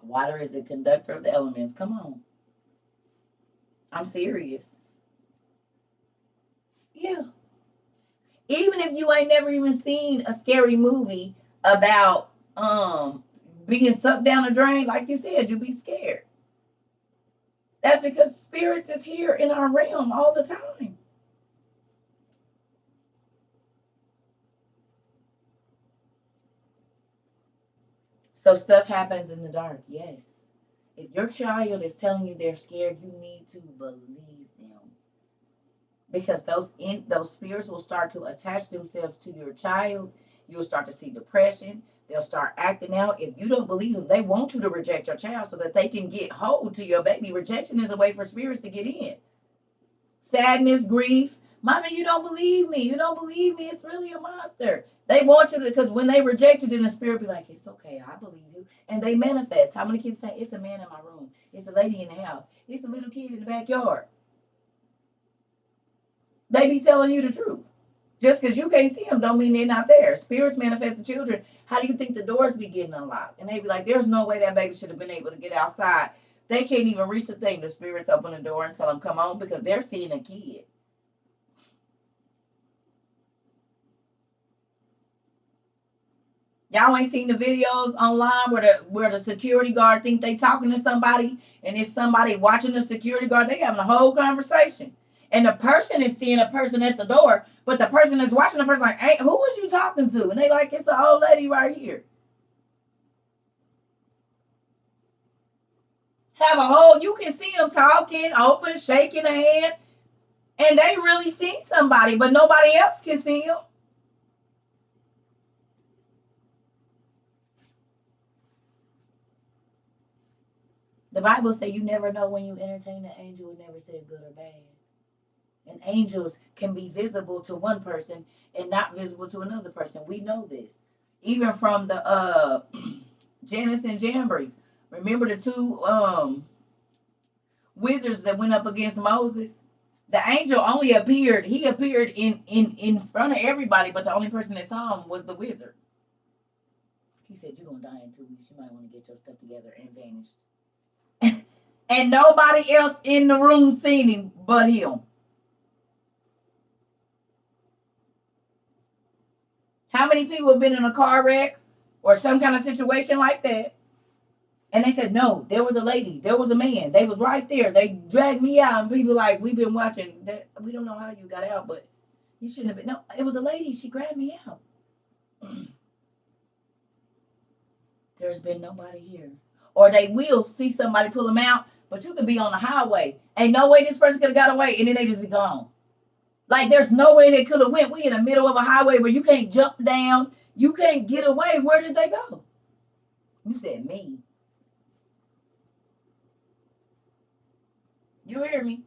S1: Water is a conductor of the elements. Come on. I'm serious. Yeah. Even if you ain't never even seen a scary movie about being sucked down a drain, like you said, you be scared. That's because spirits is here in our realm all the time. So stuff happens in the dark, yes. If your child is telling you they're scared, you need to believe them. Because those spirits will start to attach themselves to your child. You'll start to see depression. They'll start acting out. If you don't believe them, they want you to reject your child so that they can get hold to your baby. Rejection is a way for spirits to get in. Sadness, grief. Mommy, you don't believe me. You don't believe me. It's really a monster. They want you to, because when they reject you, then the spirit be like, it's okay, I believe you. And they manifest. How many kids say, it's a man in my room? It's a lady in the house. It's a little kid in the backyard. They be telling you the truth. Just because you can't see them don't mean they're not there. Spirits manifest to children. How do you think the doors be getting unlocked? And they be like, there's no way that baby should have been able to get outside. They can't even reach the thing. The spirits open the door and tell them, come on, because they're seeing a kid. Y'all ain't seen the videos online where the security guard think they talking to somebody and it's somebody watching the security guard. They having a whole conversation. And the person is seeing a person at the door, but the person is watching the person like, hey, who was you talking to? And they like, it's an old lady right here. Have a whole, you can see them talking, open, shaking a hand, and they really see somebody, but nobody else can see them. The Bible says you never know when you entertain an angel. It never said good or bad. And angels can be visible to one person and not visible to another person. We know this. Even from the Janus and Jambres. Remember the two wizards that went up against Moses? The angel only appeared, he appeared in front of everybody, but the only person that saw him was the wizard. He said, you're going to die in 2 weeks. You might want to get your stuff together, and vanished. And nobody else in the room seen him but him. How many people have been in a car wreck or some kind of situation like that? And they said, no, there was a lady, there was a man, they was right there. They dragged me out, and people like, we've been watching that. We don't know how you got out, but you shouldn't have been. No, it was a lady. She grabbed me out. There's been nobody here. Or they will see somebody pull them out, but you could be on the highway. Ain't no way this person could have got away, and then they just be gone. Like, there's no way they could have went. We in the middle of a highway where you can't jump down. You can't get away. Where did they go? You said me. You hear me?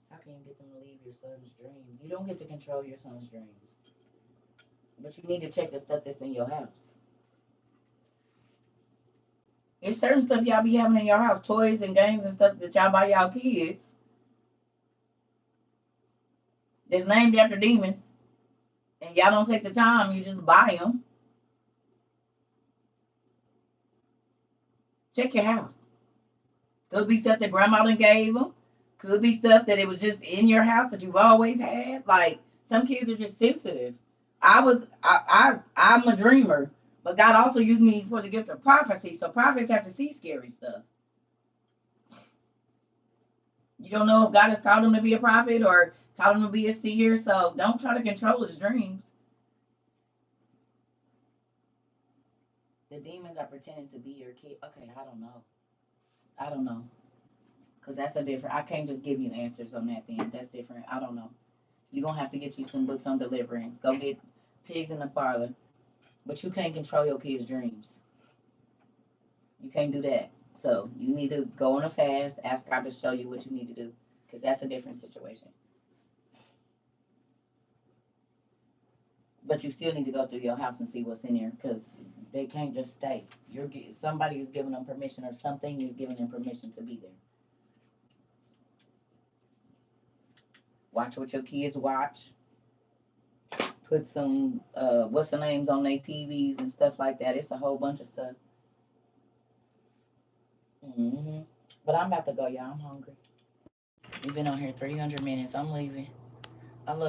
S1: How can you get them to leave your son's dreams? You don't get to control your son's dreams. But you need to check the stuff that's in your house. It's certain stuff y'all be having in your house, toys and games and stuff that y'all buy y'all kids. That's named after demons. And y'all don't take the time, you just buy them. Check your house. Could be stuff that grandma done gave them. Could be stuff that it was just in your house that you've always had. Like, some kids are just sensitive. I'm a dreamer, but God also used me for the gift of prophecy. So prophets have to see scary stuff. You don't know if God has called him to be a prophet or called him to be a seer. So don't try to control his dreams. The demons are pretending to be your kid. Okay, I don't know. Because that's a different, I can't just give you answers on that then. That's different. I don't know. You're going to have to get you some books on deliverance. Go get Pigs in the Parlor. But you can't control your kids' dreams. You can't do that. So you need to go on a fast, ask God to show you what you need to do. Because that's a different situation. But you still need to go through your house and see what's in there. Because they can't just stay. Somebody is giving them permission, or something is giving them permission to be there. Watch what your kids watch. Put some what's the names on their TVs and stuff like that. It's a whole bunch of stuff. But I'm about to go, y'all. I'm hungry. We've been on here 300 minutes. I'm leaving.